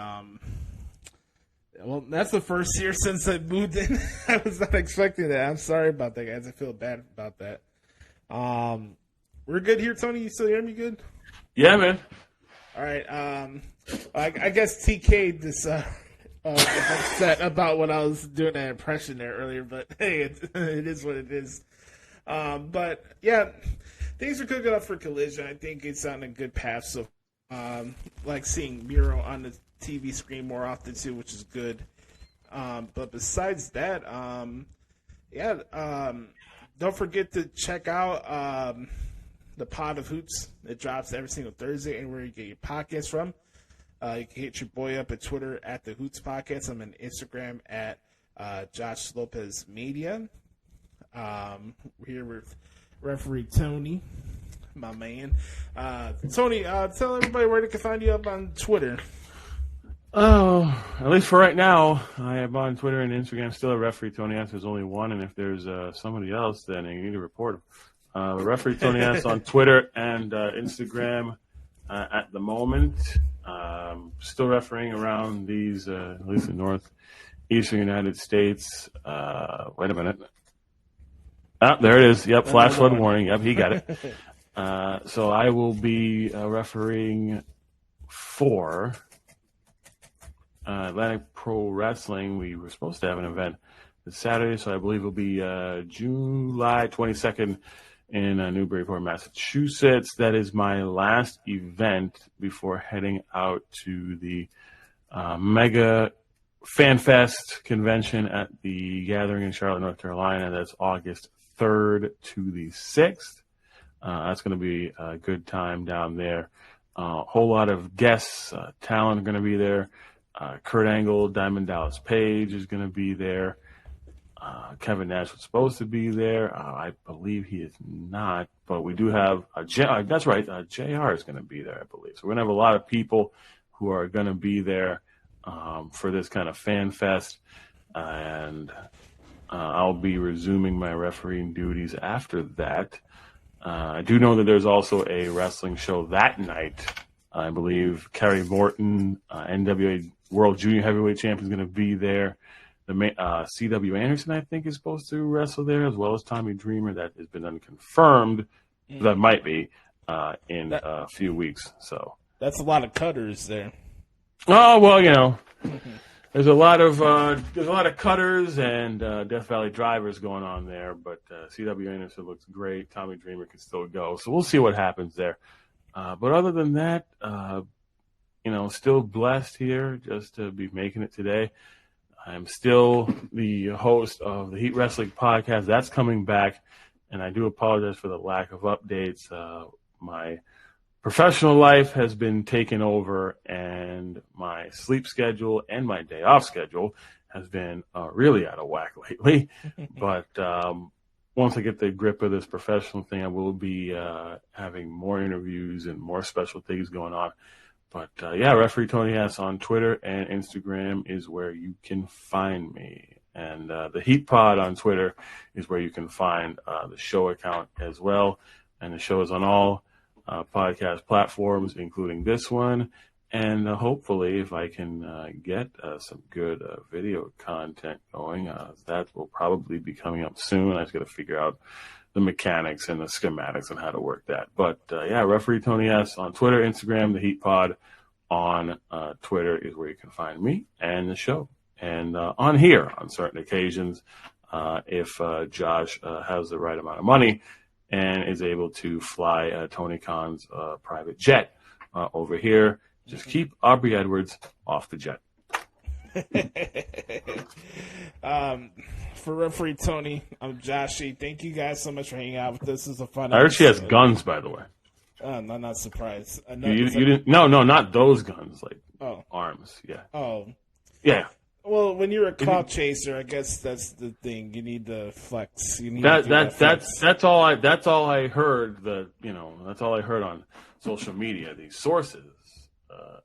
well, that's the first year since I moved in. I was not expecting that. I'm sorry about that, guys. I feel bad about that. We're good here, Tony. You still hear me good? Yeah, man. All right. I guess TK this upset about what I was doing an impression there earlier, but hey, it is what it is. But yeah, things are cooking up for Collision. I think it's on a good path. So, like seeing Miro on the TV screen more often too, which is good. But besides that, don't forget to check out the Pod of Hoots. It drops every single Thursday, anywhere you get your podcast from. You can hit your boy up at Twitter at the Hoots Podcast. I'm on Instagram at Josh Lopez Media. We're here with referee Tony, my man. Tony, tell everybody where they can find you up on Twitter. Oh, at least for right now, I am on Twitter and Instagram still a referee Tony S. There's only one, and if there's somebody else, then you need to report him. Referee Tony S. on Twitter and Instagram at the moment. Still refereeing around these, at least in northeastern United States. Wait a minute. Ah, there it is. Yep, flash flood warning. Yep, he got it. So I will be refereeing for Atlantic Pro Wrestling, we were supposed to have an event this Saturday, so I believe it'll be July 22nd in Newburyport, Massachusetts. That is my last event before heading out to the Mega Fan Fest convention at the Gathering in Charlotte, North Carolina. That's August 3rd to the 6th. That's going to be a good time down there. A whole lot of guests, talent are going to be there. Kurt Angle, Diamond Dallas Page is going to be there. Kevin Nash was supposed to be there. I believe he is not, but we do have that's right. JR is going to be there, I believe. So we're going to have a lot of people who are going to be there for this kind of fan fest, and I'll be resuming my refereeing duties after that. I do know that there's also a wrestling show that night. I believe Kerry Morton, NWA World Junior Heavyweight Champion, is going to be there. The C.W. Anderson, I think, is supposed to wrestle there, as well as Tommy Dreamer. That has been unconfirmed. That might be in a few weeks. So that's a lot of cutters there. Oh well, there's a lot of cutters and Death Valley drivers going on there. But C.W. Anderson looks great. Tommy Dreamer can still go. So we'll see what happens there. But other than that, still blessed here just to be making it today. I'm still the host of the Heat Wrestling Podcast. That's coming back, and I do apologize for the lack of updates. My professional life has been taken over, and my sleep schedule and my day off schedule has been really out of whack lately. But once I get the grip of this professional thing, I will be having more interviews and more special things going on. But, Referee Tony S on Twitter and Instagram is where you can find me. And the Heat Pod on Twitter is where you can find the show account as well. And the show is on all podcast platforms, including this one. And hopefully, if I can get some good video content going, that will probably be coming up soon. I just got to figure out the mechanics and the schematics and how to work that. But, Referee Tony S on Twitter, Instagram, the Heat Pod on Twitter is where you can find me and the show. And on here, on certain occasions, if Josh has the right amount of money and is able to fly Tony Khan's private jet over here, just keep Aubrey Edwards off the jet. For Referee Tony, I'm Joshie. Thank you guys so much for hanging out with us. This is a fun I heard she has guns, by the way. I'm not surprised. You didn't? No, not those guns. Like arms. Yeah. Oh. Yeah. Well, when you're a clout chaser, I guess that's the thing. You need the flex. You need that's all I heard. That's all I heard on social media. These sources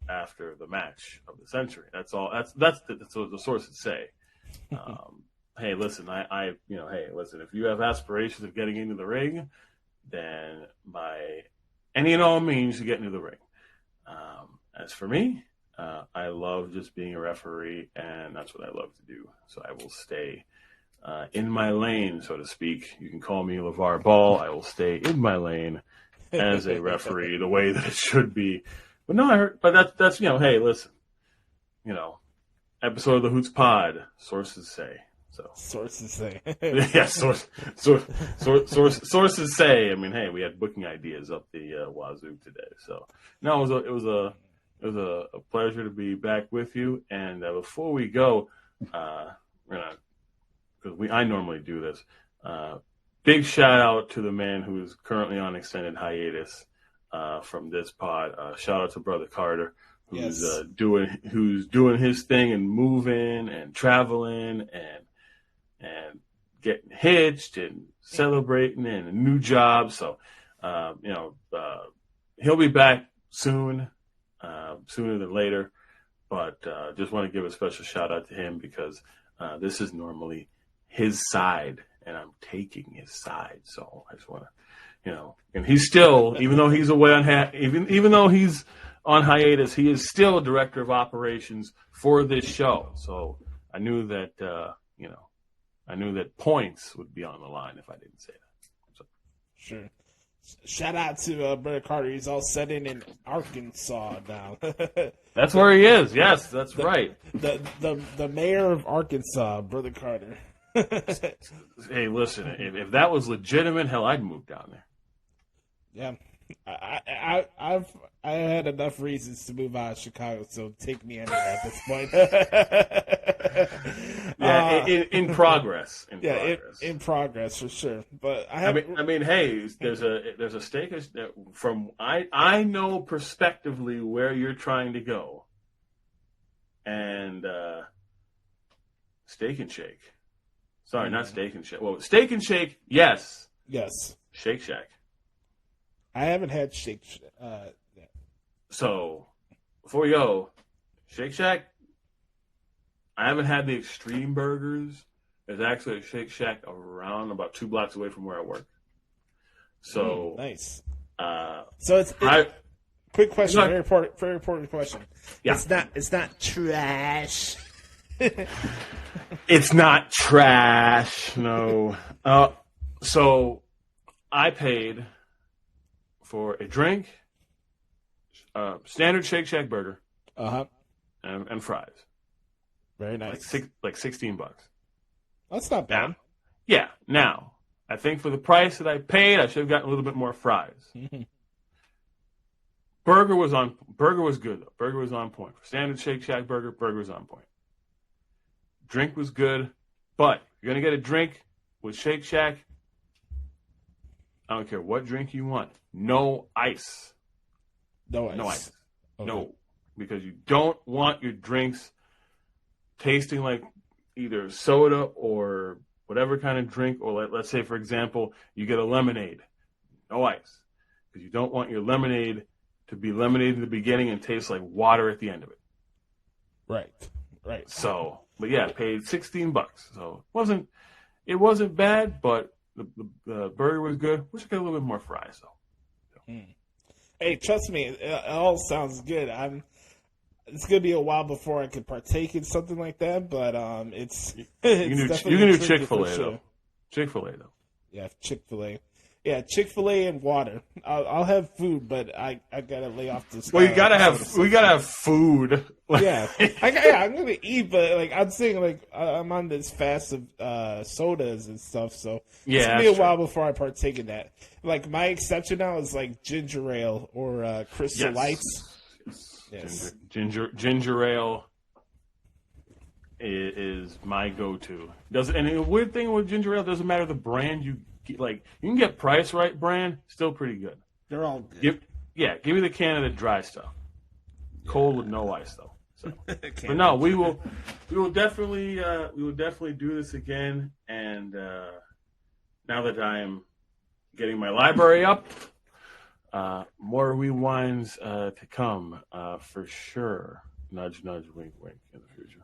after the match of the century. That's all. That's what the sources say. Hey, listen, listen, if you have aspirations of getting into the ring, then by any and all means, you get into the ring. As for me, I love just being a referee, and that's what I love to do. So I will stay in my lane, so to speak. You can call me LeVar Ball. I will stay in my lane as a referee the way that it should be. But no, I heard, but that's hey, listen, episode of the Hoots Pod, sources say. So sources say. Yeah, sources say. I mean, hey, we had booking ideas up the wazoo today. So no, it was a pleasure to be back with you. And before we go, I normally do this. Big shout out to the man who is currently on extended hiatus from this pod. Shout out to Brother Carter, who's doing his thing and moving and traveling and getting hitched and celebrating and a new job. So, he'll be back soon, sooner than later. But just want to give a special shout out to him because this is normally his side, and I'm taking his side. So I just want to, and he's still, even though he's away on even though he's on hiatus, he is still director of operations for this show. So I knew that, I knew that points would be on the line if I didn't say that. So. Sure. Shout out to Brother Carter. He's all setting in Arkansas now. That's where he is. Yes, that's right. The mayor of Arkansas, Brother Carter. Hey, listen, if that was legitimate, hell, I'd move down there. Yeah, I had enough reasons to move out of Chicago, so take me anywhere at this point. Yeah, in progress. In progress for sure. But I mean, hey, there's a stake from I know prospectively where you're trying to go, and Steak and Shake. Sorry, not Steak and Shake. Well, Steak and Shake, yes. Shake Shack. I haven't had Shake Shack. So, before we go, Shake Shack, I haven't had the extreme burgers. There's actually a Shake Shack around about 2 blocks away from where I work. So, nice. So quick question, very important question. Yeah. It's not trash. It's not trash. No. So, I paid for a drink, standard Shake Shack burger, and fries. Very nice. Like $16. That's not bad. Now, I think for the price that I paid, I should have gotten a little bit more fries. Burger was good though. Burger was on point. For standard Shake Shack burger was on point. Drink was good, but if you're gonna get a drink with Shake Shack, I don't care what drink you want. No ice. No ice. No ice. Okay. No, because you don't want your drinks tasting like either soda or whatever kind of drink, or let's say, for example, you get a lemonade. No ice. Because you don't want your lemonade to be lemonade in the beginning and taste like water at the end of it. Right. So, but yeah, paid $16. So it wasn't bad, but the burger was good. Wish I got a little bit more fries though. Hey, trust me, it all sounds good. It's gonna be a while before I could partake in something like that, but it's you can do Chick-fil-A though. Chick-fil-A though. Yeah, Chick-fil-A. Yeah, Chick-fil-A and water. I'll have food, but I gotta lay off this. Well, we gotta have food. Yeah, I'm gonna eat, but like I'm saying, like I'm on this fast of sodas and stuff, so it's gonna be a while before I partake in that. Like my exception now is like ginger ale or Crystal Lights. Yes. Ginger ale is my go-to. And the weird thing with ginger ale, doesn't matter the brand you get. Like you can get Price Right brand, still pretty good. They're all good. Give me the can of the dry stuff. Cold with no ice though. So, but no, we will definitely do this again. And now that I am getting my library up, more rewinds to come for sure. Nudge, nudge, wink, wink in the future.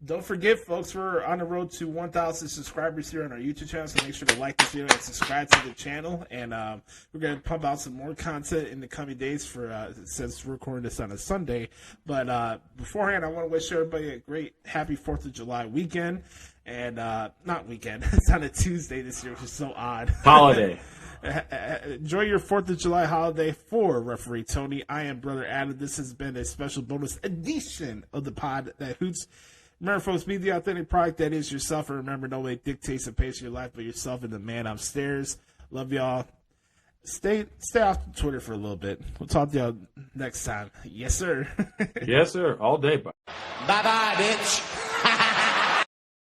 Don't forget, folks, we're on the road to 1,000 subscribers here on our YouTube channel, so make sure to like this video and subscribe to the channel. And we're going to pump out some more content in the coming days since we're recording this on a Sunday. But beforehand, I want to wish everybody a great, happy 4th of July weekend. And not weekend. It's on a Tuesday this year, which is so odd. Holiday. Enjoy your 4th of July holiday for Referee Tony. I am Brother Adam. This has been a special bonus edition of the pod that Hoots. Remember, folks, be the authentic product that is yourself. And remember, nobody dictates the pace of your life but yourself and the man upstairs. Love y'all. Stay off Twitter for a little bit. We'll talk to y'all next time. Yes, sir. Yes, sir. All day. Bye-bye, bitch.